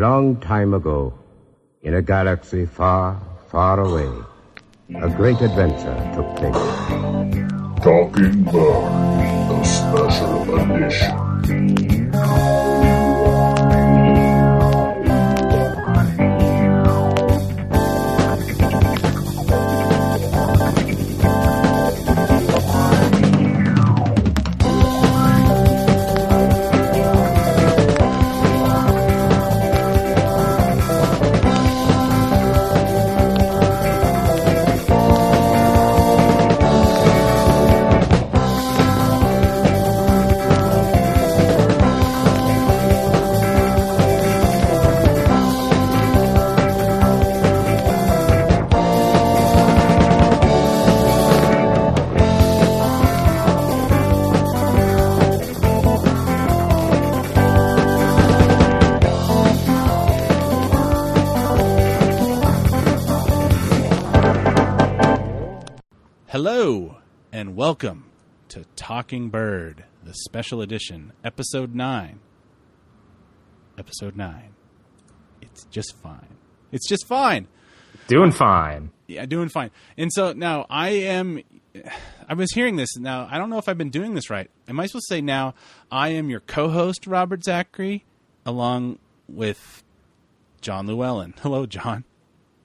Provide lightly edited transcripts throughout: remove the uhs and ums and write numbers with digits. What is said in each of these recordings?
long time ago, in a galaxy far, far away, a great adventure took place. Talking Bird, the special edition. Hello, and welcome to Talking Bird, the special edition, Episode 9. Episode 9. It's just fine. It's just fine. Doing fine. Yeah, doing fine. And so now I was hearing this. Now, I don't know if I've been doing this right. Am I supposed to say now, I am your co-host, Robert Zachary, along with John Llewellyn. Hello, John.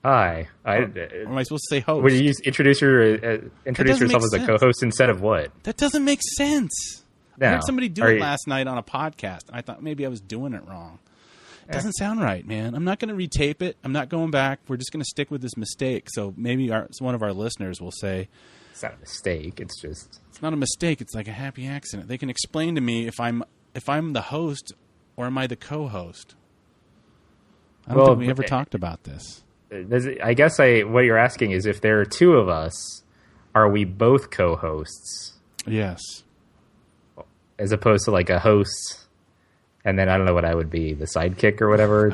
Hi. Or am I supposed to say host? Would you introduce yourself as a co-host instead of what? That doesn't make sense. No. I heard somebody do it last night on a podcast, and I thought maybe I was doing it wrong. It doesn't sound right, man. I'm not going to retape it. I'm not going back. We're just going to stick with this mistake. So maybe one of our listeners will say, it's not a mistake. It's not a mistake. It's like a happy accident. They can explain to me if I'm the host or am I the co-host. I don't think we ever talked about this. I guess what you're asking is if there are two of us, are we both co-hosts? Yes. As opposed to like a host, and then I don't know what I would be, the sidekick or whatever,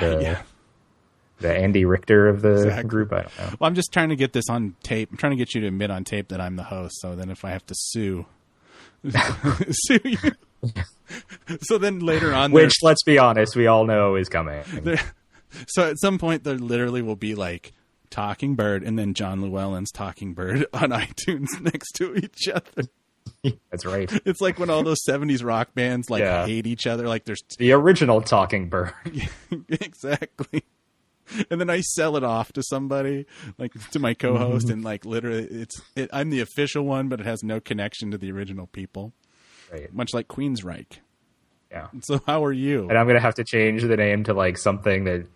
the Andy Richter of the group. I don't know. Well, I'm just trying to get this on tape. I'm trying to get you to admit on tape that I'm the host. So then if I have to sue you. So then later on, which let's be honest, we all know is coming. So at some point, there literally will be like Talking Bird and then John Llewellyn's Talking Bird on iTunes next to each other. That's right. It's like when all those 70s rock bands hate each other. Like there's the original Talking Bird. Exactly. And then I sell it off to somebody, like to my co-host, and like literally I'm the official one, but it has no connection to the original people. Right. Much like Queensryche. Yeah. So how are you? And I'm going to have to change the name to like something that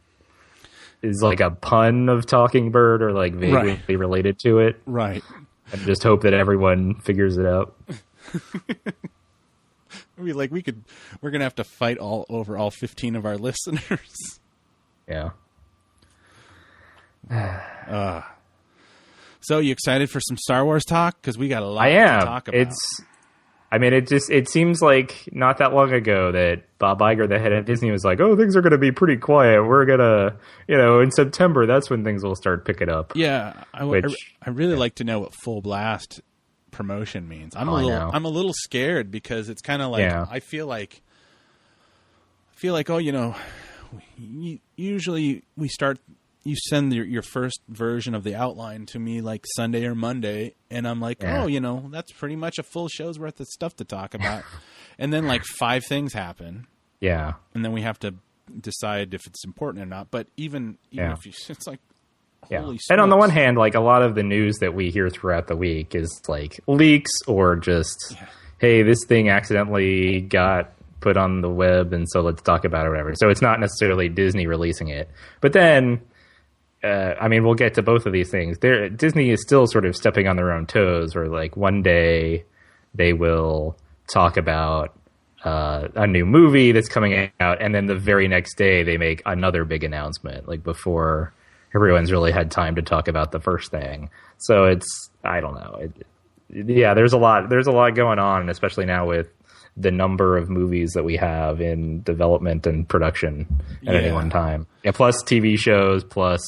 is like a pun of Talking Bird or like vaguely related to it. Right. And just hope that everyone figures it out. We're going to have to fight over all 15 of our listeners. Yeah. So you excited for some Star Wars talk? Because we got a lot to talk about. It seems like not that long ago that Bob Iger, the head of Disney, was like, oh, things are going to be pretty quiet. We're going to, in September, that's when things will start picking up. Yeah. I really like to know what full blast promotion means. I'm a little scared because it's kind of like, I feel like, usually you send your first version of the outline to me like Sunday or Monday, and I'm like, that's pretty much a full show's worth of stuff to talk about. And then like 5 things happen. Yeah. And then we have to decide if it's important or not. But even if it's like, holy smokes. And on the one hand, like a lot of the news that we hear throughout the week is like leaks or just, hey, this thing accidentally got put on the web, and so let's talk about it or whatever. So it's not necessarily Disney releasing it. But then, we'll get to both of these things. Disney is still sort of stepping on their own toes, where like one day they will talk about a new movie that's coming out, and then the very next day they make another big announcement, like before everyone's really had time to talk about the first thing. So it's, I don't know. There's a lot going on, especially now with the number of movies that we have in development and production at any one time. Yeah, plus TV shows, plus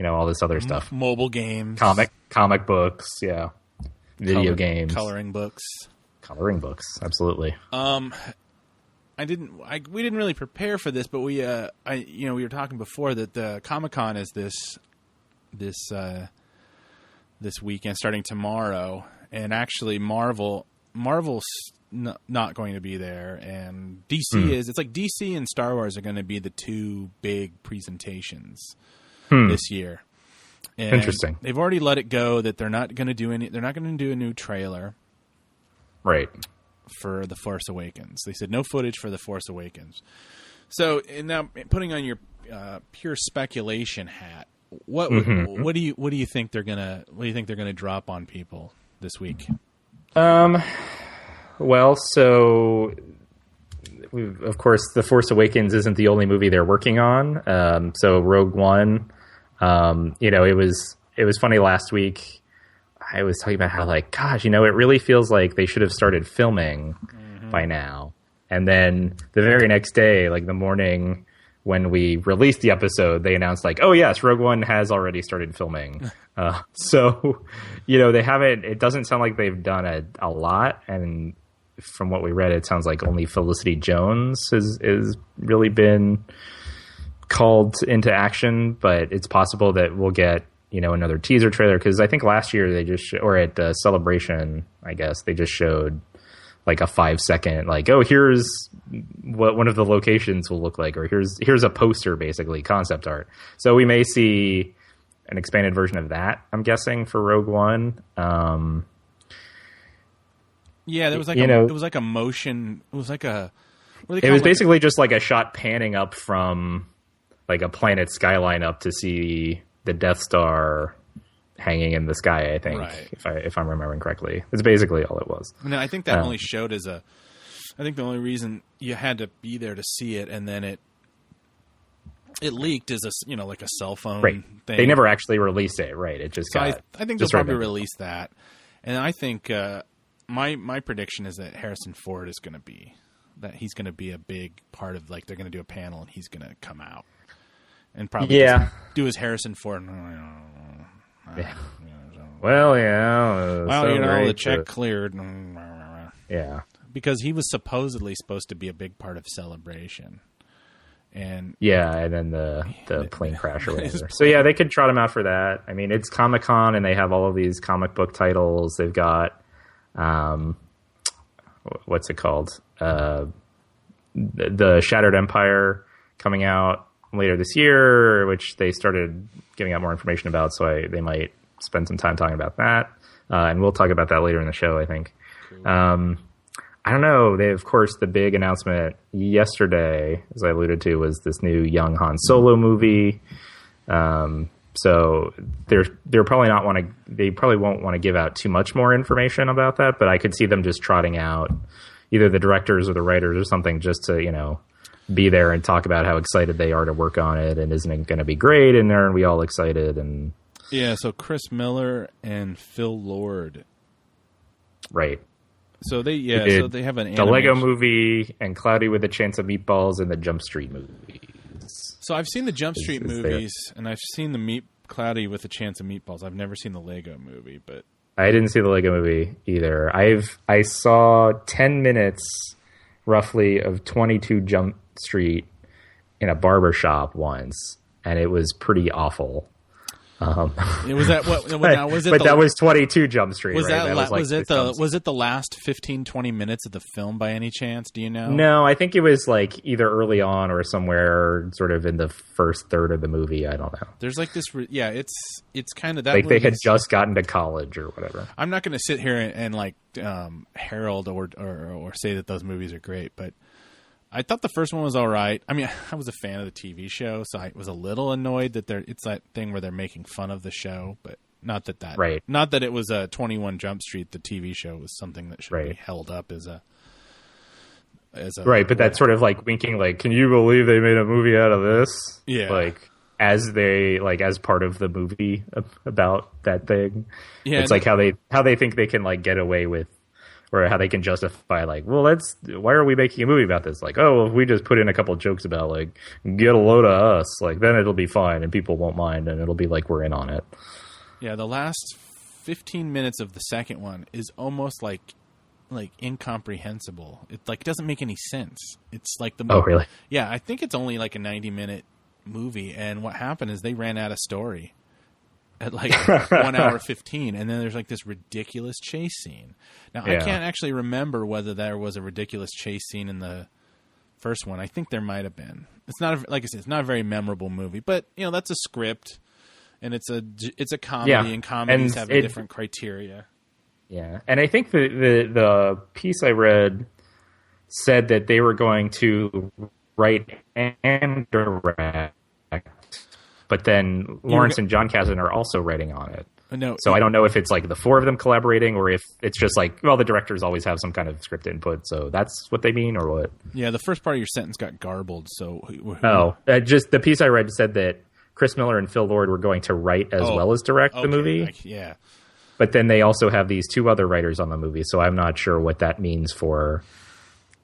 all this other stuff. Mobile games. Comic books, video games. Coloring books. Absolutely. I we didn't really prepare for this, but we were talking before that the Comicon is this weekend starting tomorrow, and actually Marvel's not going to be there, and DC is. It's like DC and Star Wars are going to be the two big presentations this year. And interesting. They've already let it go that they're not going to do a new trailer. Right. For The Force Awakens. They said no footage for The Force Awakens. So, and now putting on your pure speculation hat, what do you think they're gonna drop on people this week? Well, so of course, The Force Awakens isn't the only movie they're working on. So Rogue One, it was funny last week. I was talking about how, like, gosh, it really feels like they should have started filming by now. And then the very next day, like the morning when we released the episode, they announced like, oh yes, Rogue One has already started filming. So, they haven't, it doesn't sound like they've done a lot. And from what we read, it sounds like only Felicity Jones has really been called into action, but it's possible that we'll get, another teaser trailer, because I think last year they just or at Celebration, I guess they just showed like a 5-second, like, oh, here's what one of the locations will look like, or here's a poster, basically concept art. So we may see an expanded version of that, I'm guessing, for Rogue One. Yeah, there was like it was like a motion. It was like a. It was basically just like a shot panning up from like a planet skyline up to see the Death Star hanging in the sky, I think, right. if I'm remembering correctly. It's basically all it was. No, I think that only showed as a. I think the only reason you had to be there to see it, and then it leaked as a like a cell phone thing. They never actually released it, right? It just got. I think they'll probably release that, and I think my prediction is that Harrison Ford is going to be he's going to be a big part of, like, they're going to do a panel and he's going to come out and probably do his Harrison Ford. Yeah. Well, yeah. Well, the check cleared. Yeah. Because he was supposedly supposed to be a big part of Celebration. And then the plane crash or whatever. So, yeah, they could trot him out for that. I mean, it's Comic-Con, and they have all of these comic book titles. They've got, what's it called? The Shattered Empire coming out later this year, which they started giving out more information about, so they might spend some time talking about that. And we'll talk about that later in the show, I think. Cool. I don't know. Of course, the big announcement yesterday, as I alluded to, was this new young Han Solo movie. So they're probably they probably won't want to give out too much more information about that, but I could see them just trotting out either the directors or the writers or something just to, be there and talk about how excited they are to work on it, and isn't it going to be great, and aren't we all excited? And yeah, so Chris Miller and Phil Lord. Right. So they have an animation. The Lego Movie and Cloudy with a Chance of Meatballs and the Jump Street movies. So I've seen the Jump Street movies, and I've seen the Cloudy with a Chance of Meatballs. I've never seen the Lego Movie, but I didn't see the Lego Movie either. I saw 10 minutes roughly of 22 Jump Street in a barber shop once, and it was pretty awful. It was that what? Now, was it? But that was 22 Jump Street. Was right? Was it the last 15-20 minutes of the film by any chance? Do you know? No, I think it was like either early on or somewhere sort of in the first third of the movie. I don't know. There's like this. It's kind of that. Like they had just gotten to college or whatever. I'm not going to sit here and like herald or say that those movies are great, but I thought the first one was all right. I mean, I was a fan of the TV show, so I was a little annoyed that it's that thing where they're making fun of the show, but not that right. Not that it was a 21 Jump Street. The TV show was something that should be held up as a right. But that's sort of like winking, like, can you believe they made a movie out of this? Yeah, like as part of the movie about that thing. Yeah, it's like how they think they can like get away with. Or how they can justify, like, well, why are we making a movie about this? Like, oh, well, if we just put in a couple jokes about, like, get a load of us, like, then it'll be fine and people won't mind and it'll be like we're in on it. Yeah, the last 15 minutes of the second one is almost like like incomprehensible. It like doesn't make any sense. It's like the Oh, really? Yeah, I think it's only like a 90-minute movie, and what happened is they ran out of story at like 1 hour 15, and then there's like this ridiculous chase scene. Now I can't actually remember whether there was a ridiculous chase scene in the first one. I think there might have been. It's not like I said, it's not a very memorable movie, but you know that's a script, and it's a comedy, and comedies have a different criteria. Yeah, and I think the piece I read said that they were going to write and direct, but then Lawrence and John Kasdan are also writing on it. No, so I don't know if it's like the four of them collaborating, or if it's just like, well, the directors always have some kind of script input, so that's what they mean, or what? Yeah, the first part of your sentence got garbled. So just the piece I read said that Chris Miller and Phil Lord were going to write as well as direct the movie. Yeah. But then they also have these two other writers on the movie, so I'm not sure what that means for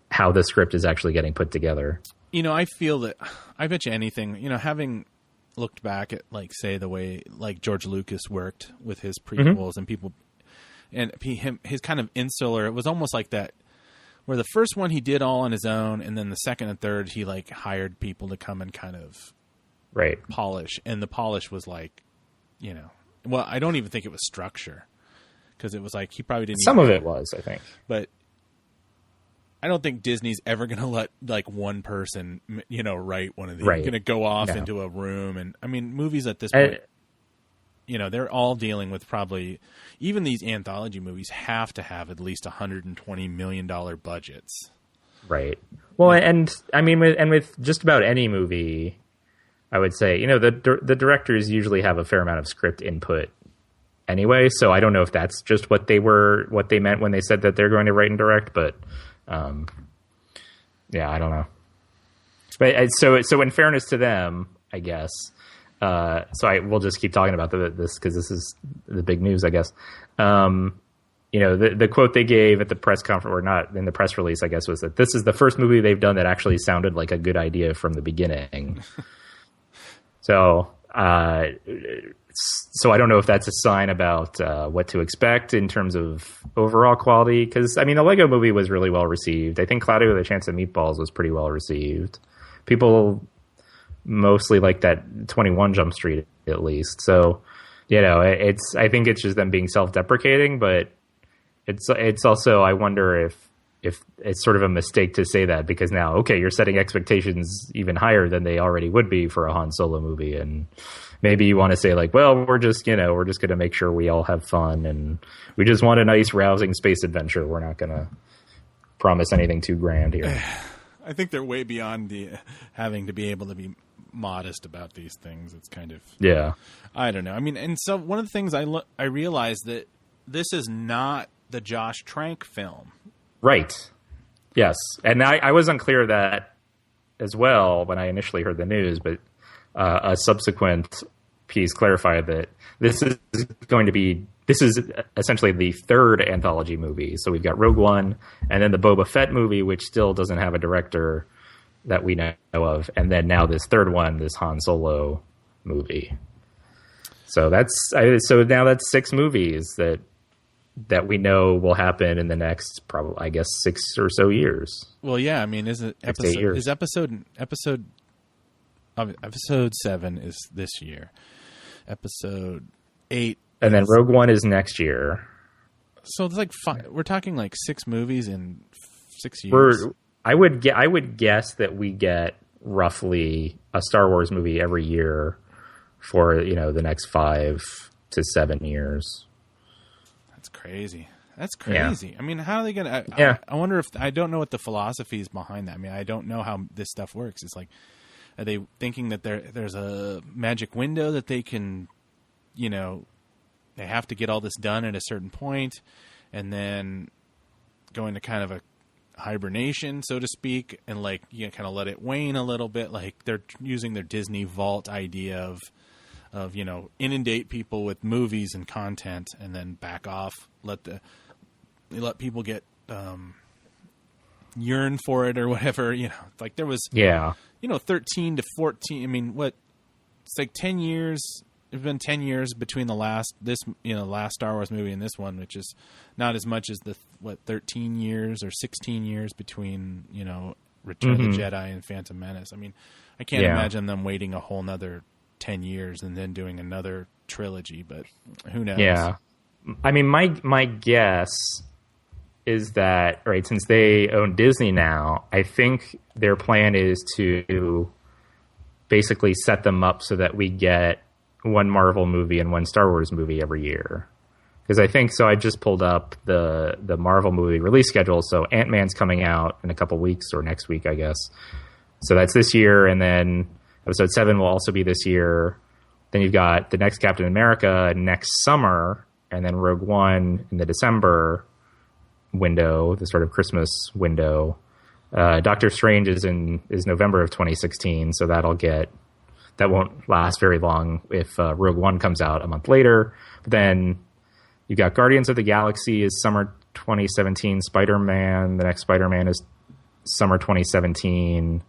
how the script is actually getting put together. You know, I feel that, I bet you anything, you know, having looked back at, like, say, the way, like, George Lucas worked with his prequels and people, and his kind of insular, it was almost like that, where the first one he did all on his own, and then the second and third he, like, hired people to come and kind of polish, and the polish was, like, you know, well, I don't even think it was structure, because it was like he probably didn't. Some of it was, I think, but I don't think Disney's ever going to let like one person, you know, write one of these. Right. Going to go off into a room, and I mean, movies at this point, you know, they're all dealing with probably even these anthology movies have to have at least $120 million budgets. Right. Well, and I mean, with just about any movie, I would say, you know, the directors usually have a fair amount of script input anyway. So I don't know if that's just what they meant when they said that they're going to write and direct. But yeah, I don't know. But so in fairness to them, I guess. So we'll just keep talking about this because this is the big news, I guess. You know, the quote they gave at the press conference, or not in the press release, I guess, was that this is the first movie they've done that actually sounded like a good idea from the beginning. So I don't know if that's a sign about what to expect in terms of overall quality. Because, I mean, the Lego movie was really well received. I think Cloudy with a Chance of Meatballs was pretty well received. People mostly like that 21 Jump Street, at least. So, you know, I think it's just them being self-deprecating, but it's also, I wonder if it's sort of a mistake to say that, because now, okay, you're setting expectations even higher than they already would be for a Han Solo movie. And maybe you want to say like, well, we're just going to make sure we all have fun, and we just want a nice, rousing space adventure. We're not going to promise anything too grand here. I think they're way beyond the having to be able to be modest about these things. It's kind of, I don't know. I mean, and so one of the things I realized that this is not the Josh Trank film. Right. Yes. And I was unclear of that as well when I initially heard the news, but a subsequent piece clarified that this is essentially the third anthology movie. So we've got Rogue One, and then the Boba Fett movie, which still doesn't have a director that we know of, and then now this third one, this Han Solo movie. So now that's 6 movies that we know will happen in the next, probably, I guess, 6 or so years. Well, yeah, I mean, episode 7 is this year. Episode 8, and then Rogue One is next year. So it's like we're talking like 6 movies in 6 years. I would guess that we get roughly a Star Wars movie every year for, you know, the next 5 to 7 years. That's crazy. Yeah. I mean, how are they going to... I wonder if... I don't know what the philosophy is behind that. I mean, I don't know how this stuff works. It's like, are they thinking that there's a magic window that they can, you know, they have to get all this done at a certain point, and then go into kind of a hibernation, so to speak, and like, you know, kind of let it wane a little bit. Like they're using their Disney Vault idea of, you know, inundate people with movies and content and then back off, let people get yearn for it or whatever, you know. Like there was, you know, 13 to 14. I mean, it's like 10 years it's been 10 years between the last Star Wars movie and this one, which is not as much as 13 years or 16 years between, Return of the Jedi and Phantom Menace. I mean, I can't imagine them waiting a whole nother 10 years and then doing another trilogy, but who knows? Yeah. I mean, my guess is that, right, since they own Disney now, I think their plan is to basically set them up so that we get one Marvel movie and one Star Wars movie every year. Because I think, so I just pulled up the Marvel movie release schedule. So Ant-Man's coming out in a couple weeks, or next week, I guess. So that's this year, and then Episode 7 will also be this year. Then you've got the next Captain America next summer, and then Rogue One in the December window, the sort of Christmas window. Doctor Strange is November of 2016, so that won't last very long if Rogue One comes out a month later. But then you've got Guardians of the Galaxy is summer 2017. Spider-Man, the next Spider-Man is summer 2017.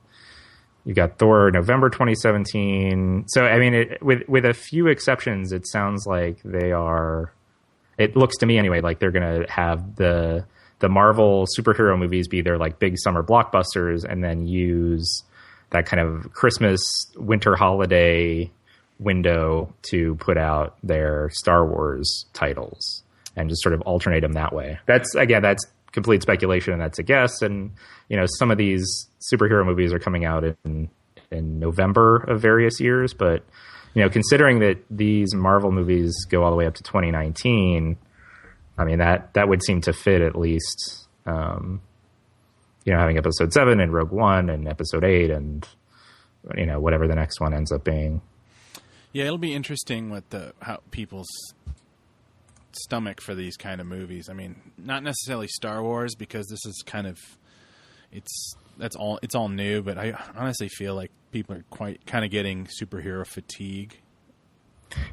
You got Thor November 2017. So I mean, with a few exceptions, it sounds like they are. It looks to me anyway like they're going to have the Marvel superhero movies be their like big summer blockbusters, and then use that kind of Christmas winter holiday window to put out their Star Wars titles and just sort of alternate them that way. That's complete speculation, and that's a guess. And some of these superhero movies are coming out in November of various years, but considering that these Marvel movies go all the way up to 2019, I mean that would seem to fit at least. Having Episode 7 and Rogue One and Episode 8 and whatever the next one ends up being. Yeah, it'll be interesting how people's stomach for these kind of movies. I mean, not necessarily Star Wars, because this is kind of it's all new, but I honestly feel like people are kind of getting superhero fatigue.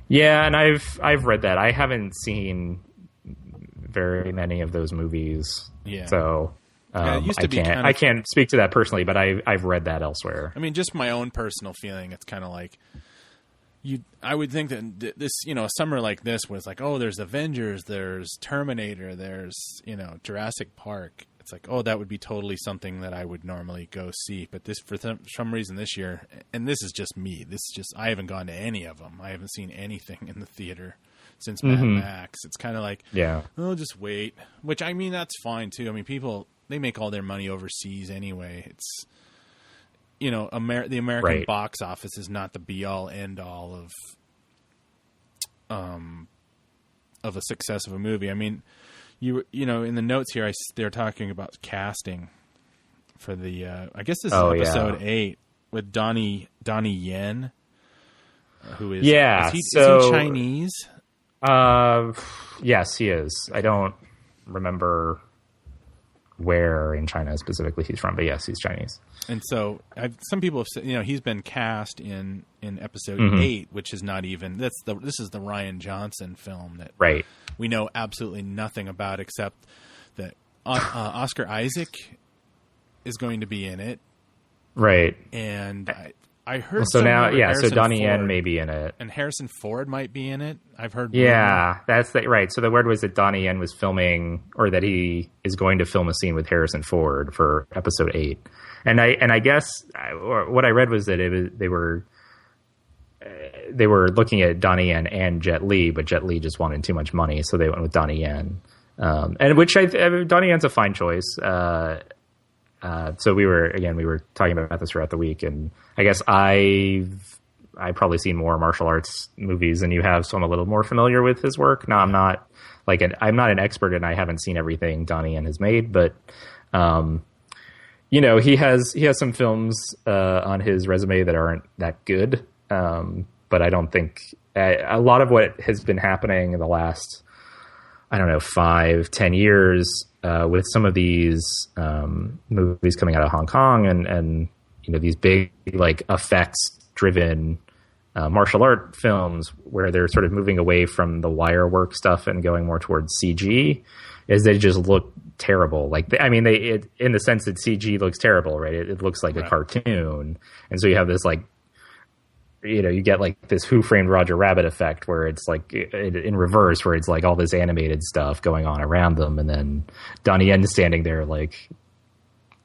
Yeah, and I've read that. I haven't seen very many of those movies. Yeah. So it used to I can't speak to that personally, but I've read that elsewhere. I mean, just my own personal feeling, it's kind of like I would think that this, a summer like this was like, oh, there's Avengers, there's Terminator, there's, Jurassic Park. It's like, oh, that would be totally something that I would normally go see. But this, for some reason this year, and this is just me, I haven't gone to any of them. I haven't seen anything in the theater since Mad Max. It's kind of like, oh, just wait. Which, I mean, that's fine too. I mean, people, they make all their money overseas anyway. It's, the American box office is not the be-all, end-all of a success of a movie. I mean, in the notes here, they're talking about casting for the. I guess this is episode 8 with Donnie Yen, who is is he Chinese? Yes, he is. I don't remember where in China specifically he's from, but yes, he's Chinese. And so some people have said, he's been cast in episode 8, which is not even, this is the Rian Johnson film that we know absolutely nothing about, except that Oscar Isaac is going to be in it. Right. And I heard so Donnie Yen may be in it. And Harrison Ford might be in it. I've heard. Yeah, that's right. So the word was that Donnie Yen was filming, or that he is going to film a scene with Harrison Ford for episode 8. And I guess what I read was that they were looking at Donnie Yen and Jet Li, but Jet Li just wanted too much money, so they went with Donnie Yen. And which Donnie Yen's a fine choice. So we were talking about this throughout the week, and I guess I've probably seen more martial arts movies than you have, so I'm a little more familiar with his work. Now, I'm not an expert, and I haven't seen everything Donnie Yen has made, but he has some films on his resume that aren't that good. But I don't think a lot of what has been happening in the last, 5-10 years with some of these movies coming out of Hong Kong and these big effects driven martial art films where they're sort of moving away from the wire work stuff and going more towards CG, is they just look terrible. In the sense that CG looks terrible, right? It looks like a cartoon, and so you have this you get like this Who Framed Roger Rabbit effect where it's like in reverse, where it's like all this animated stuff going on around them, and then Donnie Yen standing there like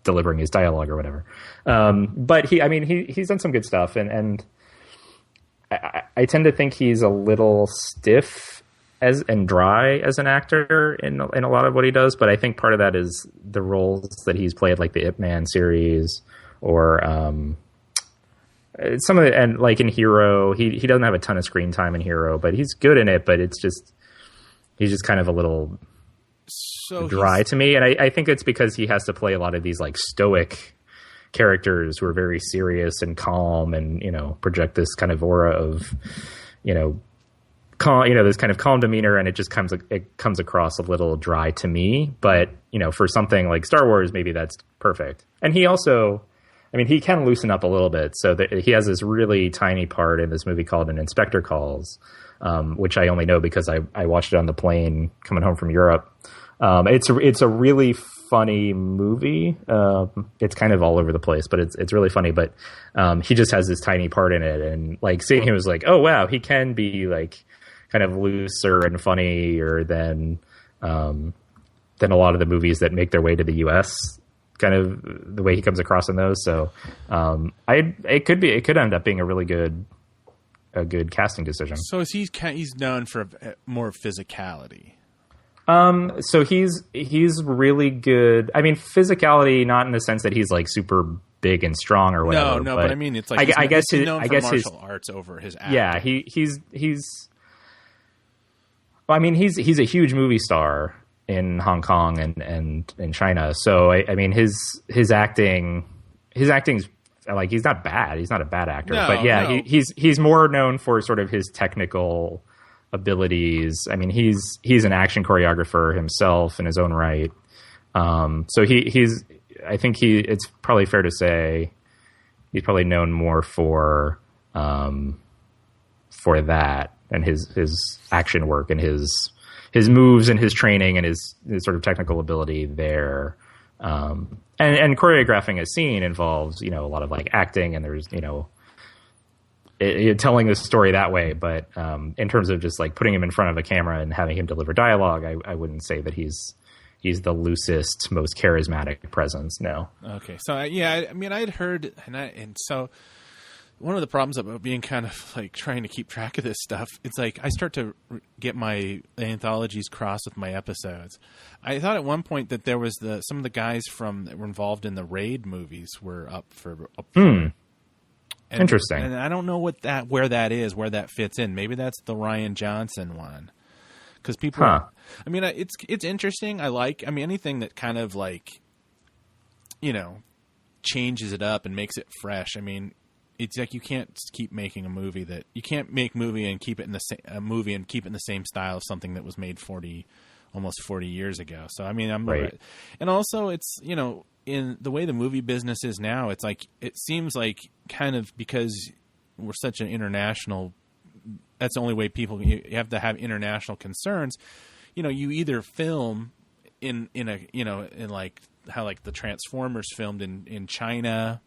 delivering his dialogue or whatever. But he's done some good stuff, and I tend to think he's a little stiff and dry as an actor in a lot of what he does. But I think part of that is the roles that he's played, like the Ip Man series or some of the, and like in Hero, he doesn't have a ton of screen time in Hero, but he's good in it. But he's just kind of a little dry to me, and I think it's because he has to play a lot of these like stoic characters who are very serious and calm, and project this kind of aura of calm, this kind of calm demeanor, and it comes across a little dry to me. But for something like Star Wars, maybe that's perfect. And he also, he can loosen up a little bit, so that he has this really tiny part in this movie called An Inspector Calls, which I only know because I watched it on the plane coming home from Europe. It's a really funny movie. It's kind of all over the place, but it's really funny. But he just has this tiny part in it, and like seeing him was like, oh wow, he can be like kind of looser and funnier than a lot of the movies that make their way to the U.S. Kind of the way he comes across in those. So it could end up being a really good casting decision. So he's known for more physicality. So he's really good. Physicality, not in the sense that he's like super big and strong or whatever. No, but it's like I guess he's known for martial his arts over his acting. Yeah, he's a huge movie star in Hong Kong and in China. So his acting's like, he's not bad. He's not a bad actor. No, but yeah, no. he's more known for sort of his technical abilities. He's an action choreographer himself in his own right. So it's probably fair to say he's probably known more for that and his action work and his moves and his training and his sort of technical ability there. And choreographing a scene involves, a lot of like acting, and there's, telling the story that way. But in terms of just like putting him in front of a camera and having him deliver dialogue, I wouldn't say that he's the loosest, most charismatic presence. No. Okay. So I'd heard, and so one of the problems about being kind of like trying to keep track of this stuff, it's like I start to get my anthologies crossed with my episodes. I thought at one point that there was some of the guys that were involved in the Raid movies were up for. Interesting. And I don't know where that fits in. Maybe that's the Rian Johnson one. Because people, it's interesting. I like, anything that kind of like, changes it up and makes it fresh. It's like you can't keep making a movie that you can't make movie and keep it in the same style of something that was made almost 40 years ago. So I'm right. And also it's in the way the movie business is now, it's like it seems like kind of because we're such an international. That's the only way you have to have international concerns. You either film in like how like the Transformers filmed in China.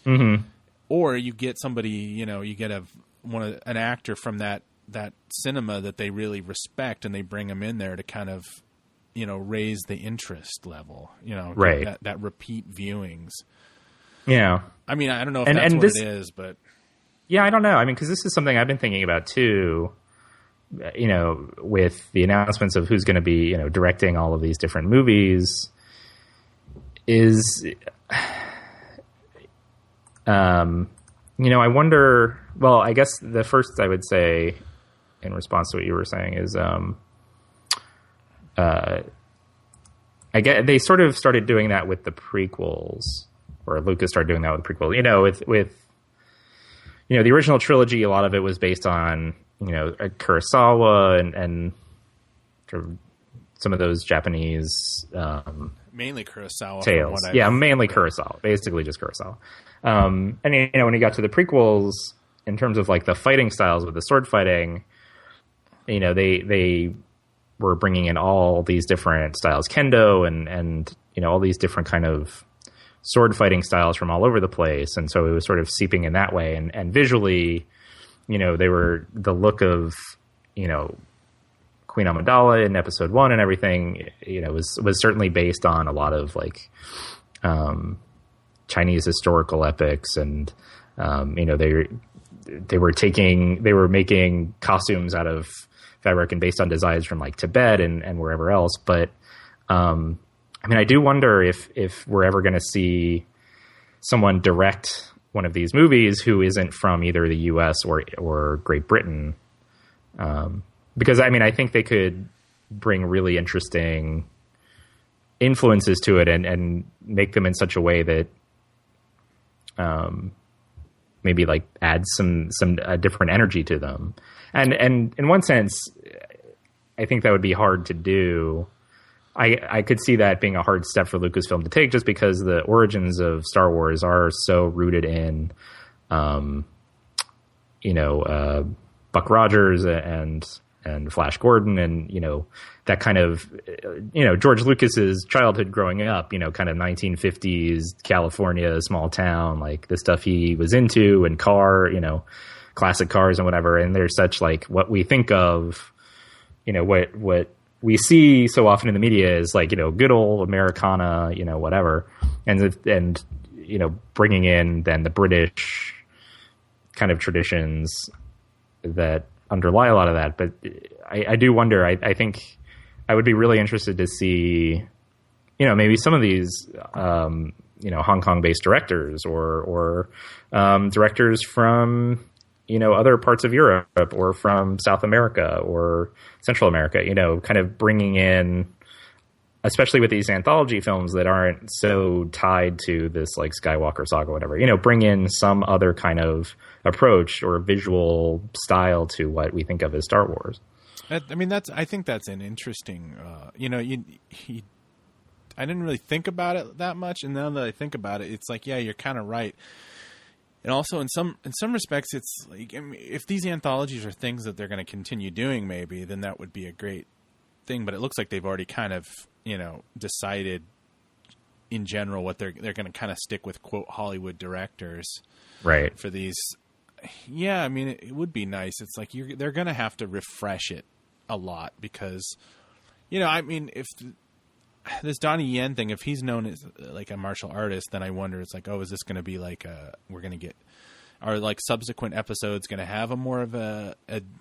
Mm-hmm. Or you get somebody, you get an actor from that cinema that they really respect, and they bring them in there to kind of, raise the interest level, right? That repeat viewings. Yeah. I don't know if that's what it is, but yeah, I don't know. Because this is something I've been thinking about too. With the announcements of who's going to be, directing all of these different movies, I wonder. Well, I guess the first I would say, in response to what you were saying, is I get they sort of started doing that with the prequels, or Lucas started doing that with the prequels. With the original trilogy, a lot of it was based on Kurosawa and sort of some of those Japanese mainly Kurosawa tales. Mainly Kurosawa, basically just Kurosawa. And when you got to the prequels, in terms of like the fighting styles with the sword fighting, they were bringing in all these different styles, kendo and all these different kind of sword fighting styles from all over the place. And so it was sort of seeping in that way. And visually, they were the look of, Queen Amidala in episode 1 and everything, was certainly based on a lot of like Chinese historical epics, and they were making costumes out of fabric and based on designs from like Tibet and wherever else. But I do wonder if we're ever going to see someone direct one of these movies who isn't from either the U.S. or Great Britain. Because I think they could bring really interesting influences to it and make them in such a way that maybe like adds some different energy to them. And in one sense, I think that would be hard to do. I could see that being a hard step for Lucasfilm to take, just because the origins of Star Wars are so rooted in, Buck Rogers and Flash Gordon, and that kind of George Lucas's childhood growing up, kind of 1950s California small town, like the stuff he was into, and classic cars and whatever. And there's such like what we think of, what we see so often in the media is like good old Americana, whatever, and bringing in then the British kind of traditions that underlie a lot of that. But I do wonder, I think I would be really interested to see, maybe some of these, Hong Kong based directors or directors from, other parts of Europe or from South America or Central America, kind of bringing in, especially with these anthology films that aren't so tied to this like Skywalker saga or whatever, bring in some other kind of approach or visual style to what we think of as Star Wars. I think that's an interesting, I didn't really think about it that much. And now that I think about it, it's like, yeah, you're kind of right. And also in some respects, it's like, if these anthologies are things that they're going to continue doing, maybe, then that would be a great thing. But it looks like they've already kind of, decided in general what they're going to kind of stick with, quote, Hollywood directors, right, for these. Yeah, it would be nice. It's like they're going to have to refresh it a lot because, if this Donnie Yen thing, if he's known as like a martial artist, then I wonder, it's like, oh, is this going to be like we're going to get, are like subsequent episodes going to have a more of a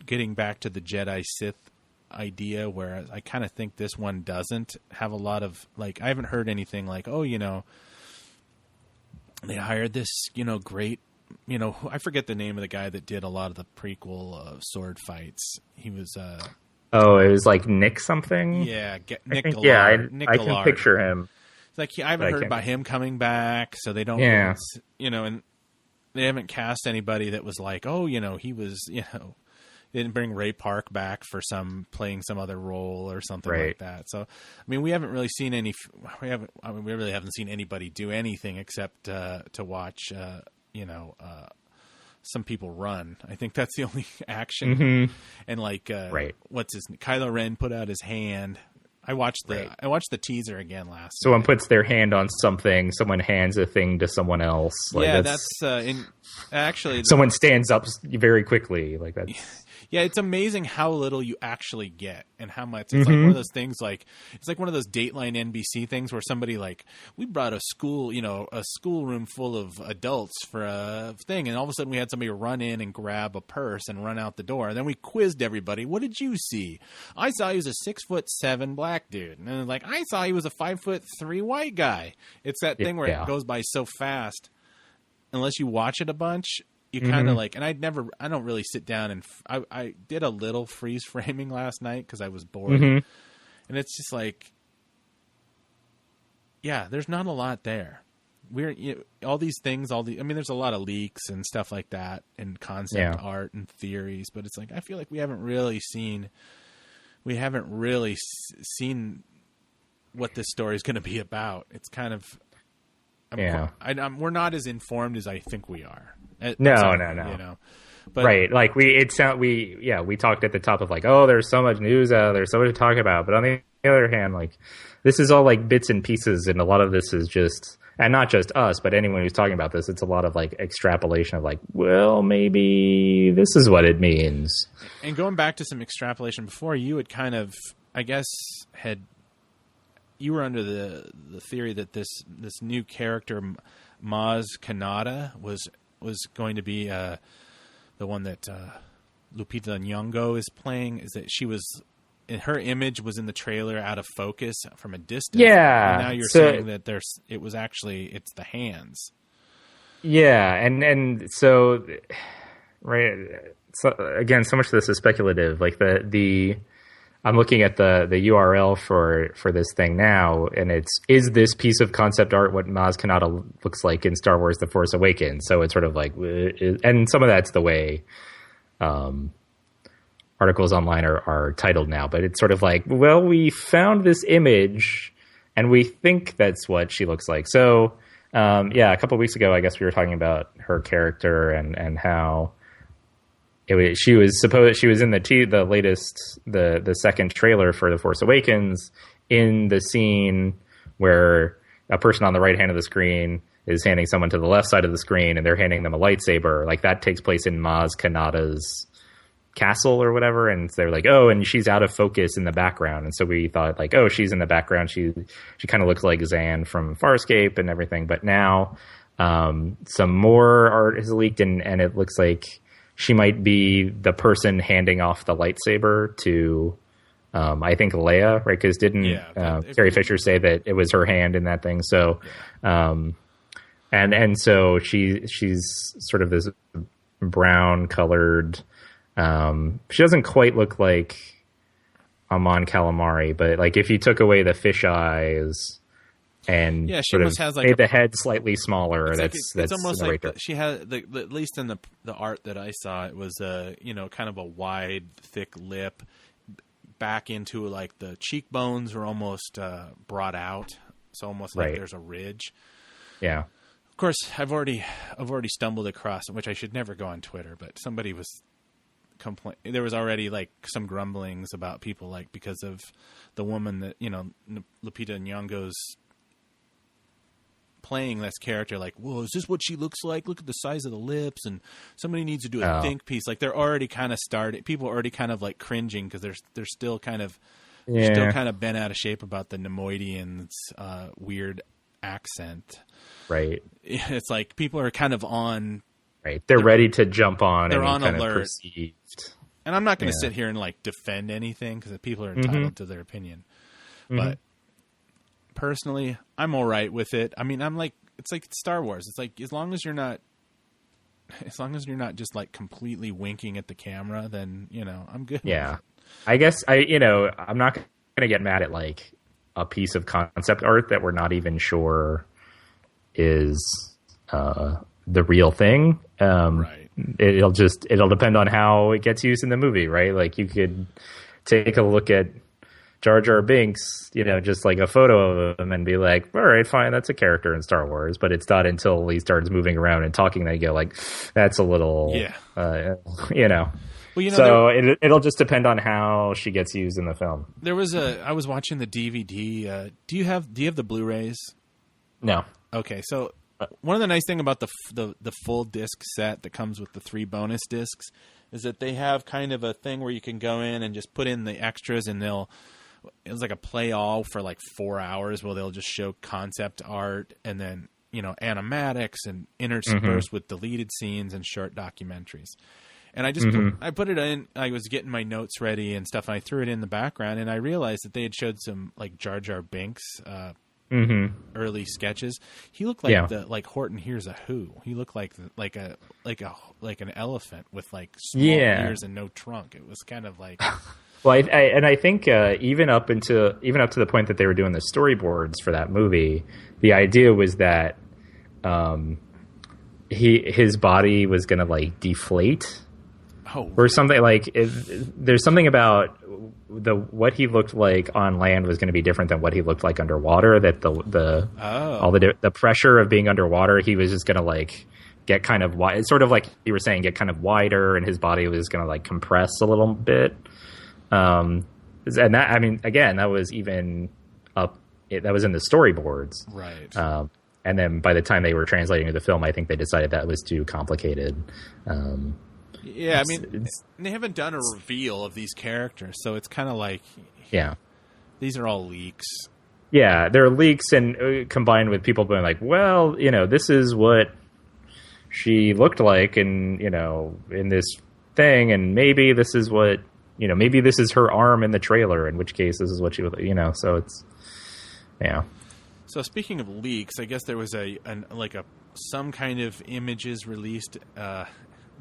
getting back to the Jedi Sith idea, whereas I kind of think this one doesn't have a lot of, like, I haven't heard anything like, oh, they hired this, great, I forget the name of the guy that did a lot of the prequel sword fights. He was it was like Nick something. Yeah, Nick Gillard. Yeah, Nick I Gillard. can picture him. It's like, I haven't heard about him coming back, so they don't. Yeah. And they haven't cast anybody that was like, oh, he was, they didn't bring Ray Park back for playing some other role or something like that. So, we haven't really seen we really haven't seen anybody do anything except to watch, some people run. I think that's the only action. Mm-hmm. And like, what's his Kylo Ren put out his hand. I watched the teaser again last. Someone puts their hand on something. Someone hands a thing to someone else. Like, actually someone stands up very quickly. Like that. Yeah, it's amazing how little you actually get and how much. It's like one of those things, like it's like one of those Dateline NBC things where somebody like, we brought a schoolroom full of adults for a thing, and all of a sudden we had somebody run in and grab a purse and run out the door. And then we quizzed everybody. What did you see? I saw he was a 6'7" black dude, and then like, I saw he was a 5'3" white guy. It's that thing where it goes by so fast, unless you watch it a bunch. You kind of like, and I don't really sit down and I did a little freeze framing last night because I was bored, and it's just like, yeah, there's not a lot there. All these things, there's a lot of leaks and stuff like that, and concept art and theories, but it's like, I feel like we haven't really seen what this story is going to be about. It's kind of, we're not as informed as I think we are. No. But, right. Like we talked at the top of like, oh, there's so much news out, there's so much to talk about. But on the other hand, like, this is all like bits and pieces, and a lot of this is just and not just us, but anyone who's talking about this, it's a lot of like extrapolation of like, well, maybe this is what it means. And going back to some extrapolation before, you had kind of, I guess, you were under the theory that this new character, Maz Kanata, was going to be the one that Lupita Nyong'o is playing. Is that she was, and her image was in the trailer out of focus from a distance. Yeah. And now you're saying that it's the hands. Yeah, and so right. So again, so much of this is speculative. Like I'm looking at the URL for this thing now, and is this piece of concept art what Maz Kanata looks like in Star Wars: The Force Awakens? So it's sort of like, and some of that's the way articles online are titled now, but it's sort of like, well, we found this image and we think that's what she looks like. So, a couple of weeks ago, I guess we were talking about her character and how she was in the latest, the second trailer for The Force Awakens, in the scene where a person on the right hand of the screen is handing someone to the left side of the screen and they're handing them a lightsaber. Like that takes place in Maz Kanata's castle or whatever, and they're like, oh, and she's out of focus in the background, and so we thought like, oh, she's in the background, she kind of looks like Zan from Farscape and everything. But now some more art has leaked, and it looks like she might be the person handing off the lightsaber to I think Leia, right? Because didn't Carrie Fisher say that it was her hand in that thing? So and so she's sort of this brown colored. She doesn't quite look like Amon Calamari, but like if you took away the fish eyes and she almost has like made the head slightly smaller, that's almost like right. She had at least in the art that I saw, it was kind of a wide, thick lip back into like the cheekbones are almost brought out, so almost like there's a ridge. Yeah. Of course, I've already stumbled across, which I should never go on Twitter, but somebody was. There was already like some grumblings about people like because of the woman that Lupita Nyong'o's playing this character. Like, whoa, is this what she looks like? Look at the size of the lips, and somebody needs to do a think piece. Like they're already kind of started. People are already kind of like cringing because they're still kind of still kind of bent out of shape about the Nemoidian's weird accent. Right. It's like people are kind of on. Right, they're ready to jump on. They're and on alert. Perceived. And I'm not going to sit here and like defend anything because people are entitled to their opinion. But personally, I'm all right with it. I mean, I'm like, it's like Star Wars. It's like as long as you're not just like completely winking at the camera, then I'm good. Yeah, I guess I'm not going to get mad at like a piece of concept art that we're not even sure is the real thing. Right. It'll depend on how it gets used in the movie, right? Like you could take a look at Jar Jar Binks, just like a photo of him and be like, all right, fine, that's a character in Star Wars. But it's not until he starts moving around and talking that you go like, that's a little, Well, so it'll just depend on how she gets used in the film. I was watching the DVD. Do you have the Blu-rays? No. Okay, so one of the nice thing about the full disc set that comes with the 3 bonus discs is that they have kind of a thing where you can go in and just put in the extras, and it's like a play all for like 4 hours where they'll just show concept art and then animatics and interspersed with deleted scenes and short documentaries. And I just I put it in. I was getting my notes ready and stuff, and I threw it in the background, and I realized that they had showed some like Jar Jar Binks early sketches. He looked like like Horton Hears a Who. He looked like an elephant with like small ears and no trunk. It was kind of like. Well, I think even up to the point that they were doing the storyboards for that movie, the idea was that his body was going to like deflate. Or something like there's something about what he looked like on land was going to be different than what he looked like underwater. That the pressure of being underwater, he was just going to like get kind of wide. It's sort of like you were saying, get kind of wider, and his body was going to like compress a little bit. And that, I mean, again, that was even up. That was in the storyboards, right? And then by the time they were translating the film, I think they decided that was too complicated. Yeah, I mean, they haven't done a reveal of these characters, so it's kind of like, yeah, these are all leaks. Yeah, they're leaks, and combined with people being like, well, this is what she looked like, and in this thing, and maybe this is what maybe this is her arm in the trailer, in which case this is what she would, so it's, yeah. So speaking of leaks, I guess there was some kind of images released.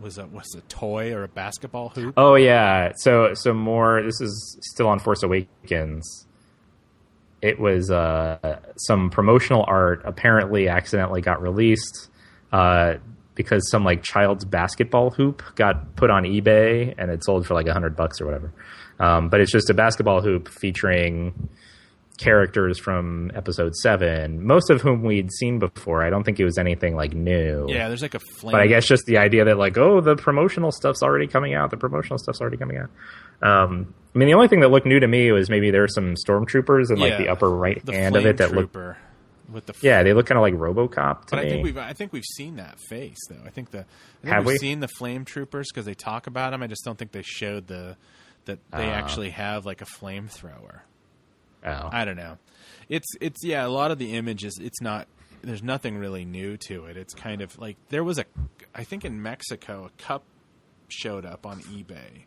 Was a toy or a basketball hoop? Oh yeah. So more. This is still on Force Awakens. It was some promotional art apparently accidentally got released because some child's basketball hoop got put on eBay and it sold for $100 or whatever. But it's just a basketball hoop featuring characters from episode 7, most of whom we'd seen before. I don't think it was anything new. Yeah, there's a flame. But I guess just the idea that the promotional stuff's already coming out. I mean, the only thing that looked new to me was maybe there were some stormtroopers in the upper right hand of it that looked with the they look kind of like RoboCop to me. But I think we've seen that face though. I think Have we've we? seen the flame troopers because they talk about them. I just don't think they showed that they actually have a flamethrower. Oh. I don't know. It's a lot of the images. It's not. There's nothing really new to it. It's kind of there was I think in Mexico a cup showed up on eBay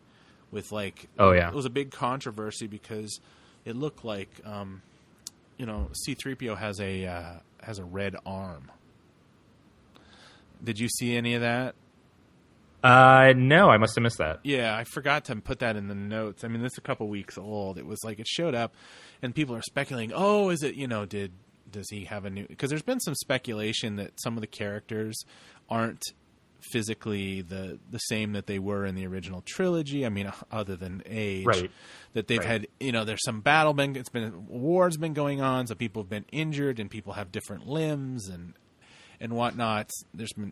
with oh yeah, it was a big controversy because it looked like C-3PO has a red arm. Did you see any of that? No, I must have missed that. Yeah, I forgot to put that in the notes. I mean, this is a couple weeks old. It was it showed up, and people are speculating, oh, is it, does he have a new... Because there's been some speculation that some of the characters aren't physically the same that they were in the original trilogy. I mean, other than age. Right. That they've had, there's some battle, war's been going on, so people have been injured, and people have different limbs, and whatnot. There's been,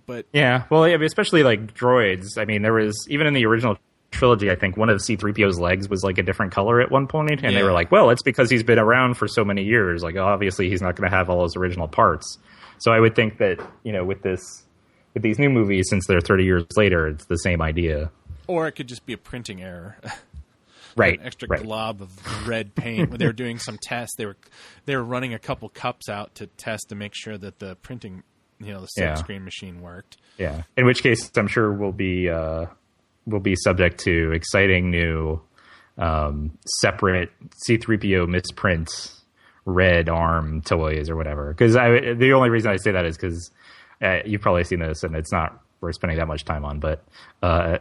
but yeah, well, especially droids. I mean, there was even in the original trilogy, I think one of C-3PO's legs was a different color at one point, and they were like, well, it's because he's been around for so many years. Obviously, he's not going to have all his original parts. So I would think that with these new movies, since they're 30 years later, it's the same idea. Or it could just be a printing error. Right, an extra glob of red paint. When they were doing some tests, they were running a couple cups out to test to make sure that the printing, the silk screen machine worked. Yeah. In which case, I'm sure we'll be subject to exciting new separate C-3PO misprint red arm toys or whatever. Because the only reason I say that is because you've probably seen this, and it's not worth spending that much time on. But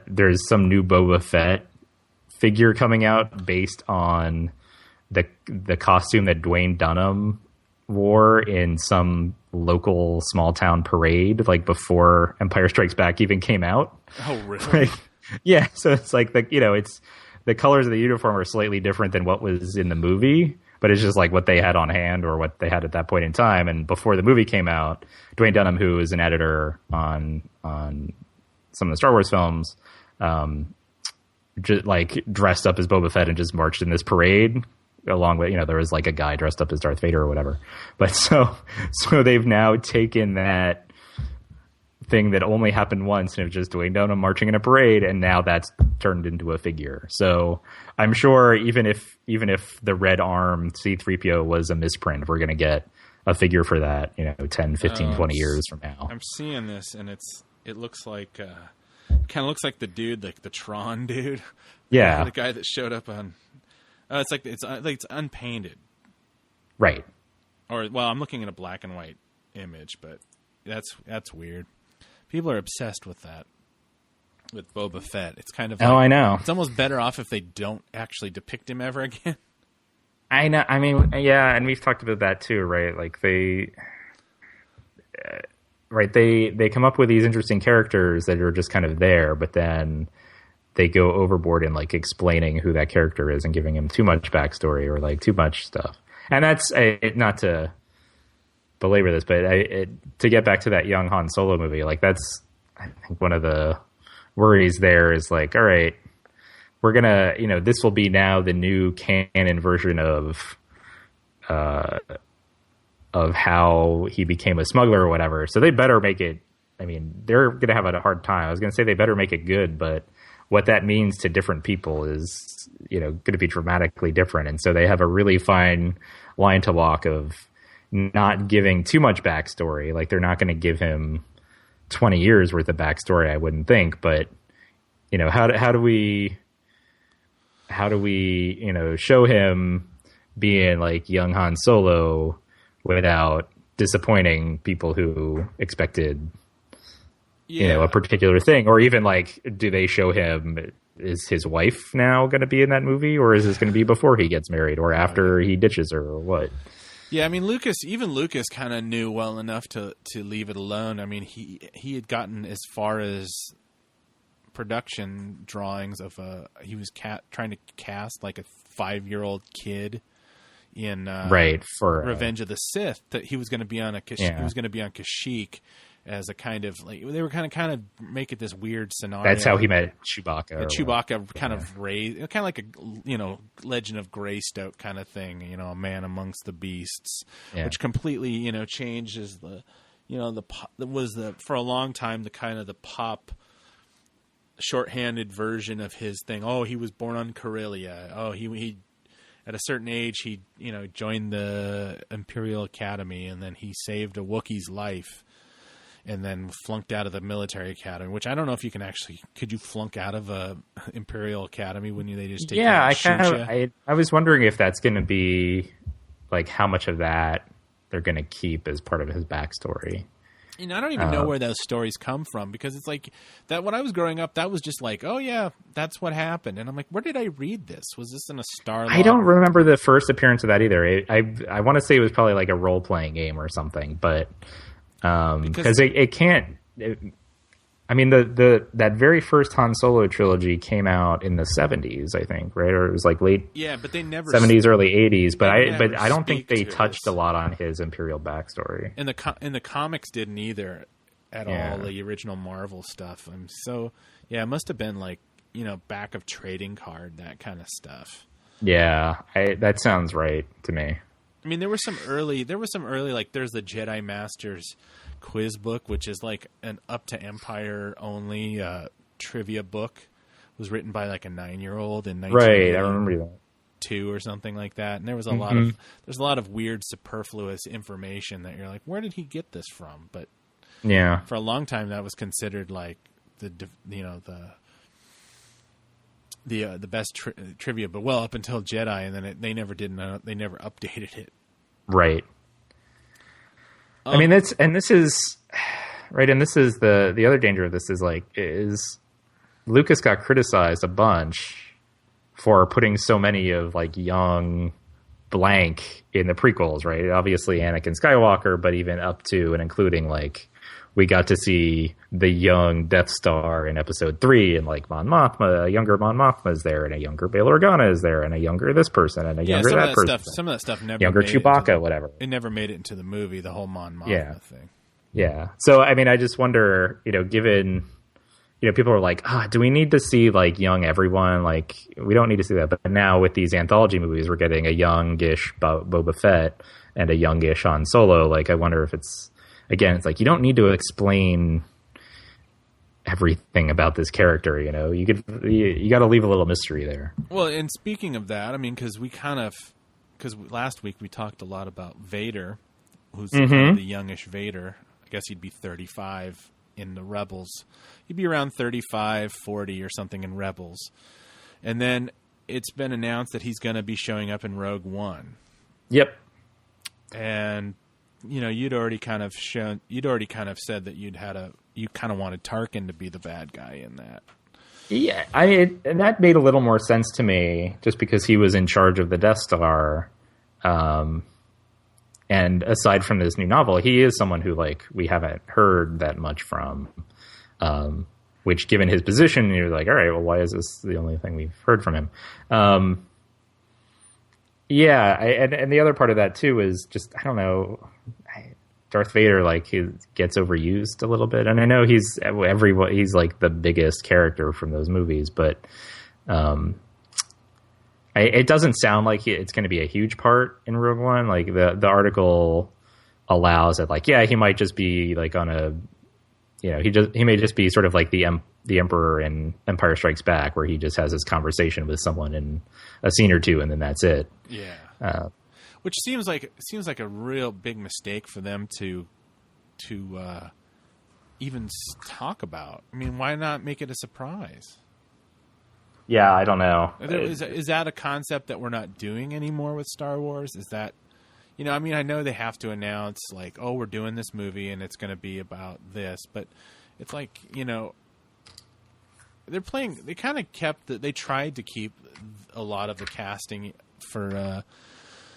there's some new Boba Fett figure coming out based on the costume that Dwayne Dunham wore in some local small town parade, before Empire Strikes Back even came out. Oh, really? Yeah. So it's it's the colors of the uniform are slightly different than what was in the movie, but it's just what they had on hand or what they had at that point in time. And before the movie came out, Dwayne Dunham, who is an editor on some of the Star Wars films, just dressed up as Boba Fett and just marched in this parade along with, there was a guy dressed up as Darth Vader or whatever. But so they've now taken that thing that only happened once and it was just Dwayne Dunham marching in a parade, and now that's turned into a figure. So I'm sure even if the red arm C-3PO was a misprint, we're going to get a figure for that, 10, 15, 20 years from now. I'm seeing this and it looks like kind of looks like the dude, the Tron dude. Yeah. The guy that showed up on... it's unpainted. Right. Or, well, I'm looking at a black and white image, but that's weird. People are obsessed with that. With Boba Fett. It's kind of I know. It's almost better off if they don't actually depict him ever again. I know. I mean, yeah, and we've talked about that too, right? They come up with these interesting characters that are just kind of there, but then they go overboard in explaining who that character is and giving him too much backstory or too much stuff. And that's not to belabor this, but to get back to that young Han Solo movie, that's I think one of the worries there is all right, we're gonna this will be now the new canon version of how he became a smuggler or whatever. So they better make it. I mean, they're going to have a hard time. I was going to say they better make it good, but what that means to different people is, going to be dramatically different. And so they have a really fine line to walk of not giving too much backstory. Like, they're not going to give him 20 years worth of backstory, I wouldn't think. But, how do we show him being like young Han Solo without disappointing people who expected, a particular thing? Or even like, do they show him, is his wife now going to be in that movie, or is this going to be before he gets married or after he ditches her, or what? Yeah, I mean, Lucas kind of knew well enough to leave it alone. I mean, he had gotten as far as production drawings of he was trying to cast like a 5-year-old kid in for Revenge of the Sith, that he was going to be on he was going to be on Kashyyyk as a kind of like, they were kind of make it this weird scenario. That's how he met Chewbacca. Chewbacca kind of raised, kind of like a Legend of Greystoke kind of thing, a man amongst the beasts, which completely changes for a long time the kind of the pop shorthanded version of his thing. Oh, he was born on Corellia. Oh, he at a certain age he joined the Imperial Academy, and then he saved a Wookiee's life. And then flunked out of the military academy, which I don't know if you can actually. Could you flunk out of a Imperial Academy when they just take you and I was wondering if that's going to be like how much of that they're going to keep as part of his backstory. I don't even know where those stories come from, because it's like that when I was growing up, that was just like, oh yeah, that's what happened, and I'm like, where did I read this? Was this in a Star? I don't remember the first appearance of that either. I want to say it was probably like a role playing game or something, but. Because it can't. That very first Han Solo trilogy came out in the 70s, I think, right? Or it was like late. Yeah, but they never 70s, early 80s. But I don't think they touched a lot on his Imperial backstory. And the comics didn't either at all. The original Marvel stuff. So it must have been like back of trading card, that kind of stuff. Yeah, that sounds right to me. I mean, there was some early, like, there's the Jedi Masters quiz book, which is like an up to Empire only trivia book. It was written by like a 9-year-old in 1982 right, I remember that. Or something like that. And there was a lot of weird superfluous information that you're like, where did he get this from? But for a long time that was considered like the best trivia, but up until Jedi, and then they never updated it. Right. This is right, and this is the other danger of this is Lucas got criticized a bunch for putting so many of like young blank in the prequels, right? Obviously Anakin Skywalker, but even up to and including like we got to see the young Death Star in Episode 3, and like Mon Mothma, a younger Mon Mothma is there, and a younger Bail Organa is there, and a younger this person, and a younger that person. Some of that stuff never younger made Chewbacca, whatever. It never made it into the movie, the whole Mon Mothma thing. Yeah. So I just wonder, given people are like, do we need to see like young everyone? Like, we don't need to see that. But now with these anthology movies, we're getting a youngish Boba Fett and a youngish Han Solo. Like, I wonder if it's like you don't need to explain everything about this character. You got to leave a little mystery there. Well, and speaking of that, because last week we talked a lot about Vader, who's the youngish Vader. I guess he'd be 35 in the Rebels. He'd be around 35, 40 or something in Rebels. And then it's been announced that he's going to be showing up in Rogue One. Yep. And you'd already kind of said that you kind of wanted Tarkin to be the bad guy in that. Yeah, and that made a little more sense to me, just because he was in charge of the Death Star. And aside from this new novel, he is someone who like we haven't heard that much from. Which, given his position, you're like, all right, well, why is this the only thing we've heard from him? And the other part of that too is just, I don't know, Darth Vader, like, he gets overused a little bit, and I know he's like the biggest character from those movies, but it doesn't sound like it's going to be a huge part in Rogue One. Like the article allows it. Like, yeah, he might just be like on a, you know, he may just be sort of like the Emperor in Empire Strikes Back, where he just has this conversation with someone in a scene or two, and then that's it. Yeah. Which seems like a real big mistake for them to even talk about. I mean, why not make it a surprise? Yeah, I don't know. Is that a concept that we're not doing anymore with Star Wars? Is that, you know, I mean, I know they have to announce like, oh, we're doing this movie and it's going to be about this, but it's like, you know, they tried to keep a lot of the casting for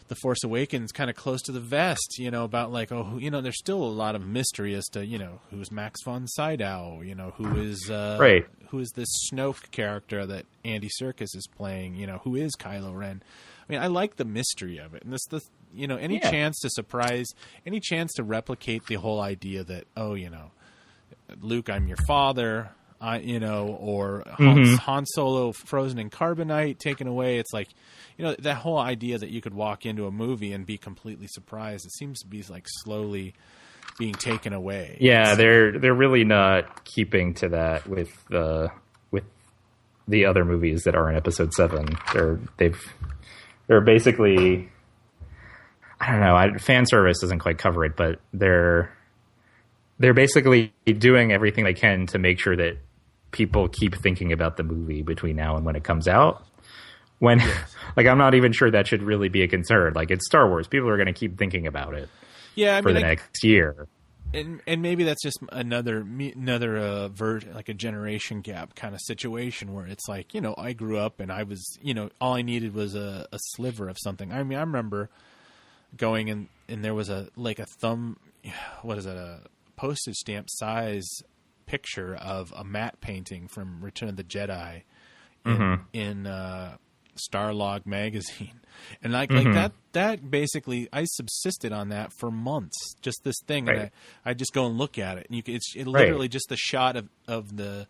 The Force Awakens kind of close to the vest, you know, about like, oh, you know, there's still a lot of mystery as to, you know, who's Max von Sydow, you know, who is right. Who is this Snoke character that Andy Serkis is playing, you know, who is Kylo Ren. I mean, I like the mystery of it. And you know, any chance to surprise, any chance to replicate the whole idea that, oh, you know, Luke, I'm your father, you know, or Han Solo frozen in carbonite taken away. It's like, you know, that whole idea that you could walk into a movie and be completely surprised, it seems to be like slowly being taken away. Yeah, they're really not keeping to that with the other movies that are in Episode 7. They're basically, I don't know, fan service doesn't quite cover it, but they're basically doing everything they can to make sure that people keep thinking about the movie between now and when it comes out. When, like, I'm not even sure that should really be a concern. Like, it's Star Wars. People are going to keep thinking about it for the next year. And maybe that's just another like a generation gap kind of situation where it's like, you know, I grew up and I was, you know, all I needed was a sliver of something. I mean, I remember going and there was a postage stamp size picture of a matte painting from Return of the Jedi in Starlog magazine, and like that basically I subsisted on that for months, just this thing. Right. And I just go and look at it, and it's literally just the shot of the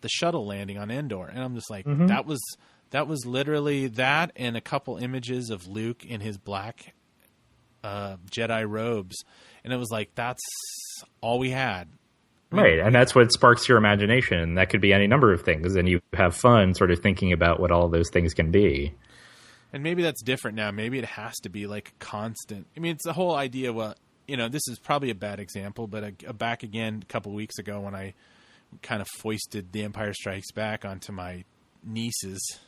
shuttle landing on Endor, and I'm just like, that was literally that, and a couple images of Luke in his black Jedi robes, and it was like, that's all we had. Right, and that's what sparks your imagination. That could be any number of things, and you have fun sort of thinking about what all those things can be. And maybe that's different now. Maybe it has to be like constant. I mean, it's the whole idea. Well, you know, this is probably a bad example, but back again a couple weeks ago when I kind of foisted The Empire Strikes Back onto my nieces,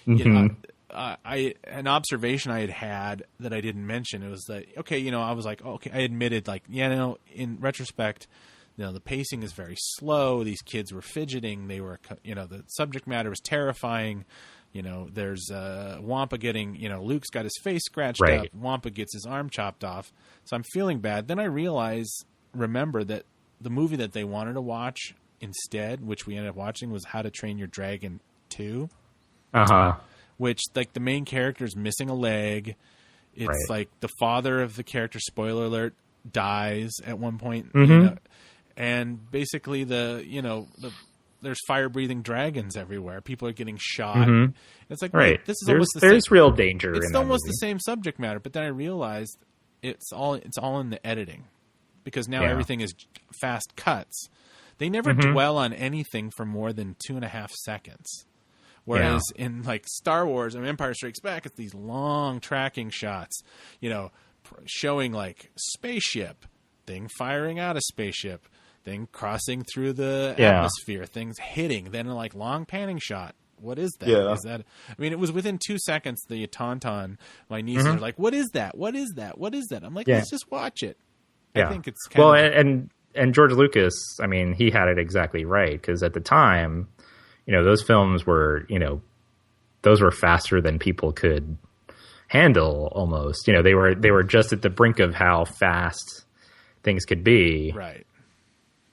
you know, an observation I had that I didn't mention, it was that, okay, you know, I was like, okay, I admitted, like, yeah, no, in retrospect, you know, the pacing is very slow. These kids were fidgeting. They were, you know, the subject matter was terrifying. You know, there's Wampa getting, you know, Luke's got his face scratched up. Wampa gets his arm chopped off. So I'm feeling bad. Then I remember that the movie that they wanted to watch instead, which we ended up watching, was How to Train Your Dragon 2. Which, like, the main character is missing a leg. It's like the father of the character, spoiler alert, dies at one point. You know, and basically there's fire-breathing dragons everywhere. People are getting shot. It's like, wait, this is there's real danger. It's almost the same subject matter. But then I realized it's all in the editing, because now everything is fast cuts. They never dwell on anything for more than 2.5 seconds. Whereas in like Star Wars and Empire Strikes Back, it's these long tracking shots, you know, showing like spaceship, thing firing out a spaceship, thing crossing through the atmosphere, things hitting, then like long panning shot. What is that? Is that? I mean, it was within 2 seconds. The Tauntaun, my nieces are like, "What is that? What is that? What is that?" I'm like, "Let's just watch it." I think it's kind and George Lucas. I mean, he had it exactly right, because at the time, you know, those films were, you know, those were faster than people could handle almost. You know, they were just at the brink of how fast things could be. Right.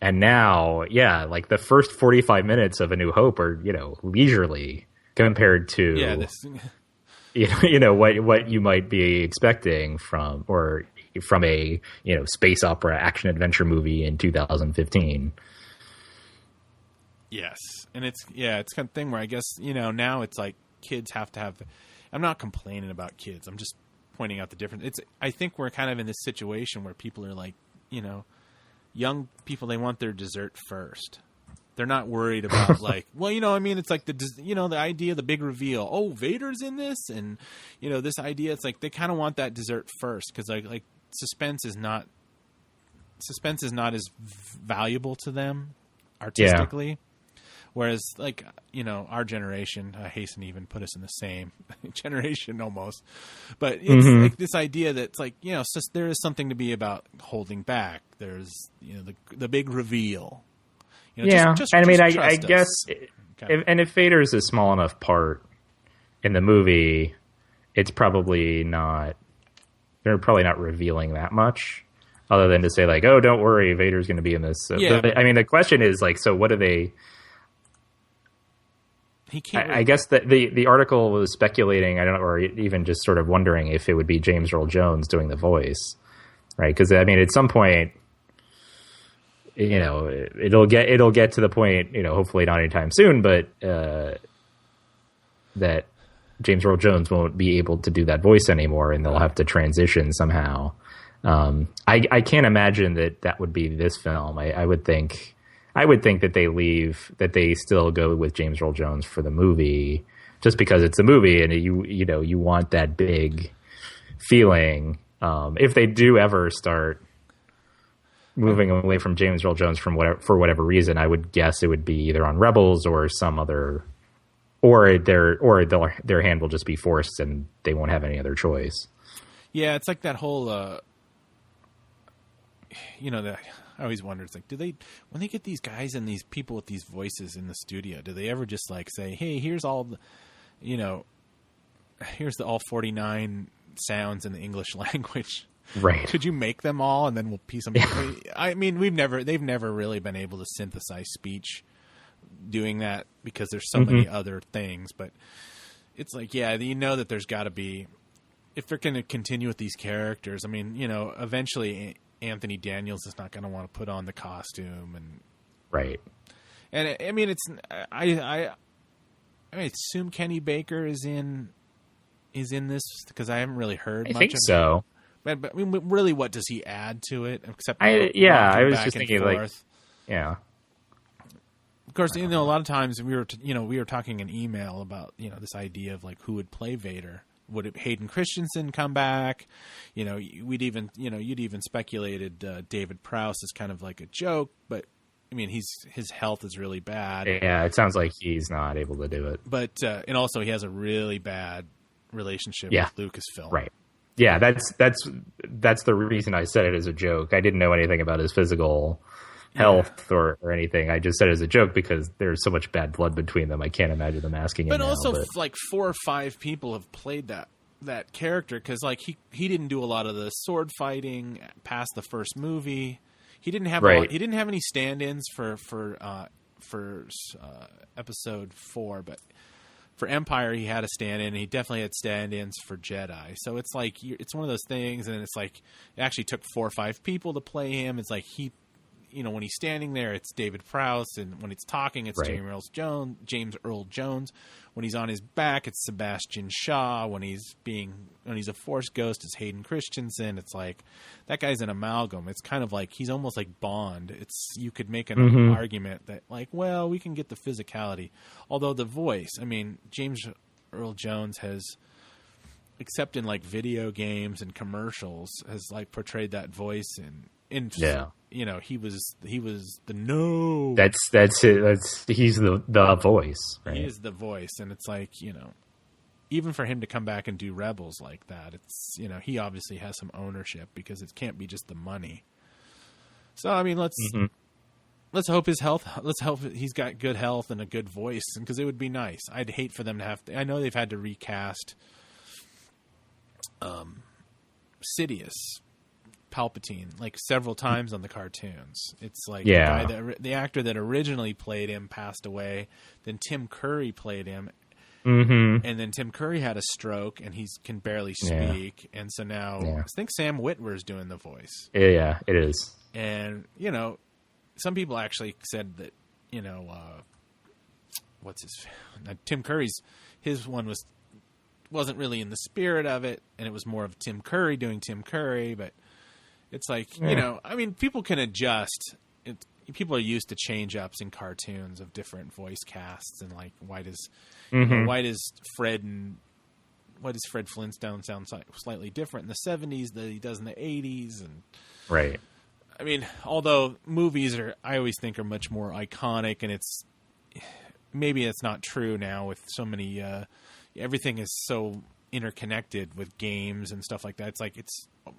And now, like the first 45 minutes of A New Hope are, you know, leisurely compared to you know what you might be expecting from a, you know, space opera action adventure movie in 2015. Yes. And it's kind of thing where I guess, you know, now it's like kids have to have, I'm not complaining about kids. I'm just pointing out the difference. I think we're kind of in this situation where people are like, young people, they want their dessert first. They're not worried about like, well, it's like the idea, the big reveal. Oh, Vader's in this, and this idea. It's like they kind of want that dessert first because like suspense is not as valuable to them artistically. Yeah. Whereas like our generation, I hasten to even put us in the same generation almost, but it's like this idea that it's like there is something to be about holding back. There's the big reveal. I guess if Vader's a small enough part in the movie, it's probably not. They're probably not revealing that much, other than to say like, "Oh, don't worry, Vader's going to be in this." So, the question is like, so what do they? I guess that the article was speculating, I don't know, or even just sort of wondering if it would be James Earl Jones doing the voice, right? Because at some point, it'll get to the point, hopefully not anytime soon, but that James Earl Jones won't be able to do that voice anymore, and they'll have to transition somehow. I can't imagine that would be this film. I would think that they still go with James Earl Jones for the movie, just because it's a movie and you want that big feeling. If they do ever start moving away from James Earl Jones for whatever reason, I would guess it would be either on Rebels or some other, or their hand will just be forced and they won't have any other choice. Yeah, it's like that whole, I always wonder, it's like, when they get these guys and these people with these voices in the studio, do they ever just like say, hey, here's all the, here's the all 49 sounds in the English language. Right. Could you make them all and then we'll piece them? I mean, they've never really been able to synthesize speech doing that because there's so many other things, but it's like, that there's got to be, if they're going to continue with these characters, eventually Anthony Daniels is not going to want to put on the costume, and right. And I assume Kenny Baker is in this because I haven't really heard. I think so. But really, what does he add to it? Except I was just thinking forth? Of course, a lot of times we were talking in email about this idea of like who would play Vader. Would Hayden Christensen come back? You'd even speculated David Prowse is kind of like a joke, but his health is really bad. Yeah, it sounds like he's not able to do it. But and also he has a really bad relationship with Lucasfilm. Right. Yeah, that's the reason I said it as a joke. I didn't know anything about his physical health or anything. I just said it as a joke because there's so much bad blood between them. I can't imagine them asking him. But like 4 or 5 people have played that character because like he didn't do a lot of the sword fighting past the first movie. He didn't have he didn't have any stand-ins for episode 4, but for Empire he had a stand-in. And he definitely had stand-ins for Jedi. So it's like it's one of those things, and it's like it actually took 4 or 5 people to play him. It's like when he's standing there, it's David Prowse, and when he's talking, it's James Earl Jones. When he's on his back, it's Sebastian Shaw. When he's a Force ghost, it's Hayden Christensen. It's like that guy's an amalgam. It's kind of like he's almost like Bond. You could make an argument that like, well, we can get the physicality, although the voice. James Earl Jones has, except in like video games and commercials, has like portrayed that voice in he was the no. That's it. He's the voice. Right? He is the voice, and it's like even for him to come back and do Rebels like that, it's he obviously has some ownership because it can't be just the money. So let's hope his health. Let's hope he's got good health and a good voice, because it would be nice. I'd hate for them to have to. I know they've had to recast Sidious. Palpatine like several times on the cartoons. It's like the actor that originally played him passed away. Then Tim Curry played him, and then Tim Curry had a stroke and he can barely speak. And so now I think Sam Witwer is doing the voice. Yeah, it is. And some people actually said that what's Tim Curry's his one was wasn't really in the spirit of it, and it was more of Tim Curry doing Tim Curry. But it's like, you know, I mean, people can adjust. People are used to change ups in cartoons of different voice casts, and like, why does Fred Flintstone sound slightly different in the 70s than he does in the 80s? And right. I mean, although movies I always think are much more iconic, and maybe it's not true now with so many, everything is so interconnected with games and stuff like that.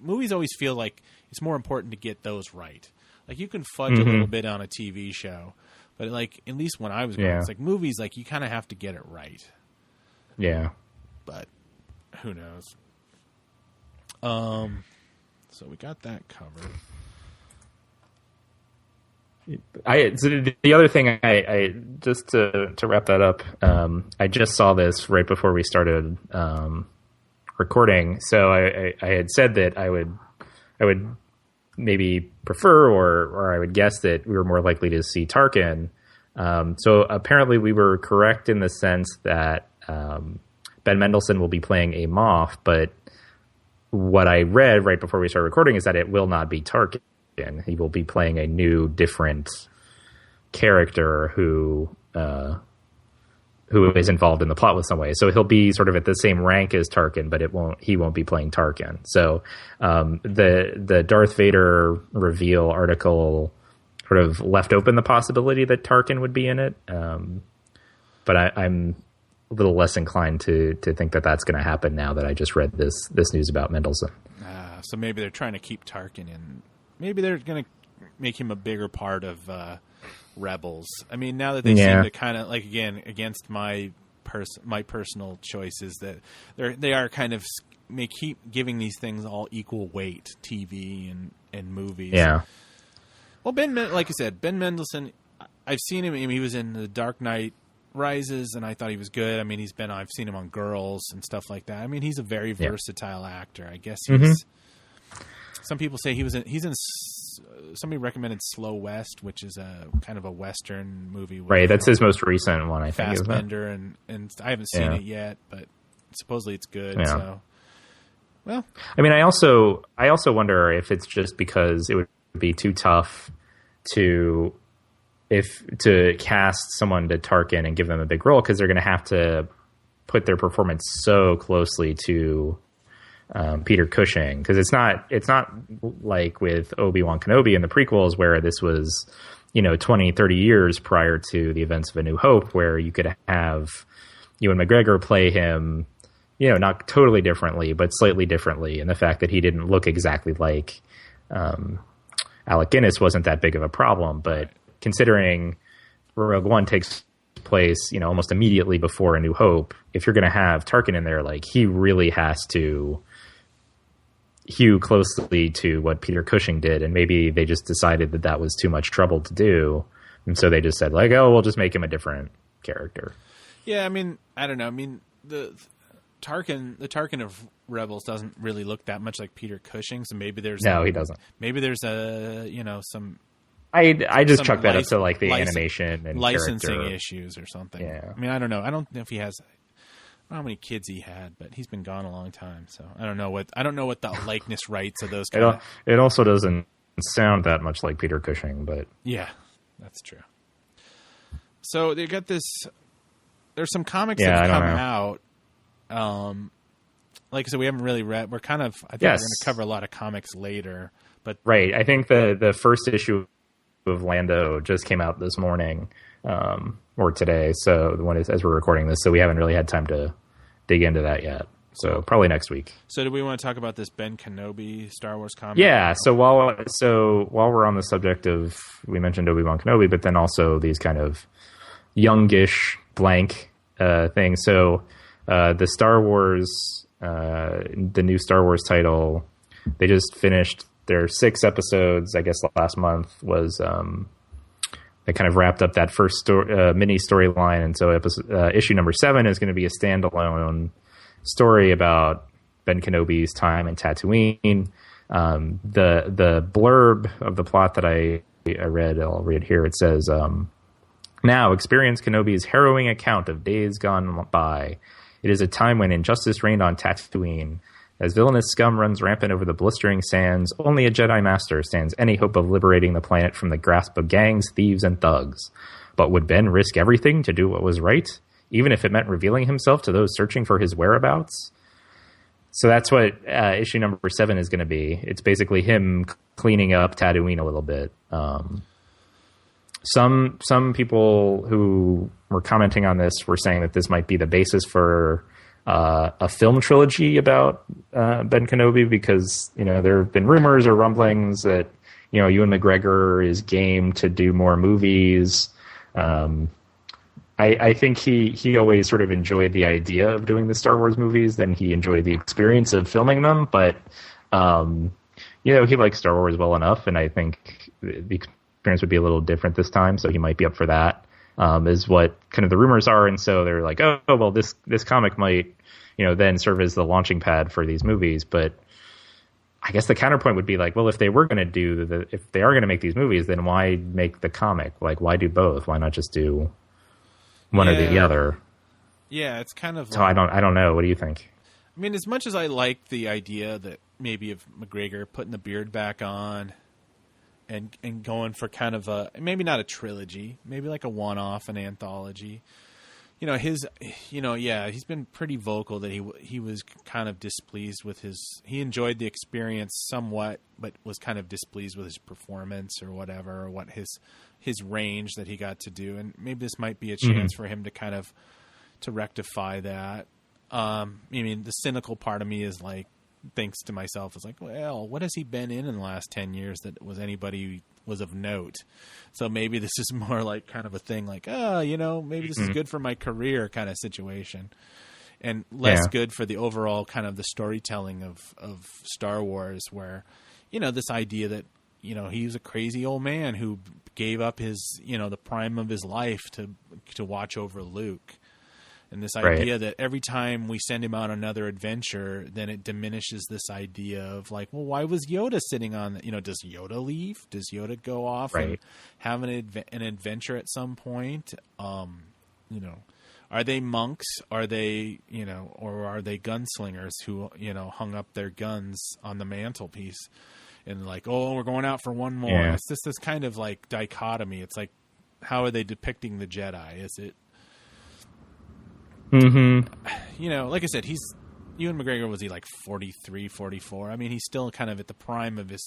Movies always feel like it's more important to get those right. Like, you can fudge a little bit on a TV show, but like, at least when I was growing, it's like movies, like, you kind of have to get it right. Yeah. But who knows? So we got that covered. The other thing, I just to wrap that up, I just saw this right before we started recording. So I had said that I would maybe prefer, or I would guess that we were more likely to see Tarkin. So apparently we were correct in the sense that Ben Mendelsohn will be playing a Moff, but what I read right before we started recording is that it will not be Tarkin. He will be playing a new, different character who is involved in the plot with some way. So he'll be sort of at the same rank as Tarkin, but he won't be playing Tarkin. So the Darth Vader reveal article sort of left open the possibility that Tarkin would be in it. But I'm a little less inclined to think that that's going to happen now that I just read this news about Mendelsohn. So maybe they're trying to keep Tarkin in. Maybe they're going to make him a bigger part of Rebels. I mean, now that they seem to kind of, like, again, against my personal choices, that they are kind of keep giving these things all equal weight, TV and movies. Yeah. Well, like I said, Ben Mendelsohn, I've seen him. I mean, he was in The Dark Knight Rises, and I thought he was good. I mean, I've seen him on Girls and stuff like that. I mean, he's a very versatile actor. I guess he's. Some people say he's in. Somebody recommended Slow West, which is a kind of a Western movie. Right, that's his most recent one, I think. Fassbender, and I haven't seen it yet, but supposedly it's good. Yeah. So, well, I mean, I also wonder if it's just because it would be too tough to cast someone to Tarkin and give them a big role, because they're going to have to put their performance so closely to Peter Cushing, because it's not like with Obi-Wan Kenobi in the prequels, where this was 20, 30 years prior to the events of A New Hope, where you could have Ewan McGregor play him not totally differently, but slightly differently, and the fact that he didn't look exactly like Alec Guinness wasn't that big of a problem. But considering Rogue One takes place almost immediately before A New Hope, if you're going to have Tarkin in there, like, he really has to hew closely to what Peter Cushing did, and maybe they just decided that was too much trouble to do, and so they just said, like, oh, we'll just make him a different character. Yeah, I mean, I don't know. I mean, the Tarkin of Rebels doesn't really look that much like Peter Cushing, so maybe there's he doesn't. Maybe there's some. I just chuck that up to, like, the animation and licensing character issues or something. Yeah. I mean, I don't know. I don't know if he has. I don't know how many kids he had, but he's been gone a long time, so I don't know what the likeness rights of those guys. It also doesn't sound that much like Peter Cushing, but yeah, that's true. So they got this. There's some comics that have come out. Like I said, we haven't really read. I think we're going to cover a lot of comics later. But right, I think the first issue of Lando just came out this morning. Or today, so the one is as we're recording this, so we haven't really had time to dig into that yet. So probably next week. So do we want to talk about this Ben Kenobi Star Wars comic? Yeah. So while we're on the subject of, we mentioned Obi-Wan Kenobi, but then also these kind of youngish blank things. So the Star Wars, the new Star Wars title, they just finished their 6 episodes. I guess last month was. They kind of wrapped up that first mini storyline, and so issue number 7 is going to be a standalone story about Ben Kenobi's time in Tatooine. The blurb of the plot that I read, I'll read here. It says, "Now experience Kenobi's harrowing account of days gone by It is a time when injustice reigned on Tatooine. As villainous scum runs rampant over the blistering sands, only a Jedi Master stands any hope of liberating the planet from the grasp of gangs, thieves, and thugs. But would Ben risk everything to do what was right, even if it meant revealing himself to those searching for his whereabouts? So that's what issue number 7 is going to be. It's basically him cleaning up Tatooine a little bit. Some people who were commenting on this were saying that this might be the basis for a film trilogy about Ben Kenobi, because there have been rumors or rumblings that Ewan McGregor is game to do more movies. I think he always sort of enjoyed the idea of doing the Star Wars movies than he enjoyed the experience of filming them. But he likes Star Wars well enough, and I think the experience would be a little different this time. So he might be up for that. Is what kind of the rumors are, and so they're like, oh well, this comic might then serve as the launching pad for these movies. But I guess the counterpoint would be like, well, if they were going to if they are going to make these movies, then why make the comic? Like, why do both? Why not just do one or the other? Yeah, it's kind of. So I don't know. What do you think? I mean, as much as I like the idea that maybe of McGregor putting the beard back on and going for kind of maybe not a trilogy, maybe like a one-off, an anthology. He's been pretty vocal that he was kind of displeased with he enjoyed the experience somewhat, but was kind of displeased with his performance or whatever, or what his range that he got to do. And maybe this might be a chance for him to kind of to rectify that. I mean, the cynical part of me is like, thinks to myself, is like, well, what has he been in the last 10 years that anybody was of note? So maybe this is more like kind of a thing like, maybe this is good for my career kind of situation, and less good for the overall kind of the storytelling of Star Wars, where, this idea that, he was a crazy old man who gave up his, the prime of his life to watch over Luke. And this idea that every time we send him on another adventure, then it diminishes this idea of like, well, why was Yoda sitting on, does Yoda leave? Does Yoda go off and have an adventure at some point? Are they monks? Are they, or are they gunslingers who, hung up their guns on the mantelpiece and like, oh, we're going out for one more. Yeah. It's just this kind of like dichotomy. It's like, how are they depicting the Jedi? Is it, like I said, Ewan McGregor, was he like 43, 44? I mean, he's still kind of at the prime of his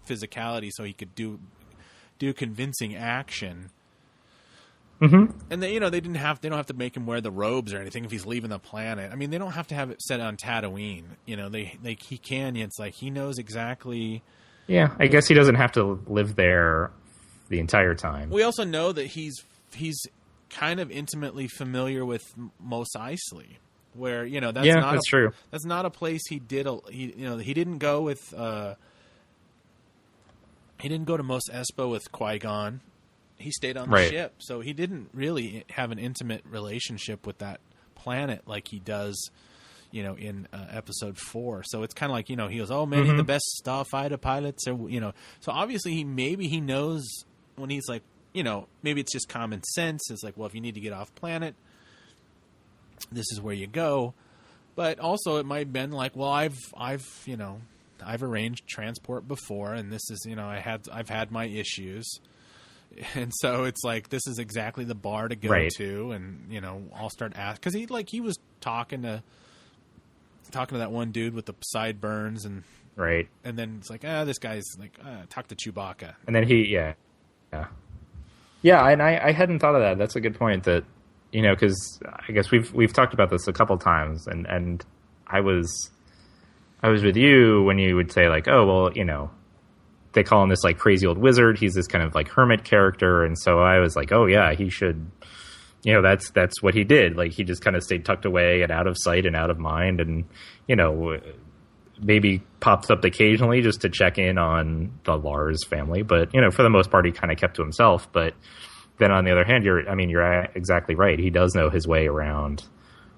physicality, so he could do convincing action. And they don't have to make him wear the robes or anything if he's leaving the planet. I mean, they don't have to have it set on Tatooine. He can. It's like he knows exactly. Yeah, I guess he doesn't have to live there the entire time. We also know that he's kind of intimately familiar with Mos Eisley, where that's true. That's not a place he did. He didn't go with. He didn't go to Mos Espa with Qui-Gon. He stayed on the ship, so he didn't really have an intimate relationship with that planet like he does, in Episode 4. So it's kind of like he goes, oh man, he's the best starfighter pilots, or So obviously he knows when he's like. Maybe it's just common sense. It's like, well, if you need to get off planet, this is where you go. But also, it might have been like, well, I've arranged transport before, and this is, I've had my issues, and so it's like this is exactly the bar to go to, and I'll start asking because he was talking to that one dude with the sideburns, and and then it's like, this guy's like, talk to Chewbacca, and then Yeah, and I hadn't thought of that. That's a good point. That because I guess we've talked about this a couple times, and I was with you when you would say like, oh well, they call him this like crazy old wizard. He's this kind of like hermit character, and so I was like, oh yeah, he should. That's what he did. Like he just kind of stayed tucked away and out of sight and out of mind, and maybe pops up occasionally just to check in on the Lars family. But, for the most part, he kind of kept to himself. But then on the other hand, you're exactly right. He does know his way around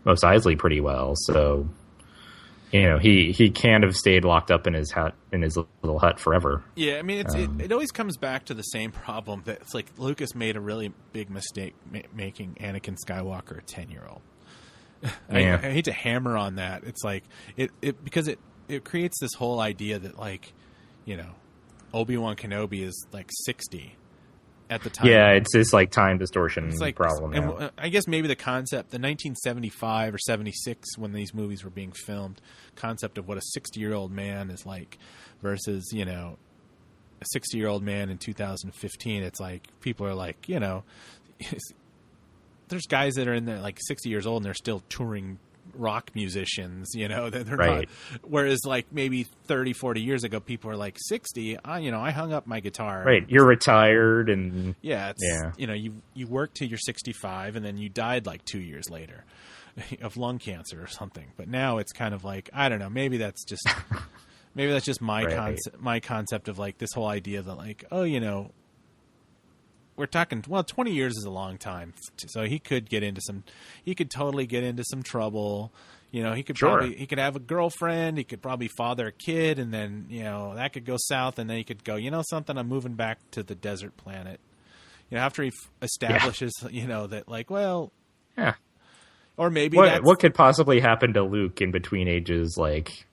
Mos Eisley pretty well. So, he can't have stayed locked up in his little hut forever. Yeah. I mean, it always comes back to the same problem that it's like Lucas made a really big mistake making Anakin Skywalker a 10-year-old. I hate to hammer on that. It's like because it creates this whole idea that, like, you know, Obi-Wan Kenobi is like 60 at the time. Yeah, it's this like time distortion problem. And I guess maybe the concept, the 1975 or 76 when these movies were being filmed, concept of what a 60-year-old man is like versus, you know, a 60-year-old man in 2015. It's like people are like, you know, there's guys that are in there like 60 years old and they're still touring rock musicians, you know, they're right. not, whereas like maybe 30, 40 years ago, people are like 60, I hung up my guitar. Right. You're retired and you know, you worked till you're 65 and then you died like 2 years later of lung cancer or something. But now it's kind of like, I don't know, maybe that's just my my concept of like this whole idea that like, oh, you know, we're talking, 20 years is a long time. So he could totally get into some trouble. You know, he could he could have a girlfriend, he could probably father a kid, and then, you know, that could go south, and then he could go, you know something, I'm moving back to the desert planet. You know, after he establishes, you know, that like, well, yeah. Or maybe what could possibly happen to Luke in between ages like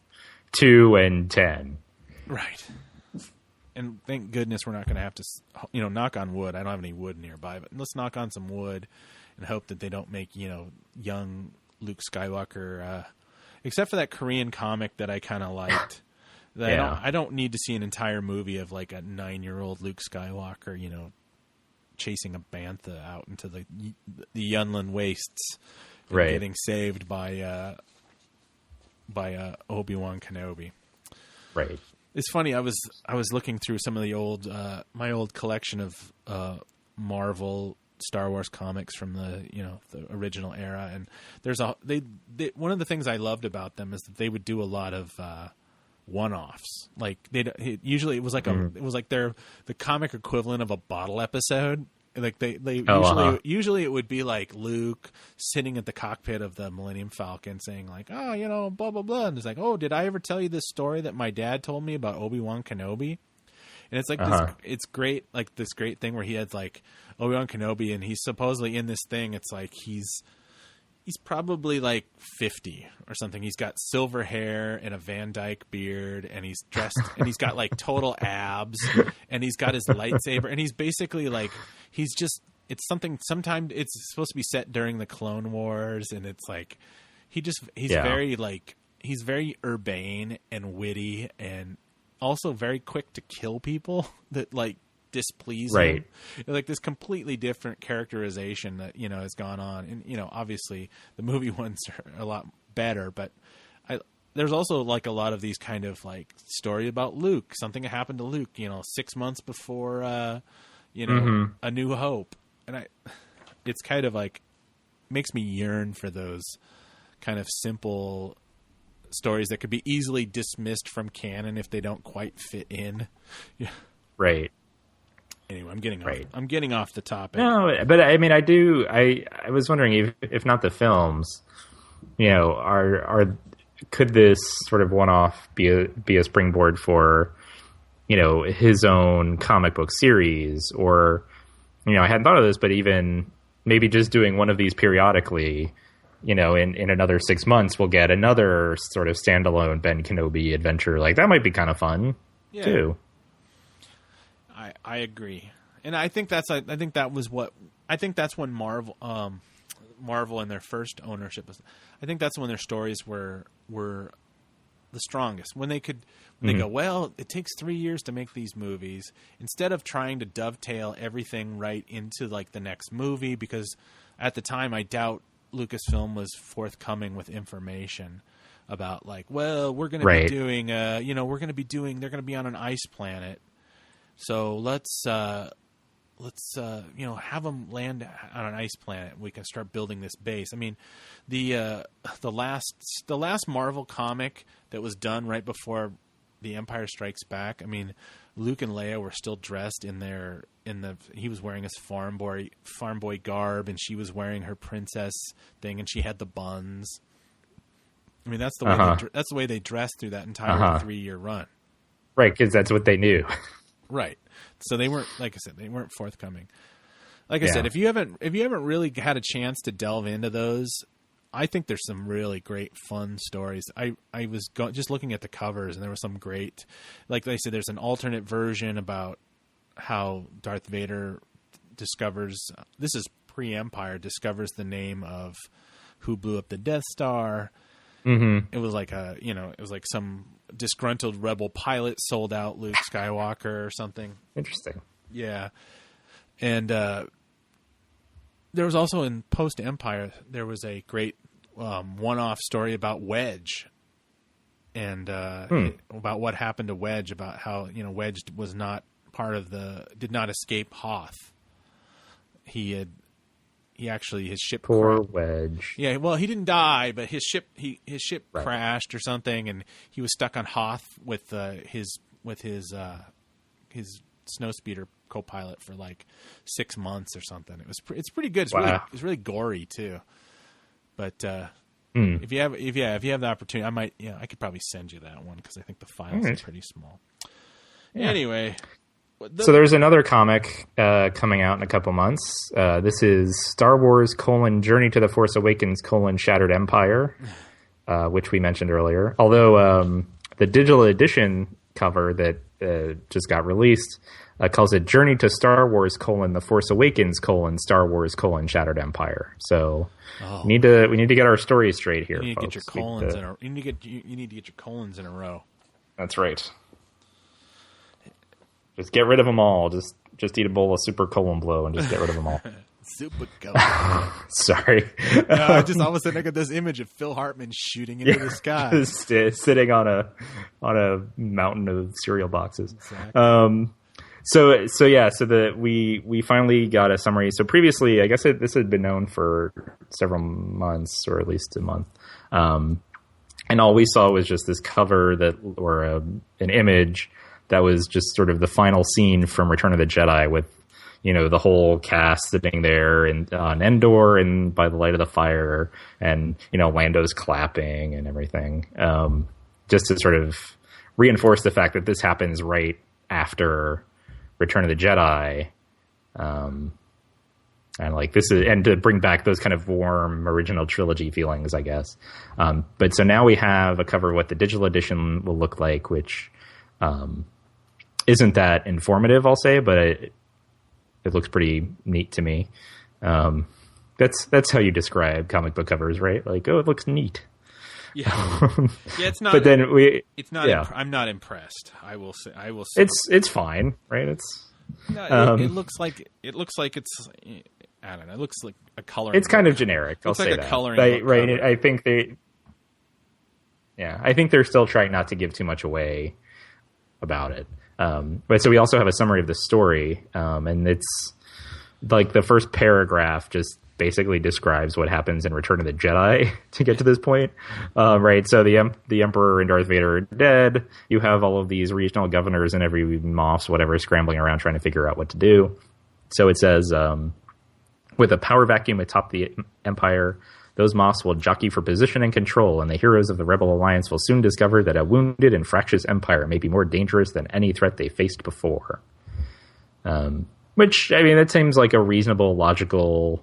2 and 10? Right. And thank goodness we're not going to have to, you know, knock on wood. I don't have any wood nearby, but let's knock on some wood and hope that they don't make, you know, young Luke Skywalker, except for that Korean comic that I kind of liked. I don't need to see an entire movie of like a 9-year-old Luke Skywalker, you know, chasing a bantha out into the Yunlin wastes, and getting saved by Obi-Wan Kenobi. Right. It's funny. I was looking through some of the old my old collection of Marvel Star Wars comics from the original era, and there's one of the things I loved about them is that they would do a lot of one-offs. Like it was like the comic equivalent of a bottle episode. Like they usually it would be like Luke sitting at the cockpit of the Millennium Falcon saying like, oh, you know, blah blah blah, and it's like, oh, did I ever tell you this story that my dad told me about Obi-Wan Kenobi? And it's like it's great, like this great thing where he had like Obi-Wan Kenobi, and he's supposedly in this thing. It's like he's probably like 50 or something. He's got silver hair and a Van Dyke beard, and he's dressed and he's got like total abs, and he's got his lightsaber, and he's basically like, sometimes it's supposed to be set during the Clone Wars, and it's like he's very urbane and witty, and also very quick to kill people that like displease him. Like this completely different characterization that, you know, has gone on, and, you know, obviously the movie ones are a lot better, but there's also like a lot of these kind of like story about Luke, something that happened to Luke, you know, 6 months before A New Hope, and it's kind of like makes me yearn for those kind of simple stories that could be easily dismissed from canon if they don't quite fit in. Yeah. Right. Anyway, I'm getting off the topic. No, but I mean, I was wondering if not the films, you know, could this sort of one-off be a springboard for, you know, his own comic book series, or, you know, I hadn't thought of this, but even maybe just doing one of these periodically, you know, in another 6 months, we'll get another sort of standalone Ben Kenobi adventure. Like that might be kind of fun too. I agree, and I think that's when Marvel in their first ownership, I think that's when their stories were the strongest. When they go, well, it takes 3 years to make these movies, instead of trying to dovetail everything right into like the next movie, because at the time I doubt Lucasfilm was forthcoming with information about like, well, we're going to be doing they're going to be on an ice planet. So let's have them land on an ice planet. We can start building this base. I mean, the last Marvel comic that was done right before The Empire Strikes Back. I mean, Luke and Leia were still dressed he was wearing his farm boy garb, and she was wearing her princess thing, and she had the buns. I mean, that's the way they dressed through that entire 3-year run. Right, because that's what they knew. Right. So they weren't, like I said, they weren't forthcoming. Like I said, if you haven't really had a chance to delve into those, I think there's some really great fun stories. I was just looking at the covers, and there was some great, like they said, there's an alternate version about how Darth Vader discovers, this is pre-Empire, discovers the name of who blew up the Death Star. Mm-hmm. It was like it was like some disgruntled rebel pilot sold out Luke Skywalker or something. Interesting. Yeah. And there was also in post-Empire, there was a great one-off story about Wedge and about what happened to Wedge, about how, Wedge was not did not escape Hoth. His ship Poor Wedge. Yeah, well, he didn't die, but his ship right. crashed or something, and he was stuck on Hoth with his snowspeeder co-pilot for like 6 months or something. It's pretty good. It's really gory too. But if you have the opportunity, I could probably send you that one because I think the files are pretty small. Yeah. Anyway. So there's another comic coming out in a couple months. This is Star Wars: Journey to the Force Awakens: Shattered Empire, which we mentioned earlier. Although the digital edition cover that just got released calls it Journey to Star Wars: The Force Awakens: Star Wars: Shattered Empire. So we need to get our stories straight here. You need to folks. get your colons in a. You need to get your colons in a row. That's right. Just get rid of them all. Just eat a bowl of super colon blow and just get rid of them all. Super colon. Sorry. All of a sudden I got this image of Phil Hartman shooting into the sky. Just, sitting on a mountain of cereal boxes. Exactly. So we finally got a summary. So previously, I guess this had been known for several months, or at least a month. And all we saw was just this cover an image that was just sort of the final scene from Return of the Jedi with, the whole cast sitting there on Endor and by the light of the fire, and, Lando's clapping and everything. Just to sort of reinforce the fact that this happens right after Return of the Jedi. And to bring back those kind of warm original trilogy feelings, I guess. But so now we have a cover of what the digital edition will look like, which, isn't that informative, I'll say, but it looks pretty neat to me. That's how you describe comic book covers, right? Like, it looks neat. Yeah, it's not. But then it's not. Yeah. I'm not impressed. I will say. It's fine, right? It looks like it's. I don't know. It looks like a coloring. It's kind of generic. I'll say like that. A coloring right. Cover. I think they're still trying not to give too much away about it. But so we also have a summary of the story, and it's like the first paragraph just basically describes what happens in Return of the Jedi to get to this point. Right. So the Emperor and Darth Vader are dead. You have all of these regional governors and every Moffs, whatever, scrambling around trying to figure out what to do. So it says, with a power vacuum atop the Empire, those Moffs will jockey for position and control, and the heroes of the Rebel Alliance will soon discover that a wounded and fractious Empire may be more dangerous than any threat they faced before. Which, I mean, that seems like a reasonable, logical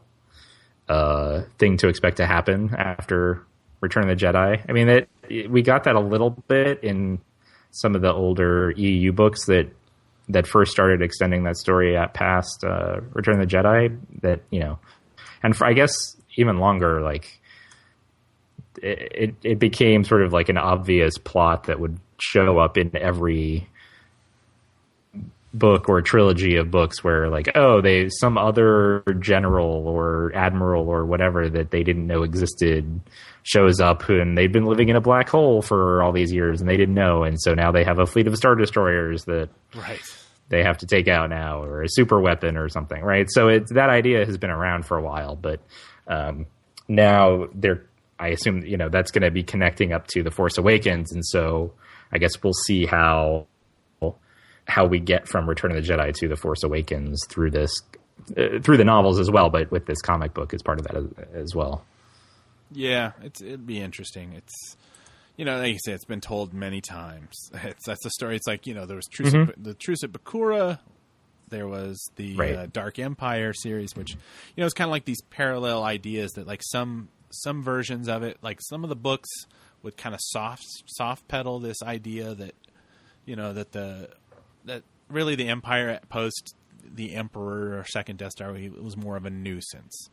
thing to expect to happen after Return of the Jedi. I mean, we got that a little bit in some of the older EU books that first started extending that story past Return of the Jedi. That, and I guess even longer, like it became sort of like an obvious plot that would show up in every book or trilogy of books where, like, some other general or admiral or whatever that they didn't know existed shows up, and they'd been living in a black hole for all these years and they didn't know, and so now they have a fleet of Star Destroyers that they have to take out now, or a super weapon or something, right? So that idea has been around for a while, but now I assume, that's going to be connecting up to The Force Awakens, and so I guess we'll see how we get from Return of the Jedi to The Force Awakens through the novels as well, but with this comic book as part of that as well. Yeah, it'd be interesting. It's, like you said, it's been told many times. That's the story. It's like, there was the Truce at Bakura. There was the Dark Empire series, which, it's kind of like these parallel ideas that, like, some some versions of it, like some of the books would kind of soft pedal this idea that, that really the Empire post the Emperor or Second Death Star, it was more of a nuisance.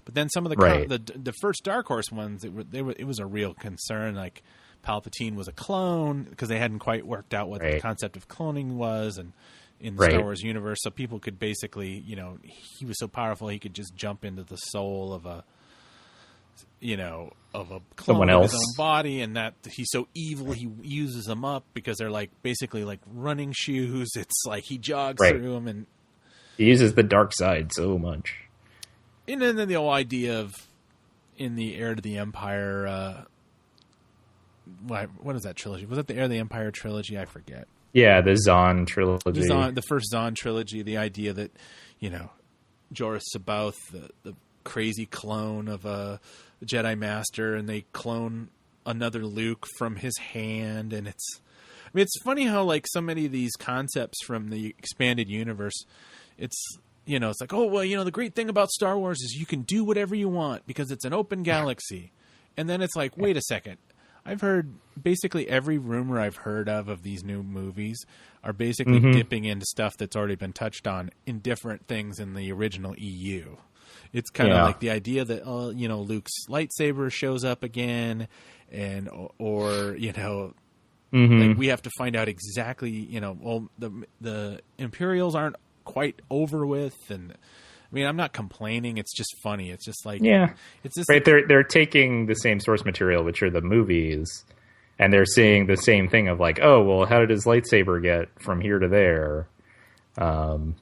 But then some of the first Dark Horse ones, it was a real concern. Like Palpatine was a clone because they hadn't quite worked out what the concept of cloning was, and in the Star Wars universe, so people could basically, he was so powerful he could just jump into the soul of a clone someone of else. his own body, and that he's so evil he uses them up because they're like basically like running shoes. It's like he jogs through them, and he uses the dark side so much. And then the whole idea of in the Heir to the Empire, what is that trilogy? Was it the Heir to the Empire trilogy? I forget. Yeah, the Zahn trilogy. The first Zahn trilogy, the idea that, Joruus C'baoth, the crazy clone of a Jedi Master, and they clone another Luke from his hand, and it's funny how like so many of these concepts from the expanded universe, it's like, oh well, the great thing about Star Wars is you can do whatever you want because it's an open galaxy, and then it's like, wait a second, I've heard basically every rumor I've heard of these new movies are basically dipping into stuff that's already been touched on in different things in the original EU. It's kind of like the idea that, Luke's lightsaber shows up again, and or like we have to find out exactly, the Imperials aren't quite over with, and I mean, I'm not complaining. It's just funny. It's just like, it's just right. They're taking the same source material, which are the movies, and they're seeing the same thing of like, oh, well, how did his lightsaber get from here to there?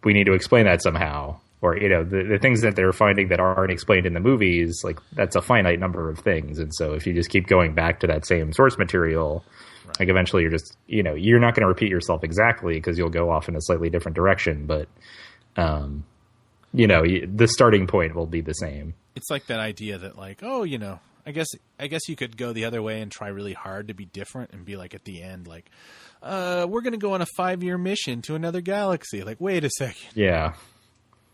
We need to explain that somehow. Or, the things that they're finding that aren't explained in the movies, like that's a finite number of things. And so if you just keep going back to that same source material, like eventually you're just, you're not going to repeat yourself exactly because you'll go off in a slightly different direction. But, the starting point will be the same. It's like that idea that like, oh, I guess you could go the other way and try really hard to be different and be like at the end, like, we're going to go on a 5-year mission to another galaxy. Like, wait a second. Yeah.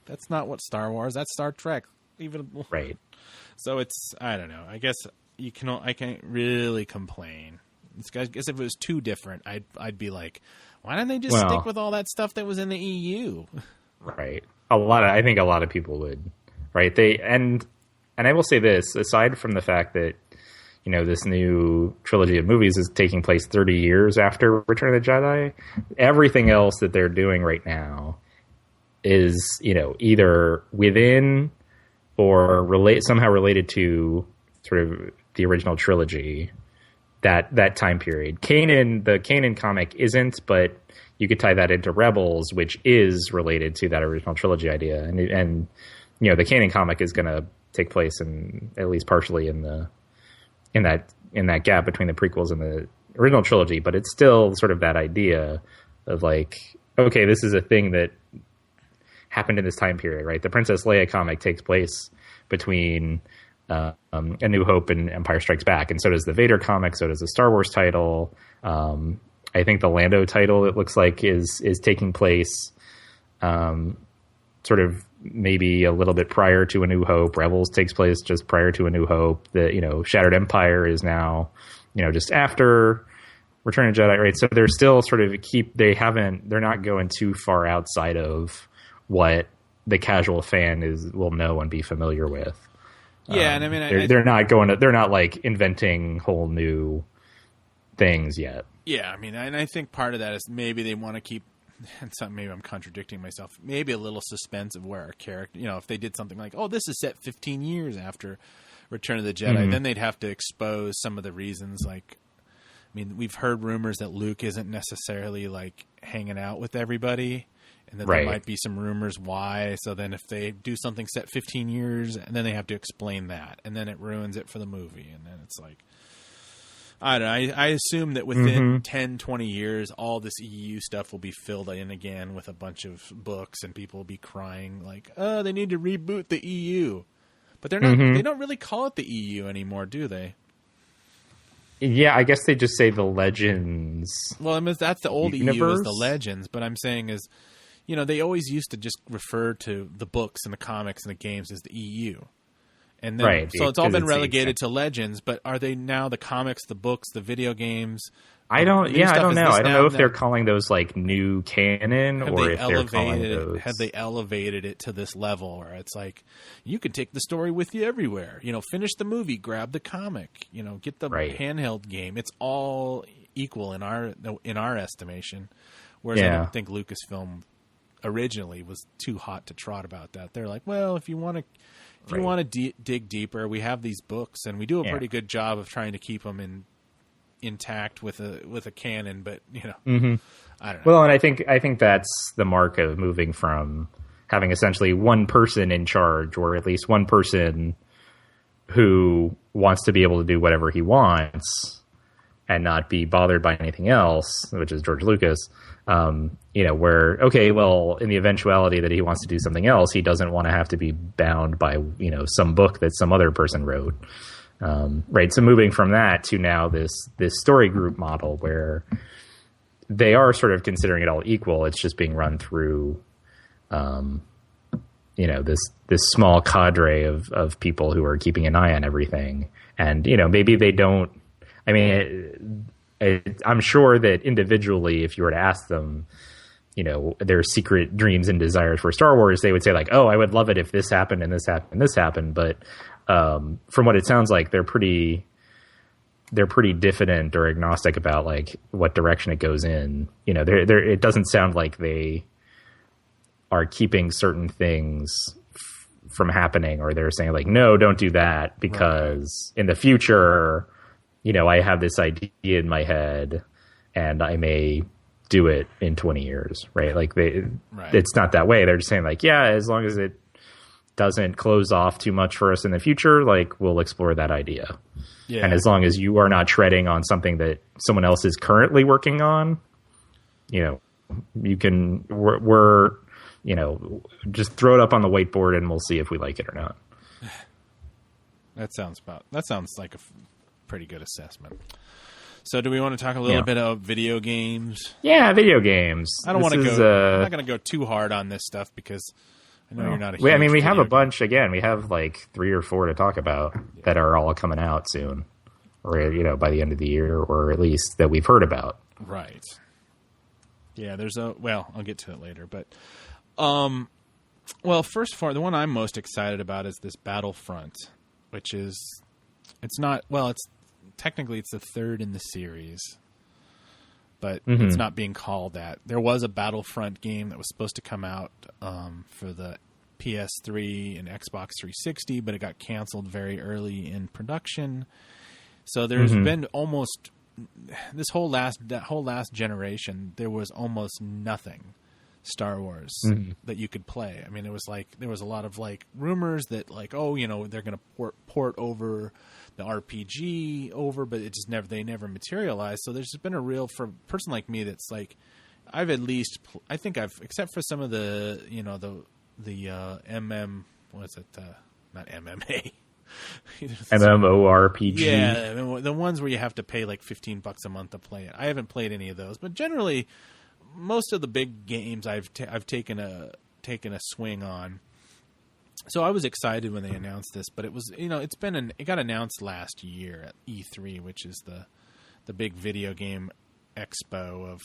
That's not what Star Wars. That's Star Trek. Right. So it's, I don't know. I guess I can't really complain. I guess if it was too different, I'd be like, why don't they just stick with all that stuff that was in the EU? Right. I think a lot of people would. Right. And I will say this, aside from the fact that, this new trilogy of movies is taking place 30 years after Return of the Jedi, everything else that they're doing right now is, either within or somehow related to sort of the original trilogy, that time period. The Kanan comic isn't, but you could tie that into Rebels, which is related to that original trilogy idea. And the Kanan comic is going to take place in at least partially in that gap between the prequels and the original trilogy, but it's still sort of that idea of like, okay, this is a thing that happened in this time period, right? The Princess Leia comic takes place between A New Hope and Empire Strikes Back, and so does the Vader comic, so does the Star Wars title. I think the Lando title, it looks like, is taking place sort of maybe a little bit prior to A New Hope. Rebels takes place just prior to A New Hope. The Shattered Empire is now just after Return of the Jedi, right? So they're still sort of they're not going too far outside of what the casual fan will know and be familiar with. Yeah, and I mean, they're not like inventing whole new things yet. Yeah, I mean, and I think part of that is maybe they want to keep, and maybe I'm contradicting myself, maybe a little suspense of where our character, if they did something like, oh, this is set 15 years after Return of the Jedi, then they'd have to expose some of the reasons. Like, I mean, we've heard rumors that Luke isn't necessarily like hanging out with everybody. And then there might be some rumors why. So then if they do something set 15 years, and then they have to explain that. And then it ruins it for the movie. And then it's like, I don't know. I assume that within 10, 20 years, all this EU stuff will be filled in again with a bunch of books. And people will be crying like, oh, they need to reboot the EU. But they're not. They don't really call it the EU anymore, do they? Yeah, I guess they just say the Legends. Well, I mean, that's the old universe? EU is the Legends. But I'm saying is, they always used to just refer to the books and the comics and the games as the EU. And then, right. So it's all been relegated to Legends, but are they now the comics, the books, the video games? I don't know. I don't know if they're calling those like new canon or if they're calling those. Have they elevated it to this level where it's like, you can take the story with you everywhere. You know, finish the movie, grab the comic, you know, get the handheld game. It's all equal in our estimation. Whereas I don't think Lucasfilm originally was too hot to trot about that. They're like, well, if you want to dig deeper, we have these books, and we do a pretty good job of trying to keep them intact with a canon. But you know, I don't know. Well, and I think that's the mark of moving from having essentially one person in charge, or at least one person who wants to be able to do whatever he wants and not be bothered by anything else, which is George Lucas. You know, where, okay, well, in the eventuality that he wants to do something else, he doesn't want to have to be bound by, you know, some book that some other person wrote. Right. So moving from that to now this story group model where they are sort of considering it all equal. It's just being run through, you know, this small cadre of people who are keeping an eye on everything. And, you know, maybe they don't, I mean, I'm sure that individually, if you were to ask them, you know, their secret dreams and desires for Star Wars, they would say like, oh, I would love it if this happened and this happened and this happened. But from what it sounds like, they're pretty diffident or agnostic about like what direction it goes in. You know, it doesn't sound like they are keeping certain things from happening, or they're saying like, no, don't do that because in the future, you know, I have this idea in my head and I may do it in 20 years, right? Like it's not that way. They're just saying like, yeah, as long as it doesn't close off too much for us in the future, like we'll explore that idea. Yeah. And as long as you are not treading on something that someone else is currently working on, you know, we're you know, just throw it up on the whiteboard and we'll see if we like it or not. That sounds like a pretty good assessment. So do we want to talk a little bit about video games? Yeah, video games. I don't want to go. I'm not going to go too hard on this stuff because I know you're not a huge I mean, we have a bunch. Again, we have like 3 or 4 to talk about that are all coming out soon, or you know, by the end of the year, or at least that we've heard about. Right. Yeah, I'll get to it later, but well, first of all, the one I'm most excited about is this Battlefront, which is technically it's the third in the series, but it's not being called that. There was a Battlefront game that was supposed to come out for the PS3 and Xbox 360, but it got canceled very early in production. So there's been almost that whole last generation, there was almost nothing Star Wars that you could play. I mean, it was like there was a lot of like rumors that like, oh, you know, they're going to port over the RPG over, but it just they never materialized. So there's just been a real, for a person like me that's like, I've at least I think I've, except for some of the, you know, the what is it, not MMA, MMORPG. Yeah, I mean, the ones where you have to pay like $15 a month to play it. I haven't played any of those, but generally most of the big games I've taken a swing on. So I was excited when they announced this, but it was, you know, it got announced last year at E3, which is the big video game expo of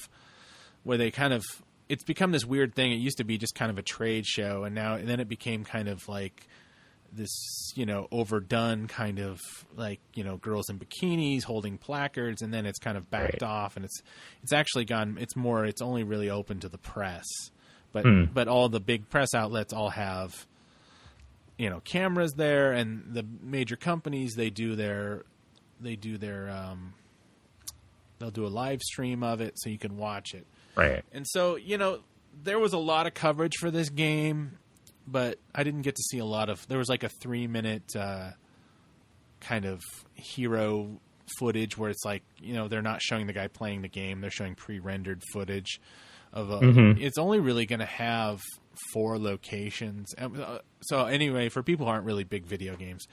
where they kind of, it's become this weird thing. It used to be just kind of a trade show, and then it became kind of like this, you know, overdone kind of like, you know, girls in bikinis holding placards, and then it's kind of backed off, and it's actually gone, it's only really open to the press, but all the big press outlets all have, you know, cameras there, and the major companies, they'll do a live stream of it so you can watch it. Right. And so, you know, there was a lot of coverage for this game, but I didn't get to see a lot of, there was like a 3-minute kind of hero footage where it's like, you know, they're not showing the guy playing the game. They're showing pre-rendered footage of it's only really going to have 4 locations. So anyway, for people who aren't really big video games,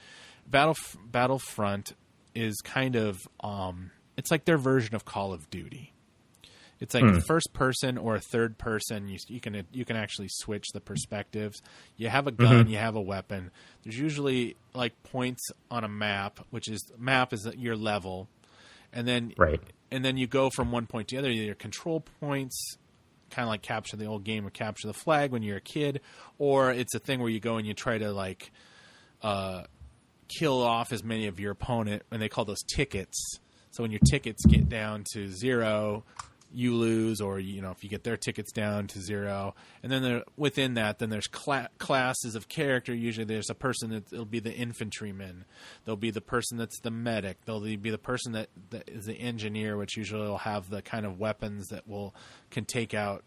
Battlefront is kind of, it's like their version of Call of Duty. It's like a first person or a third person. You can actually switch the perspectives. You have a gun, you have a weapon. There's usually like points on a map, which is your level, and then you go from one point to the other. Either control points, kind of like Capture the old game or Capture the Flag when you're a kid, or it's a thing where you go and you try to like kill off as many of your opponent, and they call those tickets. So when your tickets get down to 0, you lose, or if you get their tickets down to 0, and then within that, then there's classes of character. Usually, there's a person it'll be the infantryman. There'll be the person that's the medic. There'll be the person that is the engineer, which usually will have the kind of weapons that can take out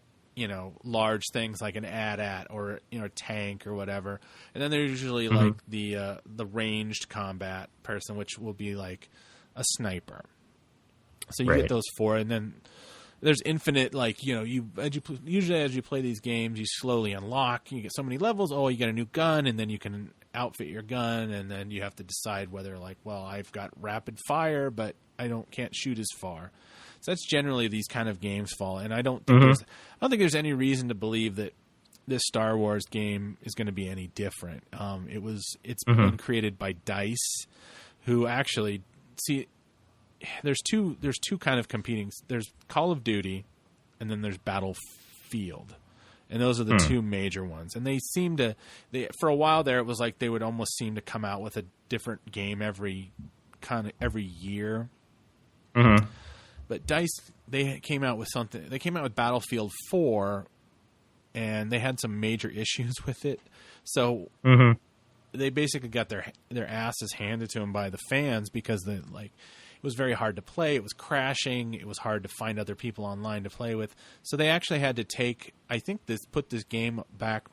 large things like an AT-AT or tank or whatever. And then there's usually like the ranged combat person, which will be like a sniper. So you get those 4, and then there's infinite, like, usually as you play these games, you slowly unlock. You get so many levels. Oh, you get a new gun, and then you can outfit your gun, and then you have to decide whether, like, well, I've got rapid fire, but I can't shoot as far. So that's generally these kind of games fall. And I don't think there's any reason to believe that this Star Wars game is going to be any different. It's been created by DICE, who actually there's two kind of competing. There's Call of Duty, and then there's Battlefield, and those are the two major ones. And they seem to for a while there, it was like they would almost seem to come out with a different game every year. But DICE, they came out with something. They came out with Battlefield 4, and they had some major issues with it. So they basically got their asses handed to them by the fans because it was very hard to play. It was crashing. It was hard to find other people online to play with. So they actually had to put this game back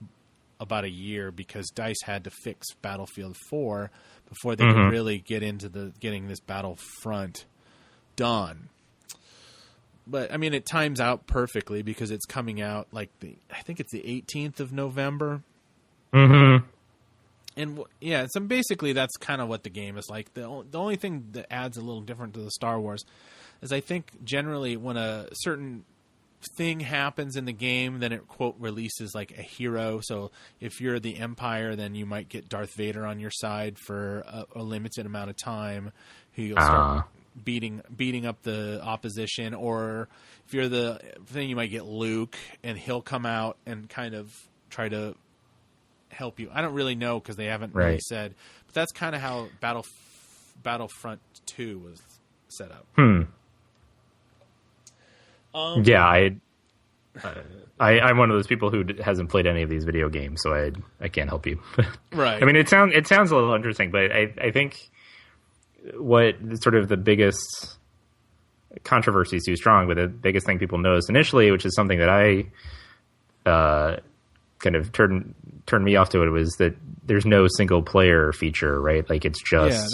about a year because DICE had to fix Battlefield 4 before they could really get into getting this Battlefront done. But I mean, it times out perfectly because it's coming out I think it's the 18th of November. And so basically that's kind of what the game is like. The only thing that adds a little different to the Star Wars is I think generally when a certain thing happens in the game, then it, quote, releases like a hero. So if you're the Empire, then you might get Darth Vader on your side for a limited amount of time, who you'll start beating up the opposition. Or if you're the thing, you might get Luke, and he'll come out and kind of try to help you. I don't really know because they haven't really said, but that's kind of how Battlefront 2 was set up. I'm one of those people who hasn't played any of these video games, so I can't help you. Right. I mean, it sounds a little interesting, but I think what sort of the biggest controversy is too strong, but the biggest thing people noticed initially, which is something that I kind of turned me off to it, was that there's no single player feature, right? Like it's just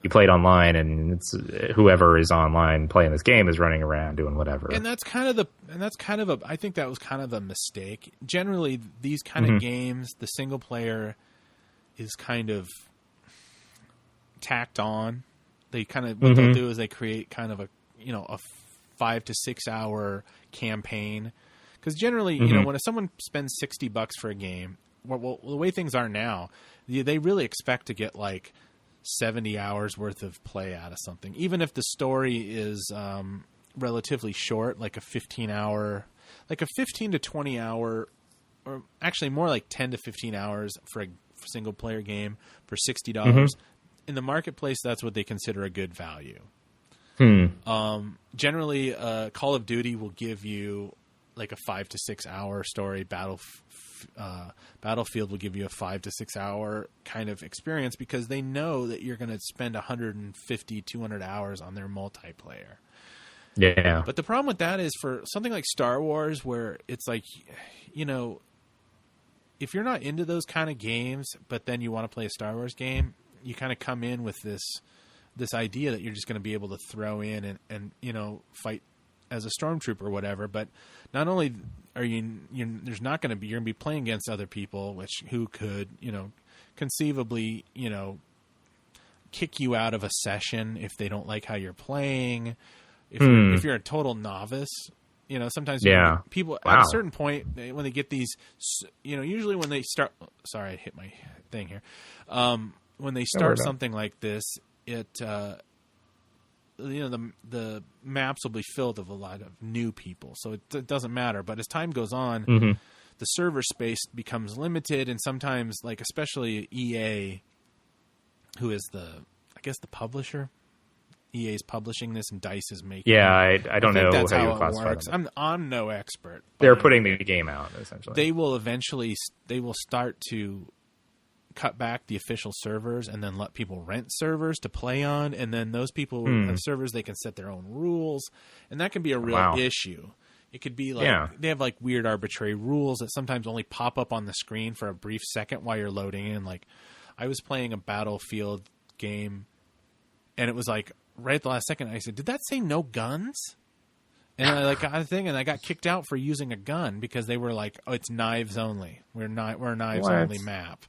you play it online, and it's whoever is online playing this game is running around doing whatever. And that's kind of I think that was kind of a mistake. Generally, these kind of games, the single player is kind of tacked on. They kind of what they'll do is they create kind of a 5 to 6 hour campaign. Because generally, when someone spends $60 for a game, well, the way things are now, they really expect to get like 70 hours worth of play out of something, even if the story is relatively short, like a 15 to 20 hour, or actually more like 10 to 15 hours for a single player game for $60. In the marketplace, that's what they consider a good value. Generally, Call of Duty will give you like a 5 to 6 hour story. Battlefield will give you a 5 to 6 hour kind of experience because they know that you're going to spend 150, 200 hours on their multiplayer. Yeah. But the problem with that is for something like Star Wars, where it's like, if you're not into those kind of games, but then you want to play a Star Wars game, you kind of come in with this idea that you're just going to be able to throw in and fight as a stormtrooper or whatever. But not only are there's not going to be, you're going to be playing against other people, who could, conceivably, kick you out of a session if they don't like how you're playing. If you're a total novice, Sometimes people Wow. at a certain point when they get these, usually when they start. Sorry, I hit my thing here. When they start something like this, it the maps will be filled with a lot of new people, so it doesn't matter. But as time goes on, the server space becomes limited, and sometimes, like especially EA, who is the publisher. EA is publishing this, and DICE is making. Yeah, it. I don't know that's how you it classify works. them. I'm no expert. They're putting the game out essentially. They will start to cut back the official servers and then let people rent servers to play on, and then those people have servers, they can set their own rules, and that can be a real issue. It could be like they have like weird arbitrary rules that sometimes only pop up on the screen for a brief second while you're loading in. Like I was playing a Battlefield game, and it was like right at the last second I said, "Did that say no guns?" And I got a thing, and I got kicked out for using a gun because they were like, "Oh, it's knives only. We're a knives only map."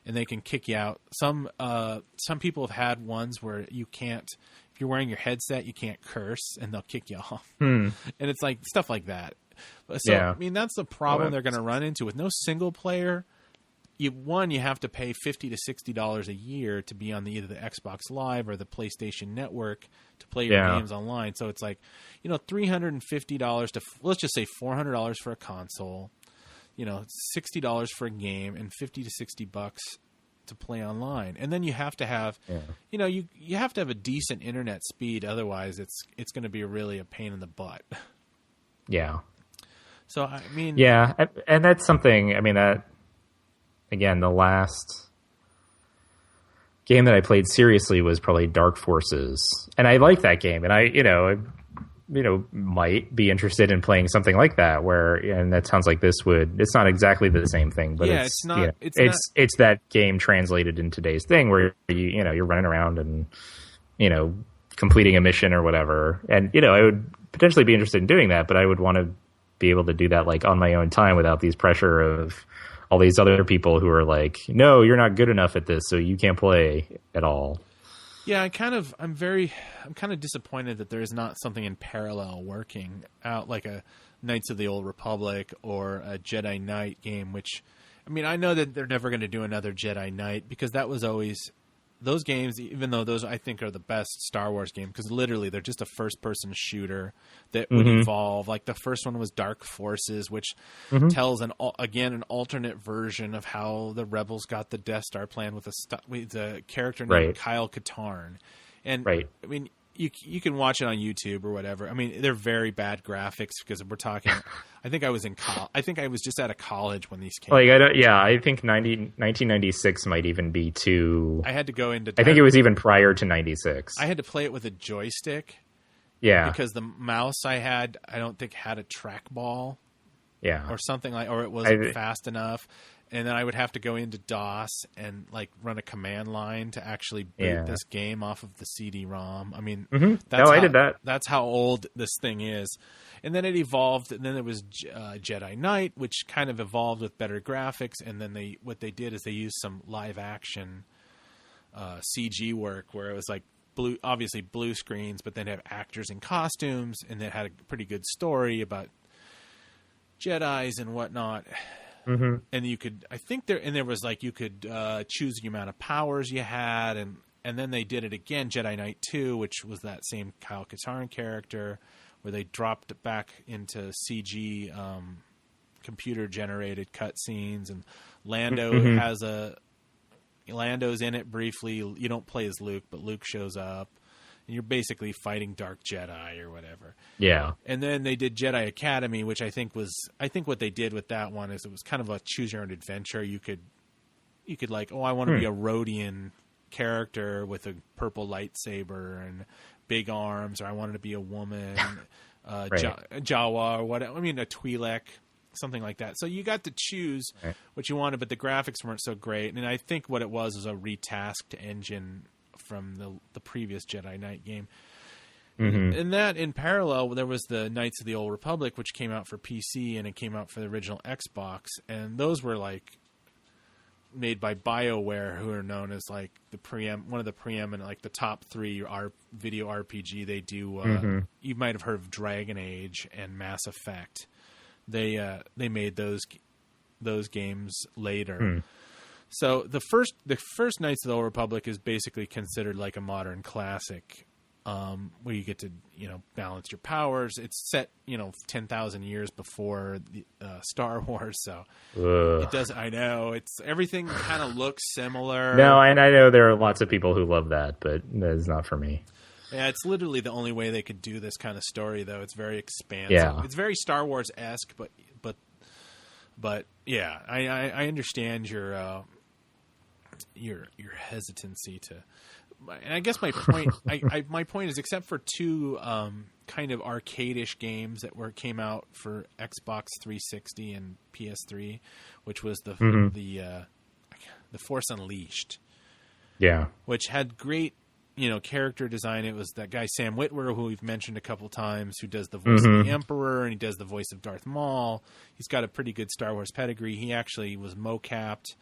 And they can kick you out. Some people have had ones where you can't, if you're wearing your headset, you can't curse, and they'll kick you off. And it's like stuff like that. So I mean, that's the problem they're going to run into with no single player. You have to pay $50 to $60 a year to be on either the Xbox Live or the PlayStation Network to play your games online. So it's like, $350 to, let's just say $400 for a console. $60 for a game and $50 to $60 to play online. And then you have to have, you have to have a decent internet speed. Otherwise it's going to be really a pain in the butt. Yeah. So, I mean, and that's something, I mean, that again, the last game that I played seriously was probably Dark Forces. And I like that game. And I might be interested in playing something like that and that sounds like it's not exactly the same thing, but it's not, it's that game translated in today's thing where you're running around and, completing a mission or whatever. And, I would potentially be interested in doing that, but I would want to be able to do that like on my own time without these pressure of all these other people who are like, no, you're not good enough at this, so you can't play at all. Yeah, I'm kind of disappointed that there is not something in parallel working out like a Knights of the Old Republic or a Jedi Knight game, which, I mean, I know that they're never going to do another Jedi Knight because that was always those games, even though those I think are the best Star Wars game because literally they're just a first-person shooter that would evolve. Like the first one was Dark Forces, which tells an alternate version of how the Rebels got the Death Star plan with a character named Kyle Katarn. And I mean, you can watch it on YouTube or whatever. I mean, they're very bad graphics because we're talking. I think I was just out of college when these came. Like I think 1996 might even be too. I had to go into. I think it was even prior to 96. I had to play it with a joystick. Yeah, because the mouse I had, I don't think had a trackball. Yeah, or something like, or it wasn't fast enough. And then I would have to go into DOS and like run a command line to actually boot this game off of the CD-ROM. I mean, I did that. That's how old this thing is. And then it evolved. And then there was Jedi Knight, which kind of evolved with better graphics. And then what they did is they used some live action CG work where it was like obviously blue screens, but then have actors in costumes, and it had a pretty good story about Jedis and whatnot. And you could, I think there was like you could choose the amount of powers you had, and then they did it again, Jedi Knight 2, which was that same Kyle Katarn character, where they dropped it back into CG computer generated cutscenes, and Lando's in it briefly. You don't play as Luke, but Luke shows up. And you're basically fighting Dark Jedi or whatever. Yeah. And then they did Jedi Academy, which I think what they did with that one is it was kind of a choose your own adventure. You could like, I want to be a Rhodian character with a purple lightsaber and big arms, or I wanted to be a woman, Jawa, or whatever. I mean, a Twi'lek, something like that. So you got to choose what you wanted, but the graphics weren't so great. And I think what it was a retasked engine from the previous Jedi Knight game. And that in parallel, there was the Knights of the Old Republic, which came out for PC, and it came out for the original Xbox, and those were like made by BioWare, who are known as like one of the preeminent, like the top 3 video RPG. They do. You might have heard of Dragon Age and Mass Effect. They made those games later. So the first Knights of the Old Republic is basically considered like a modern classic, where you get to balance your powers. It's set 10,000 years before Star Wars, so it does. I know it's everything kind of looks similar. No, and I know there are lots of people who love that, but that is not for me. Yeah, it's literally the only way they could do this kind of story, though. It's very expansive. Yeah. It's very Star Wars-esque, but yeah, I understand your hesitancy to. And I guess my point, my point is, except for 2 kind of arcade-ish games that came out for Xbox 360 and PS3, which was the Force Unleashed, which had great character design. It was that guy Sam Witwer, who we've mentioned a couple times, who does the voice of the Emperor, and he does the voice of Darth Maul. He's got a pretty good Star Wars pedigree. He actually was mocapped.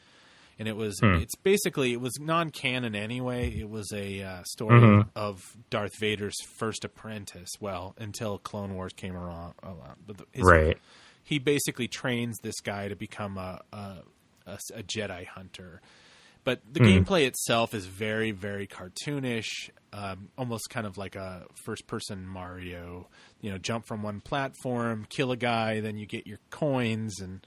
And it was it was non-canon anyway. It was a story of Darth Vader's first apprentice. Well, until Clone Wars came around. But he basically trains this guy to become a Jedi hunter. But the gameplay itself is very, very cartoonish, almost kind of like a first-person Mario. Jump from one platform, kill a guy, then you get your coins, and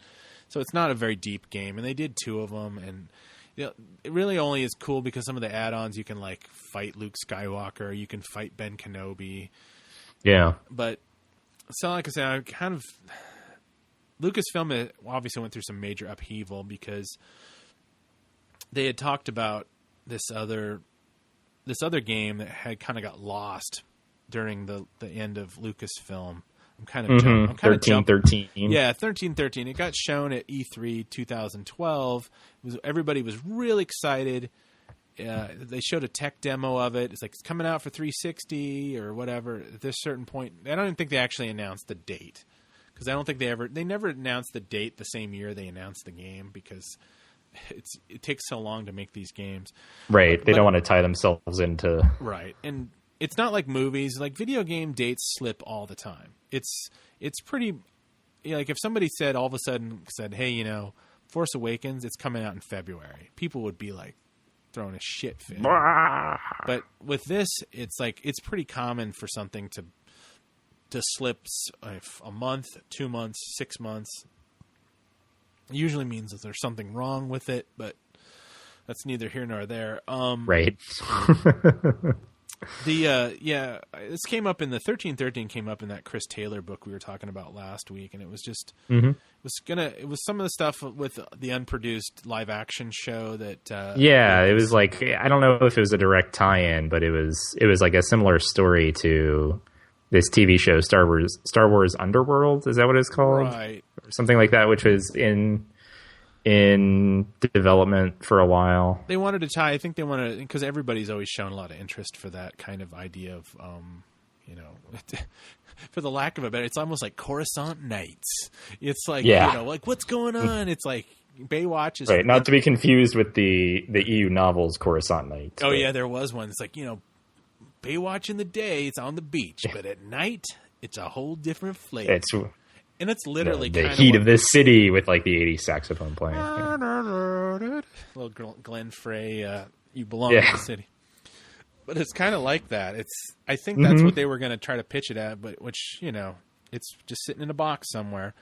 so it's not a very deep game. And they did 2 of them, and it really only is cool because some of the add-ons, you can like fight Luke Skywalker, you can fight Ben Kenobi. Yeah. But so, like I said, Lucasfilm obviously went through some major upheaval because they had talked about this other game that had kind of got lost during the end of Lucasfilm. I'm kind of 1313. Yeah, 1313. It got shown at E3 2012. Everybody was really excited. They showed a tech demo of it. It's like it's coming out for 360 or whatever. At this certain point, I don't even think they actually announced the date, because I don't think they never announced the date the same year they announced the game, because it takes so long to make these games. Right. They don't want to tie themselves into. Right. And it's not like movies. Like video game dates slip all the time. It's pretty, like if somebody said all of a sudden said, hey, Force Awakens, it's coming out in February, people would be like throwing a shit fit. But with this, it's like it's pretty common for something to slip a month, 2 months, 6 months. It usually means that there's something wrong with it, but that's neither here nor there. Right. This came up in the 1313 came up in that Chris Taylor book we were talking about last week, and it was just it was some of the stuff with the unproduced live action show that it was like, I don't know if it was a direct tie-in, but it was like a similar story to this TV show Star Wars Underworld. Is that what it's called? Right. Or something like that, which was in development for a while. They wanted to tie. I think they wanted, because everybody's always shown a lot of interest for that kind of idea of, for the lack of a better, it's almost like Coruscant Nights. It's like, like what's going on? It's like Baywatch is right. Not to be confused with the EU novels Coruscant Nights. Oh yeah, there was one. It's like Baywatch in the day, it's on the beach, but at night, it's a whole different flavor. And it's literally the heat of this city with like the 80s saxophone playing. Little Glenn Frey, you belong in the city. But it's kind of like that. I think that's what they were going to try to pitch it at, but which, it's just sitting in a box somewhere.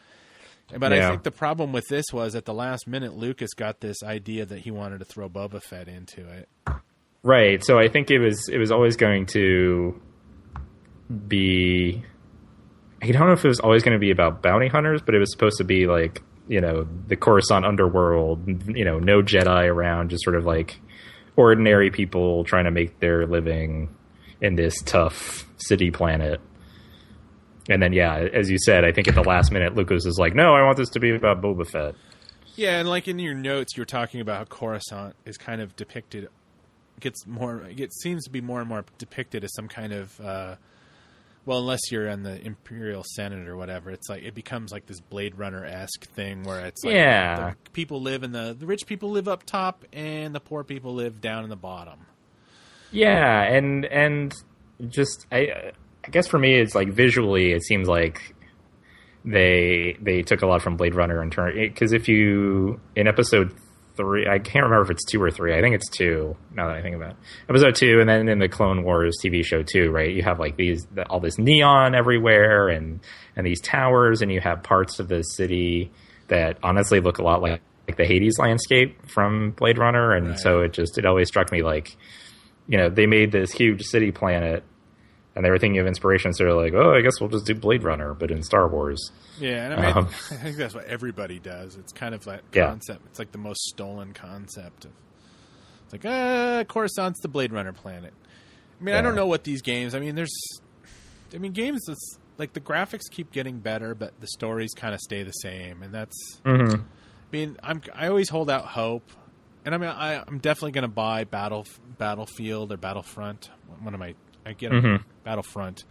But I think the problem with this was at the last minute, Lucas got this idea that he wanted to throw Boba Fett into it. Right. So I think it was always going to be, I don't know if it was always going to be about bounty hunters, but it was supposed to be like, the Coruscant underworld, no Jedi around, just sort of like ordinary people trying to make their living in this tough city planet. And then, as you said, I think at the last minute, Lucas is like, no, I want this to be about Boba Fett. Yeah, and like in your notes, you're talking about how Coruscant is kind of depicted, it seems to be more and more depicted as some kind of Well, unless you're in the Imperial Senate or whatever, it's like it becomes like this Blade Runner-esque thing where it's like the people live in the rich people live up top and the poor people live down in the bottom. Yeah, and just I guess for me it's like visually it seems like they took a lot from Blade Runner in turn, because if you in episode 3, I can't remember if it's 2 or 3. I think it's 2. Now that I think about it, episode 2, and then in the Clone Wars TV show 2, right? You have like all this neon everywhere, and these towers, and you have parts of the city that honestly look a lot like the Hades landscape from Blade Runner, and right. So it always struck me like, they made this huge city planet, and they were thinking of inspiration, so they're like, oh, I guess we'll just do Blade Runner, but in Star Wars. Yeah, and I think that's what everybody does. It's kind of that concept. Yeah. It's like the most stolen concept. It's like, Coruscant's the Blade Runner planet. I mean, I don't know what these games... games that's... Like, the graphics keep getting better, but the stories kind of stay the same, and that's... Mm-hmm. I mean, I always hold out hope, and I'm definitely going to buy Battlefield or Battlefront. What am I get Battlefront.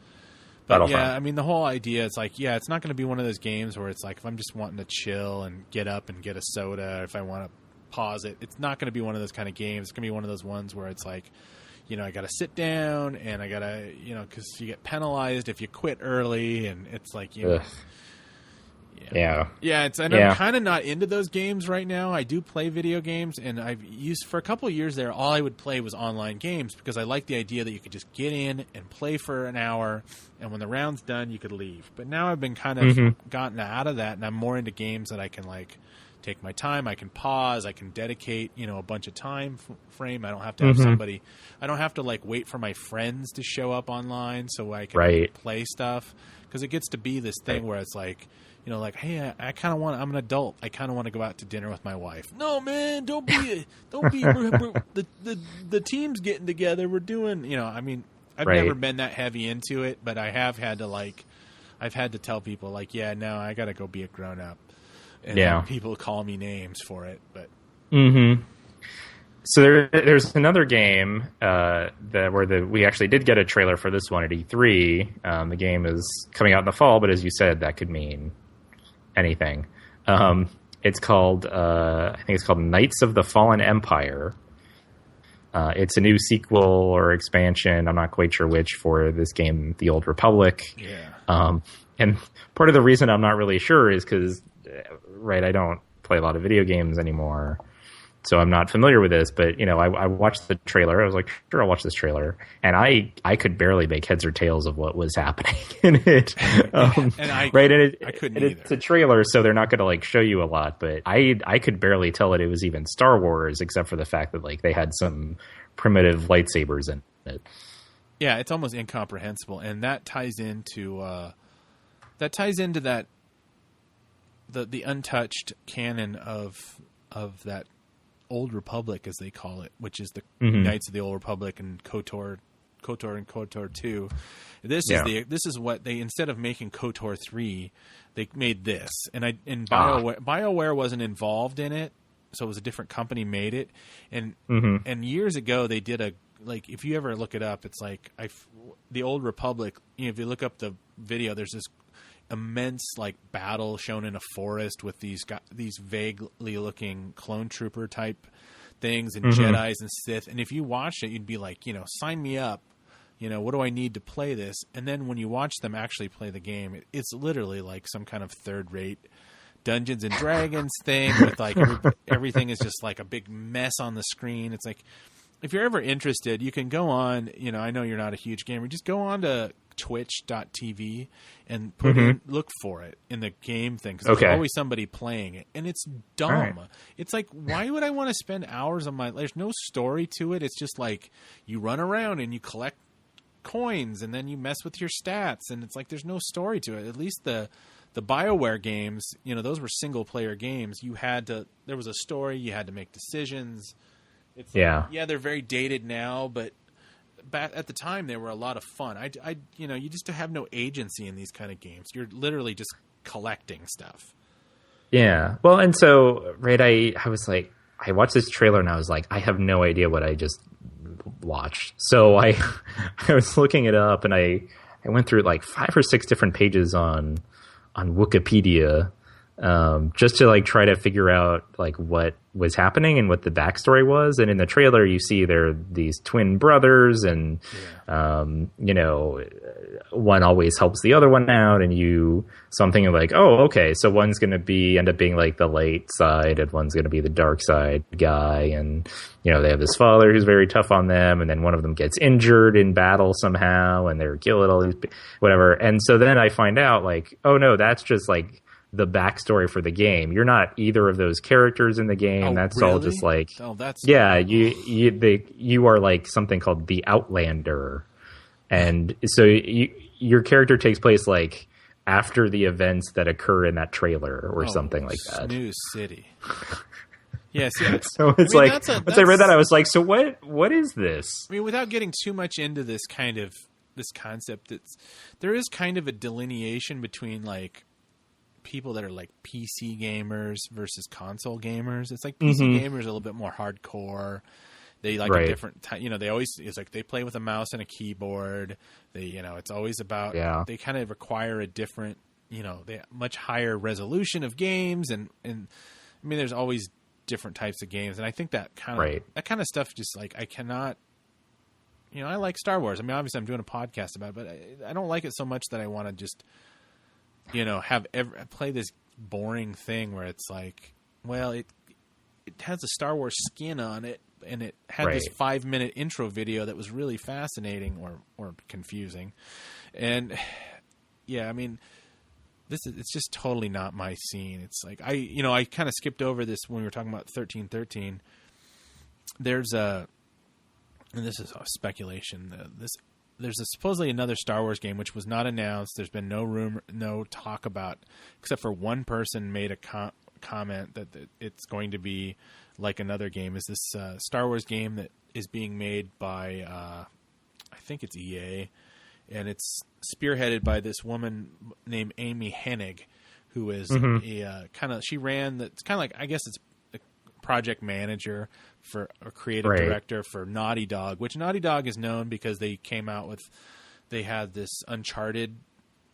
But yeah, I mean, the whole idea is like, it's not going to be one of those games where it's like, if I'm just wanting to chill and get up and get a soda, if I want to pause it, it's not going to be one of those kind of games. It's going to be one of those ones where it's like, I got to sit down and I got to, because you get penalized if you quit early, and it's like, Yeah, I'm kind of not into those games right now. I do play video games, and I've used for a couple of years there. All I would play was online games because I like the idea that you could just get in and play for an hour, and when the round's done, you could leave. But now I've been kind of gotten out of that, and I'm more into games that I can like take my time. I can pause. I can dedicate a bunch of time frame. I don't have to have somebody. I don't have to like wait for my friends to show up online so I can play stuff, because it gets to be this thing where it's like. Like, hey, I kind of want. I'm an adult. I kind of want to go out to dinner with my wife. No, man, don't be. The team's getting together. We're doing. I've never been that heavy into it, but I have had to I've had to tell people like, no, I got to go be a grown up. And people call me names for it, but. Mm-hmm. So there's another game we actually did get a trailer for this one at E3. The game is coming out in the fall, but as you said, that could mean anything. It's called I think it's called Knights of the Fallen Empire. It's a new sequel or expansion, I'm not quite sure which, for this game, The Old Republic. And part of the reason I'm not really sure is because I don't play a lot of video games anymore, so I'm not familiar with this. But I watched the trailer. I was like, sure, I'll watch this trailer, and I could barely make heads or tails of what was happening in it. I couldn't either. It's a trailer, so they're not going to like show you a lot. But I could barely tell that it was even Star Wars, except for the fact that like they had some primitive lightsabers in it. Yeah, it's almost incomprehensible, and that ties into that the untouched canon of that Old Republic, as they call it, which is the Knights of the Old Republic and KOTOR and KOTOR 2. This is what they, instead of making KOTOR 3, they made this. And BioWare wasn't involved in it, so it was a different company made it. And years ago they did if you ever look it up, it's like the Old Republic, if you look up the video, there's this immense battle shown in a forest with these vaguely looking clone trooper type things and Jedis and Sith, and if you watched it, you'd be like, sign me up. What do I need to play this? And then when you watch them actually play the game, it's literally like some kind of third-rate Dungeons and Dragons thing with everything is just like a big mess on the screen. It's like, if you're ever interested, you can go on, I know you're not a huge gamer, just go on to twitch.tv and look for it in the game thing, because there's always somebody playing it, and it's dumb. Right. It's like, why would I want to spend hours on there's no story to it. It's just like you run around and you collect coins and then you mess with your stats, and it's like there's no story to it. At least the BioWare games, those were single player games. There was a story, you had to make decisions. They're very dated now, but back at the time they were a lot of fun. You just have no agency in these kind of games. You're literally just collecting stuff. Yeah. Well, and so I was like, I watched this trailer and I was like, I have no idea what I just watched. So I was looking it up, and I I went through like 5 or 6 different pages on Wikipedia, just to like try to figure out like what was happening and what the backstory was. And in the trailer, you see they're these twin brothers, and you know, one always helps the other one out, and something like, oh, okay, so one's going to end up being like the light side, and one's going to be the dark side guy, and you know, they have this father who's very tough on them, and then one of them gets injured in battle somehow, and they're killing all these whatever. And so then I find out like, oh no, that's just like the backstory for the game. You're not either of those characters in the game. Oh, that's really? all just like, oh, that's yeah, you are like something called the Outlander, and so your character takes place like after the events that occur in that trailer or something like that. Snooze City. Yes, yeah. So it's like, once I read that, I was like, so what is this? I mean, without getting too much into this concept, there is kind of a delineation between like people that are like PC gamers versus console gamers. It's like PC gamers are a little bit more hardcore. They like a different you know, it's like they play with a mouse and a keyboard. They, you know, it's always about, they kind of require a different, you know, much higher resolution of games. And I mean, there's always different types of games. And I think that kind of stuff, just like, I cannot, you know, I like Star Wars. I mean, obviously I'm doing a podcast about it, but I don't like it so much that I want to just, you know, play this boring thing where it's like, well, it has a Star Wars skin on it, and it had this 5-minute intro video that was really fascinating or confusing. And yeah, I mean, it's just totally not my scene. It's like, I kind of skipped over this when we were talking about 1313. And this is a speculation. There's supposedly another Star Wars game which was not announced. There's been no rumor, no talk about, except for one person made a comment that it's going to be like another game. Is this Star Wars game that is being made by I think it's EA, and it's spearheaded by this woman named Amy Hennig, who is she ran it's kind of like, I guess it's a project manager for a creative director for Naughty Dog, which Naughty Dog is known because they had this Uncharted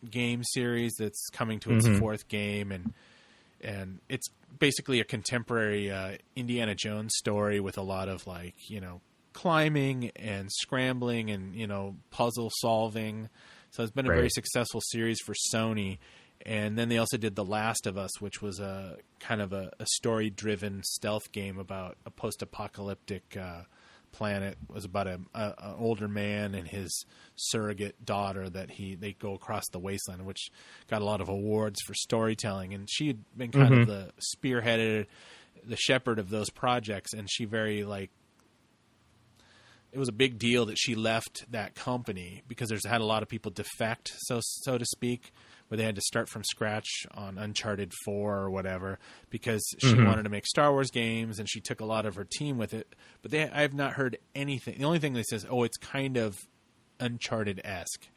game series that's coming to its 4th game, and it's basically a contemporary Indiana Jones story with a lot of, like, you know, climbing and scrambling and, you know, puzzle solving. So it's been a very successful series for Sony. And then they also did The Last of Us, which was a kind of a story-driven stealth game about a post-apocalyptic planet. It was about an older man and his surrogate daughter that they go across the wasteland, which got a lot of awards for storytelling. And she had been kind of the shepherd of those projects, and she it was a big deal that she left that company because had a lot of people defect, so to speak, where they had to start from scratch on Uncharted 4 or whatever, because she wanted to make Star Wars games, and she took a lot of her team with it. But I have not heard anything. The only thing they says, it's kind of Uncharted-esque.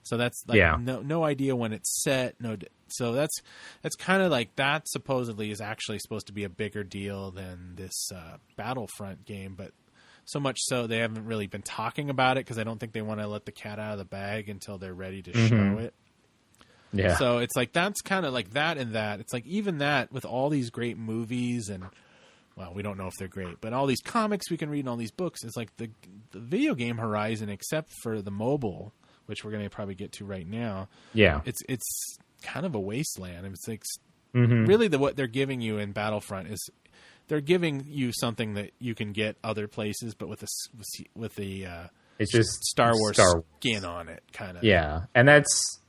So that's like no idea when it's set. So that's kind of like, that supposedly is actually supposed to be a bigger deal than this Battlefront game, but so much so they haven't really been talking about it because I don't think they want to let the cat out of the bag until they're ready to show it. Yeah. So it's like, that's kind of like that and that. It's like, even that with all these great movies and, well, we don't know if they're great, but all these comics we can read and all these books, it's like the video game horizon, except for the mobile, which we're going to probably get to right now. Yeah. It's kind of a wasteland. It's like really what they're giving you in Battlefront is they're giving you something that you can get other places, but with it's just Star Wars skin on it, kind of. Yeah. And that's,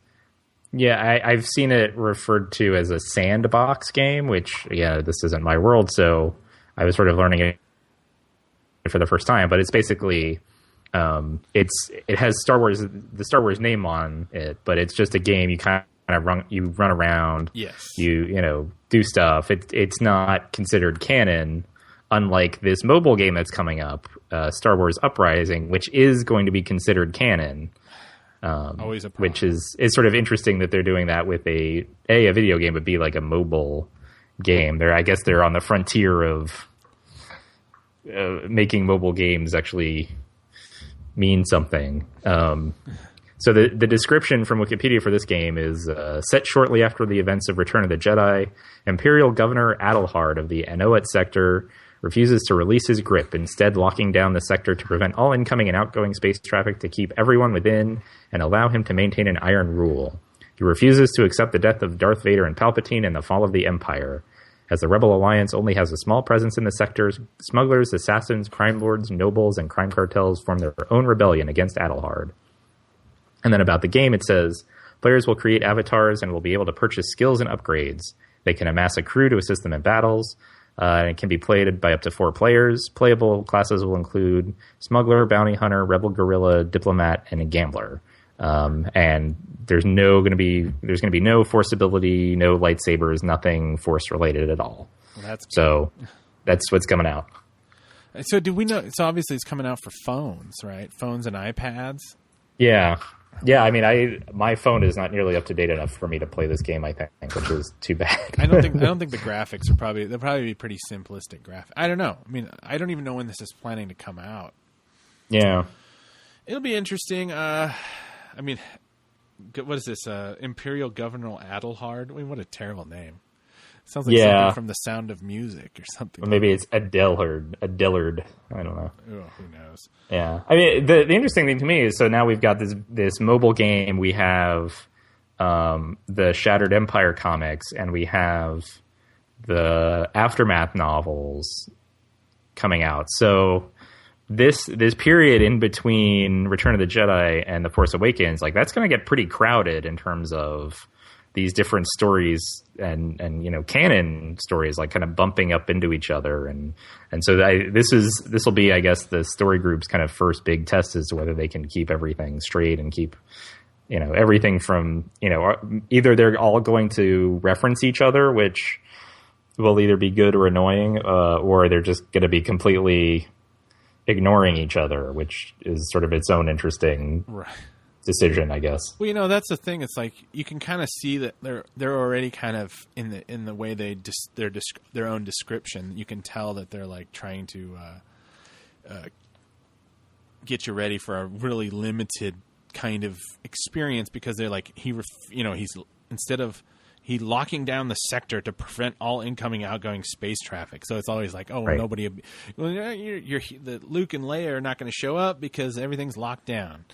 I've seen it referred to as a sandbox game, which, this isn't my world, so I was sort of learning it for the first time. But it's basically, it has the Star Wars name on it, but it's just a game. You kind of run around. Yes. You do stuff. It's not considered canon, unlike this mobile game that's coming up, Star Wars Uprising, which is going to be considered canon. Always a problem. Which is sort of interesting that they're doing that with a video game, but be like a mobile game. I guess they're on the frontier of making mobile games actually mean something. So So the description from Wikipedia for this game is set shortly after the events of Return of the Jedi, Imperial Governor Adelhard of the Anoat sector refuses to release his grip, instead locking down the sector to prevent all incoming and outgoing space traffic to keep everyone within and allow him to maintain an iron rule. He refuses to accept the death of Darth Vader and Palpatine and the fall of the Empire. As the Rebel Alliance only has a small presence in the sectors, smugglers, assassins, crime lords, nobles, and crime cartels form their own rebellion against Adelhard. And then about the game, it says, players will create avatars and will be able to purchase skills and upgrades. They can amass a crew to assist them in battles, and it can be played by up to 4 players. Playable classes will include smuggler, bounty hunter, rebel guerrilla, diplomat, and a gambler. And there's going to be no force ability, no lightsabers, nothing force related at all. Well, that's what's coming out. So do we know? So obviously it's coming out for phones, right? Phones and iPads. Yeah. Yeah, I mean, my phone is not nearly up to date enough for me to play this game, I think, which is too bad. I don't think the graphics are they'll probably be pretty simplistic graphics. I don't know. I mean, I don't even know when this is planning to come out. Yeah. It'll be interesting. I mean, what is this? Imperial Governor Adelhard? I mean, what a terrible name. Sounds like something from The Sound of Music or something. Or maybe it's a Dillard. I don't know. Oh, who knows? Yeah. I mean, the interesting thing to me is, so now we've got this mobile game. We have the Shattered Empire comics, and we have the Aftermath novels coming out. So this period in between Return of the Jedi and The Force Awakens, like, that's going to get pretty crowded in terms of these different stories and canon stories, like, kind of bumping up into each other. And so this will be, I guess, the story group's kind of first big test as to whether they can keep everything straight and keep, everything from, either they're all going to reference each other, which will either be good or annoying, or they're just going to be completely ignoring each other, which is sort of its own interesting decision, I guess. Well, that's the thing. It's like you can kind of see that they're already kind of in the way their own description. You can tell that they're like trying to get you ready for a really limited kind of experience, because they're like he's locking down the sector to prevent all incoming, outgoing space traffic. So it's always like, nobody. Well, the Luke and Leia are not going to show up because everything's locked down.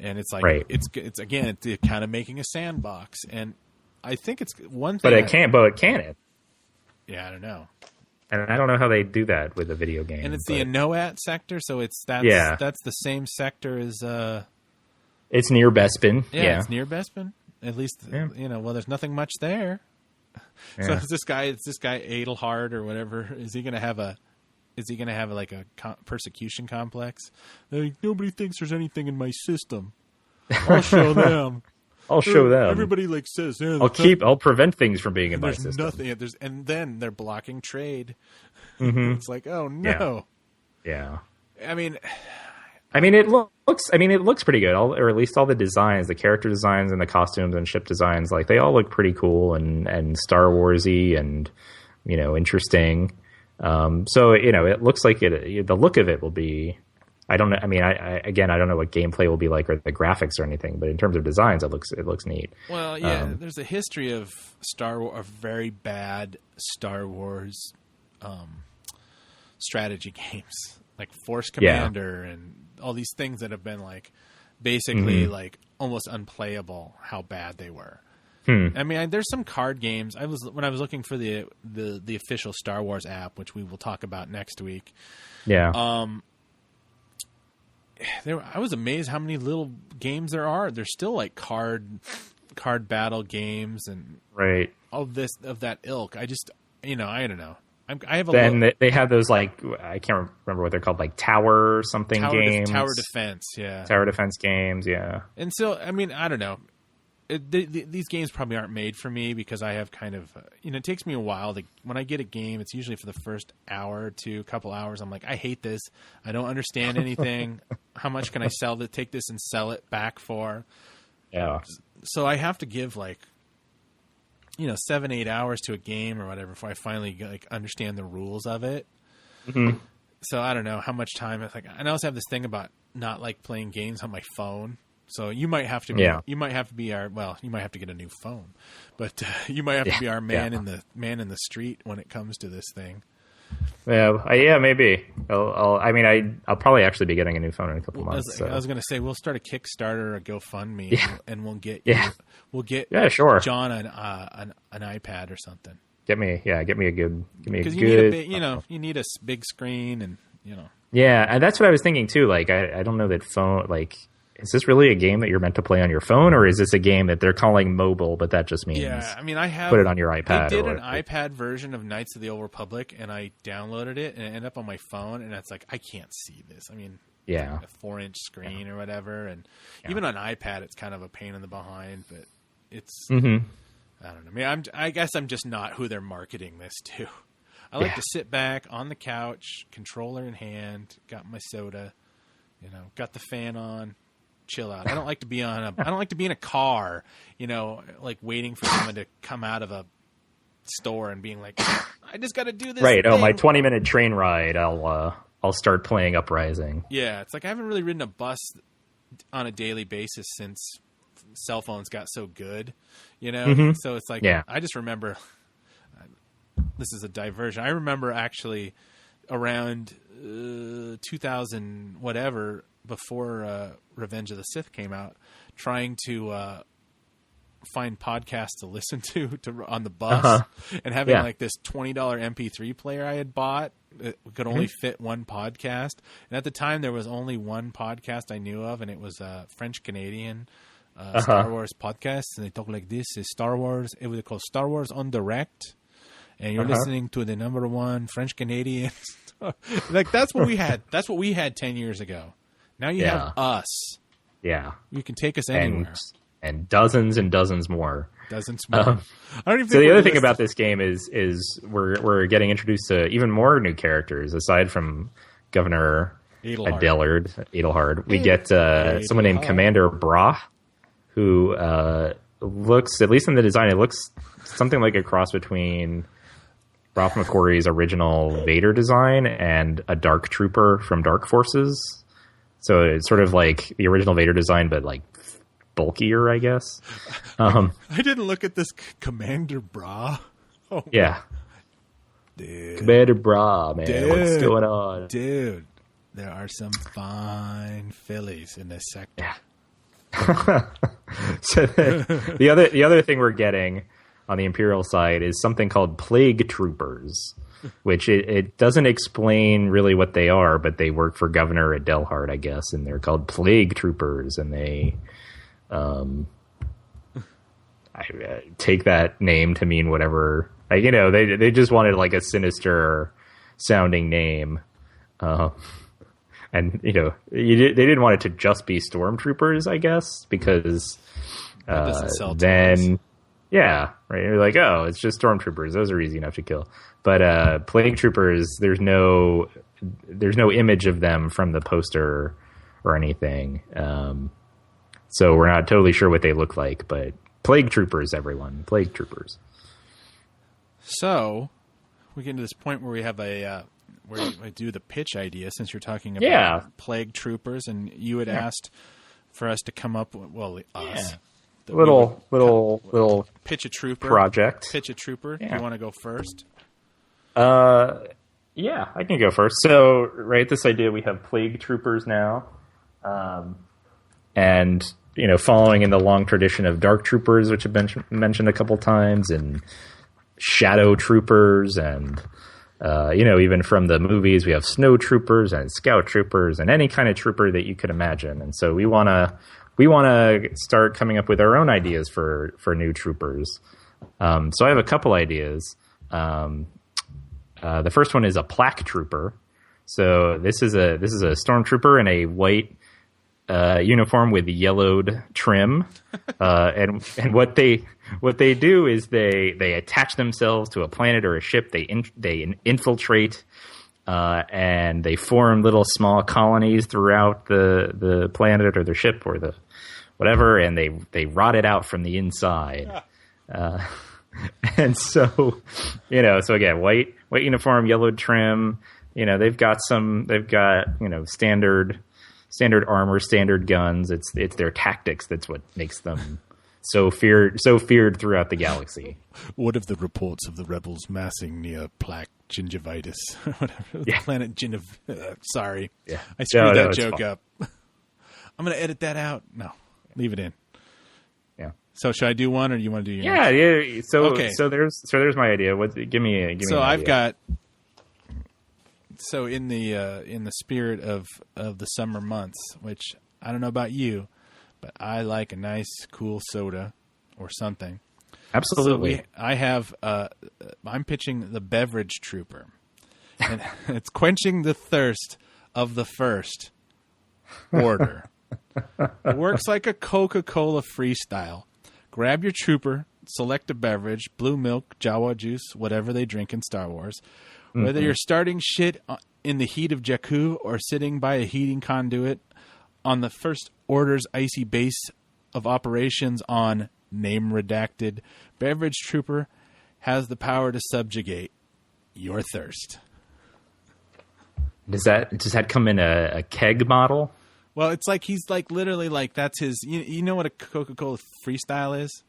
And it's like it's kind of making a sandbox, and I think it's one thing. But it can't. Yeah, I don't know. And I don't know how they do that with a video game. And it's the Anoat sector, so that's the same sector as. It's near Bespin. Yeah, it's near Bespin. At least well, there's nothing much there. Yeah. So it's this guy Adelhard or whatever. Is he going to have a persecution complex? Like, nobody thinks there's anything in my system. I'll show them. I'll show them. Everybody says, I'll prevent things from being in my system. Nothing. And then they're blocking trade. Mm-hmm. It's like, oh no. Yeah. I mean, it looks pretty good, or at least all the designs, the character designs and the costumes and ship designs, like, they all look pretty cool and Star Warsy and, interesting. So, it looks like the look of it will be, I don't know. I mean, I don't know what gameplay will be like or the graphics or anything, but in terms of designs, it looks neat. Well, yeah, there's a history of very bad Star Wars, strategy games, like Force Commander and all these things that have been like basically like almost unplayable how bad they were. I mean, there's some card games. When I was looking for the official Star Wars app, which we will talk about next week. Yeah. I was amazed how many little games there are. There's still like card battle games and of that ilk. I just I don't know. I have a. Then they have those, like, I can't remember what they're called, like Tower something games. Tower Defense, yeah. Tower Defense games, yeah. And so, I mean, I don't know. These games probably aren't made for me because I have kind of, it takes me a while when I get a game, it's usually for the first hour or two, couple hours. I'm like, I hate this. I don't understand anything. How much can I take this and sell it back for? Yeah. So I have to give 7-8 hours to a game or whatever before I finally understand the rules of it. Mm-hmm. So I don't know how much time. And I also have this thing about not playing games on my phone. So you might have to be, you might have to be our, well, you might have to get a new phone, but you might have to be our man in the street when it comes to this thing. Yeah, maybe. I'll probably actually be getting a new phone in a couple months. I was going to say we'll start a Kickstarter or a GoFundMe, and we'll get sure, John an iPad or something. Get me a good because you need a big screen and Yeah, and that's what I was thinking too. Like I don't know that phone like. Is this really a game that you're meant to play on your phone, or is this a game that they're calling mobile, but that just means put it on your iPad? I did an iPad version of Knights of the Old Republic, and I downloaded it, and it ended up on my phone, and it's like, I can't see this. I mean, a 4-inch screen or whatever, and even on iPad, it's kind of a pain in the behind, but it's, I don't know. I guess I'm just not who they're marketing this to. I like to sit back on the couch, controller in hand, got my soda, got the fan on. Chill out. I don't like to be in a car, like waiting for someone to come out of a store and being like, I just got to do this. Right. thing. Oh, my 20-minute train ride. I'll start playing Uprising. Yeah. It's like I haven't really ridden a bus on a daily basis since cell phones got so good, So it's like, I just remember, this is a diversion. I remember actually around 2000, whatever, before Revenge of the Sith came out, trying to find podcasts to listen to on the bus, and having like this $20 MP3 player I had bought that could only fit one podcast. And at the time, there was only one podcast I knew of, and it was a French-Canadian Star Wars podcast, and they talk like this: is Star Wars. It was called Star Wars on Direct, and you're listening to the number one French-Canadian. Like that's what we had. That's what we had 10 years ago. Now you have us. Yeah. You can take us anywhere. And dozens more. Dozens more. I don't even so the other thing about this game is we're getting introduced to even more new characters aside from Governor Edelhard. We get someone named Commander Bra, who looks, at least in the design, it looks something like a cross between Ralph McQuarrie's original Vader design and a Dark Trooper from Dark Forces. So it's sort of like the original Vader design, but like bulkier, I guess. I didn't look at this Commander Bra. Oh, yeah. Dude. Commander Bra, man. What's going on? Dude, there are some fine fillies in this sector. Yeah. So the other thing we're getting on the Imperial side is something called Plague Troopers, which it doesn't explain really what they are, but they work for Governor Edelhard, I guess, and they're called Plague Troopers, and they I take that name to mean whatever. Like, they just wanted like a sinister sounding name, and they didn't want it to just be Stormtroopers, I guess, because that doesn't sell then. Yeah, right. You're like, oh, it's just Stormtroopers. Those are easy enough to kill. But Plague Troopers, there's no image of them from the poster or anything. So we're not totally sure what they look like. But Plague Troopers, everyone, Plague Troopers. So we get to this point where we have where I do the pitch idea. Since you're talking about Plague Troopers, and you had asked for us to come up with, us. Little pitch a trooper project. Pitch a trooper. Yeah. Do you want to go first? Yeah, I can go first. So, this idea, we have Plague Troopers now, and following in the long tradition of Dark Troopers, which have been mentioned a couple times, and Shadow Troopers, and even from the movies, we have Snow Troopers and Scout Troopers, and any kind of trooper that you could imagine. And so we want to start coming up with our own ideas for new troopers. So I have a couple ideas. The first one is a plaque trooper. So this is a stormtrooper in a white uniform with yellowed trim, and what they do is they attach themselves to a planet or a ship. They infiltrate. And they form little small colonies throughout the planet or the ship or the whatever, and they rot it out from the inside. And so, so again, white uniform, yellow trim. They've got standard standard armor, standard guns. It's their tactics that's what makes them so feared throughout the galaxy. What of the reports of the rebels massing near Plaque Gingivitis? Whatever. The planet sorry. Yeah. I screwed that it's joke fine. up. I'm going to edit that out. No, leave it in. Yeah. So should I do one, or do you want to do your Yeah, next? yeah. So there's my idea. Give me So an I've idea. got. So in the spirit of the summer months, which I don't know about you, but I like a nice cool soda or something. Absolutely. So I'm pitching the Beverage Trooper, and it's quenching the thirst of the first order. It works like a Coca-Cola freestyle. Grab your trooper, select a beverage, blue milk, Jawa juice, whatever they drink in Star Wars. Whether you're starting shit in the heat of Jakku or sitting by a heating conduit on the First Order's icy base of operations on name redacted, Beverage Trooper has the power to subjugate your thirst. Does that come in a keg model? Well, it's like he's like literally like that's his. You know what a Coca-Cola freestyle is?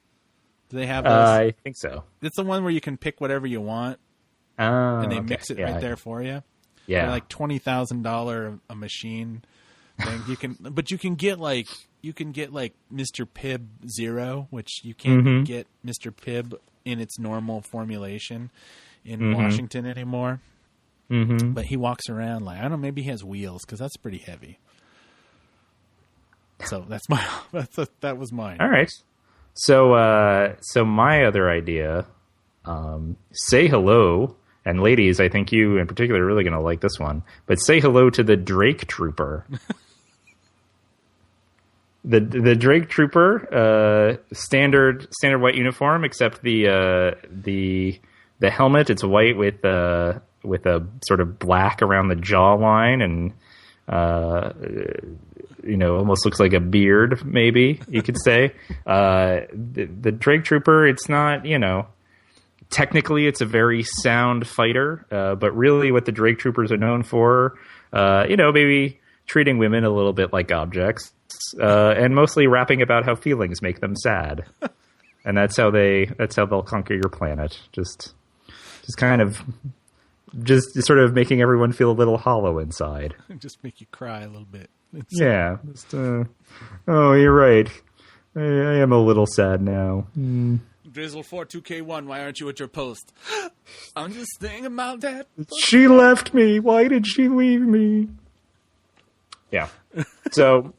Do they have those? I think so. It's the one where you can pick whatever you want and they mix it right there for you. Yeah, for like $20,000 a machine thing. You can get like Mr. Pibb Zero, which you can't get Mr. Pibb in its normal formulation in Washington anymore. Mm-hmm. But he walks around like, I don't know, maybe he has wheels because that's pretty heavy. So that was mine. All right. So my other idea, say hello, and ladies, I think you in particular are really going to like this one, but say hello to the Drake Trooper. The Drake Trooper, standard white uniform, except the helmet, it's white with a sort of black around the jawline and almost looks like a beard, maybe you could say. The Drake Trooper, it's not, technically it's a very sound fighter, but really what the Drake Troopers are known for, maybe treating women a little bit like objects, and mostly rapping about how feelings make them sad. And that's how they'll conquer your planet. Just sort of making everyone feel a little hollow inside. Just make you cry a little bit. Yeah. Oh, you're right. I am a little sad now. Drizzle42K1, why aren't you at your post? I'm just thinking about that. She left me. Why did she leave me? Yeah. So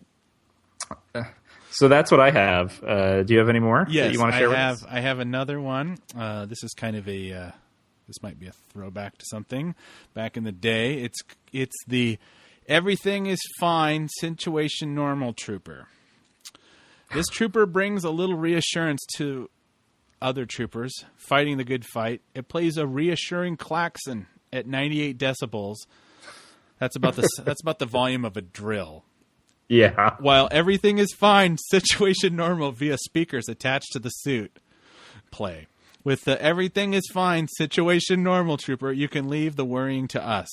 that's what I have. Do you have any more that you want to share with us? I have another one. This is kind of this might be a throwback to something back in the day. It's the everything is fine situation normal trooper. This trooper brings a little reassurance to other troopers fighting the good fight. It plays a reassuring klaxon at 98 decibels. That's about the volume of a drill. Yeah. While everything is fine situation normal via speakers attached to the suit play. With the everything is fine situation normal trooper, you can leave the worrying to us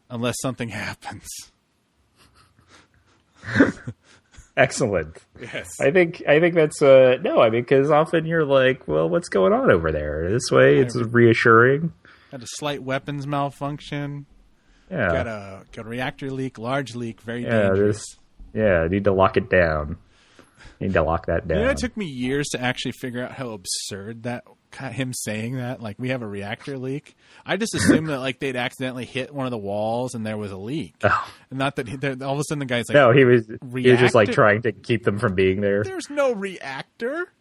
unless something happens. Excellent. Yes. I think that's because often you're like, well, what's going on over there? This way it's reassuring. Had a slight weapons malfunction. Yeah. Got a reactor leak, large leak, very dangerous. Need to lock it down. Need to lock that down. It took me years to actually figure out how absurd him saying that. Like, we have a reactor leak. I just assumed that like they'd accidentally hit one of the walls and there was a leak. Oh. And not that all of a sudden the guy's like, no, he was just like trying to keep them from being there. There's no reactor.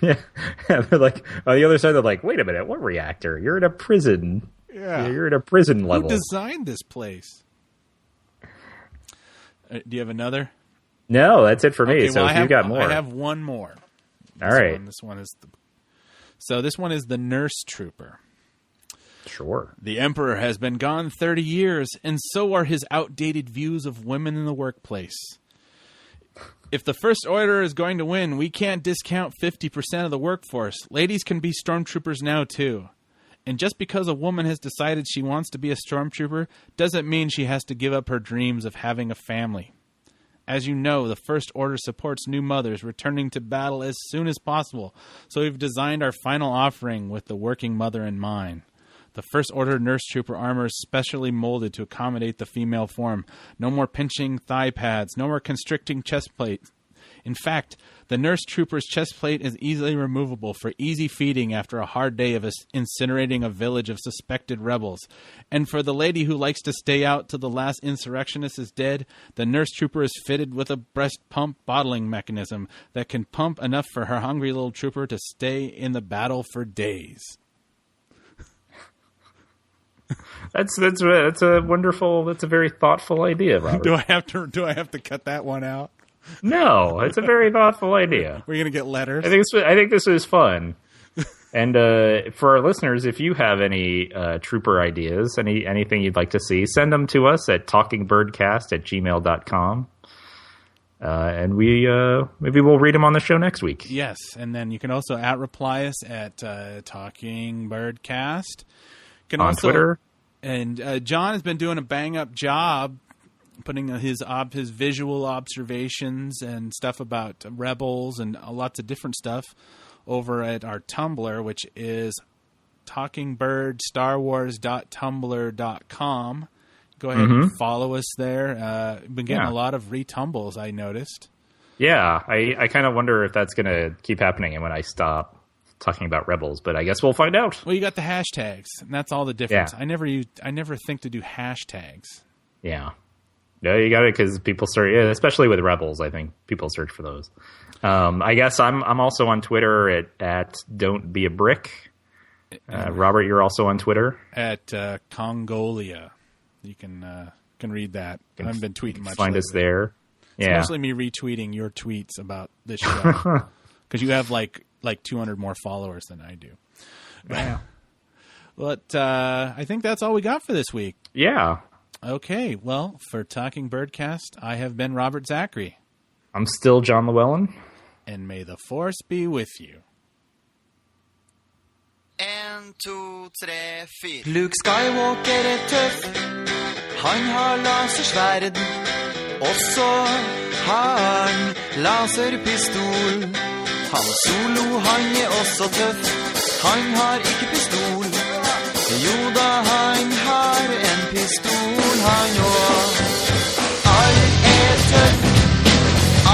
Yeah, they're like on the other side. They're like, wait a minute, what reactor? You're in a prison. Yeah, you're in a prison level. Who designed this place? Do you have another? No, that's it for me. Okay, so you got more. I have one more. All right. This one is this one is the Nurse Trooper. Sure. The Emperor has been gone 30 years, and so are his outdated views of women in the workplace. If the First Order is going to win, we can't discount 50% of the workforce. Ladies can be stormtroopers now, too. And just because a woman has decided she wants to be a stormtrooper doesn't mean she has to give up her dreams of having a family. As you know, the First Order supports new mothers returning to battle as soon as possible, so we've designed our final offering with the working mother in mind. The First Order Nurse Trooper armor is specially molded to accommodate the female form. No more pinching thigh pads, no more constricting chest plate. In fact, the Nurse Trooper's chest plate is easily removable for easy feeding after a hard day of incinerating a village of suspected rebels. And for the lady who likes to stay out till the last insurrectionist is dead, the Nurse Trooper is fitted with a breast pump bottling mechanism that can pump enough for her hungry little trooper to stay in the battle for days. That's a wonderful. That's a very thoughtful idea, Robert. Do I have to cut that one out? No, it's a very thoughtful idea. We're gonna get letters. I think this is fun. And for our listeners, if you have any trooper ideas, anything you'd like to see, send them to us at talkingbirdcast@gmail.com. And we maybe we'll read them on the show next week. Yes, and then you can also reply us at Talking Birdcast. You can on also, Twitter. And John has been doing a bang-up job putting his visual observations and stuff about rebels and lots of different stuff over at our Tumblr, which is talkingbirdStarWars.tumblr.com. Go ahead and follow us there. Been getting a lot of retumbles, I noticed. Yeah, I kind of wonder if that's going to keep happening and when I stop talking about rebels, but I guess we'll find out. Well, you got the hashtags, and that's all the difference. Yeah. I never think to do hashtags. Yeah. No, you got it because people search, especially with rebels. I think people search for those. I guess I'm also on Twitter at Don't Be a Brick. Robert, you're also on Twitter at Congolia. You can read that. I haven't been tweeting much. Find us there. It's mostly me retweeting your tweets about this show because you have like 200 more followers than I do. Wow. But I think that's all we got for this week. Yeah. Okay, well, for Talking Birdcast, I have been Robert Zachary. I'm still John Llewellyn. And may the Force be with you. 1, 2, 3, 4 Luke Skywalker tøff. Han har lasersverd. Også har han laserpistol. Han Solo, han også tøff. Han har ikke pistol. Yoda, han har en pistol, han også. All tøff.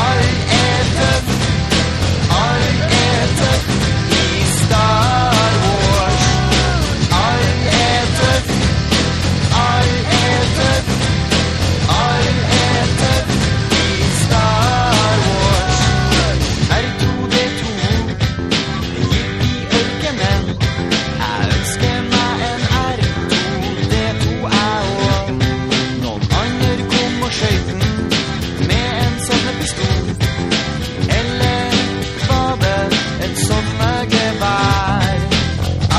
All tøff. All tøff I Star Wars. All tøff. All tøff. All tøff I Star Wars. R2D2 gikk I ørkenen. Jeg ønsker meg en R2D2 jeg også. Noen andre kom og skjøt den med en sånn pistol. Eller var det en sånn gevær?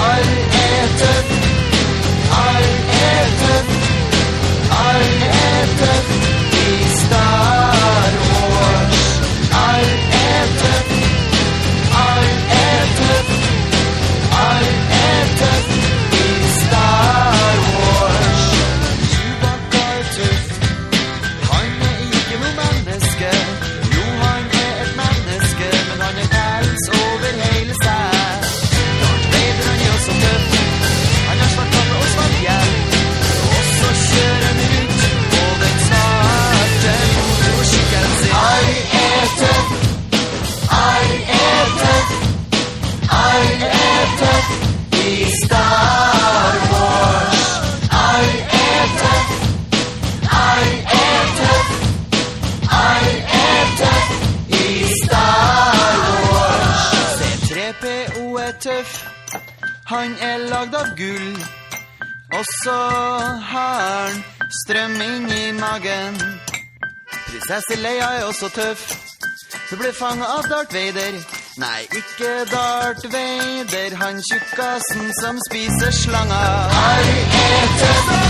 All tøff. All tøff. All tøff I Star Wars. All tøff. All tøff. All tøff I Star Wars. Chewbacca tøff. Han ikke noe menneske. Jo, han et menneske, men han pels over hele seg. Darth Vader, han også tøff. Han har svart kappe og svart hjelm. Og så kjører han rundt på den svarte motorsykkelen sin. All tøff. All tøff. All tøff I Star Wars. All tøff. All tøff. All tøff I Star Wars. C3PO tøff. Han lagd av gull. Og så har han strøm inn I magen. Prinsesse Leia også tøff. Så ble fanget av Darth Vader. Nei, ikke Darth Vader, han tjukkasen som spiser slanger. All tøff.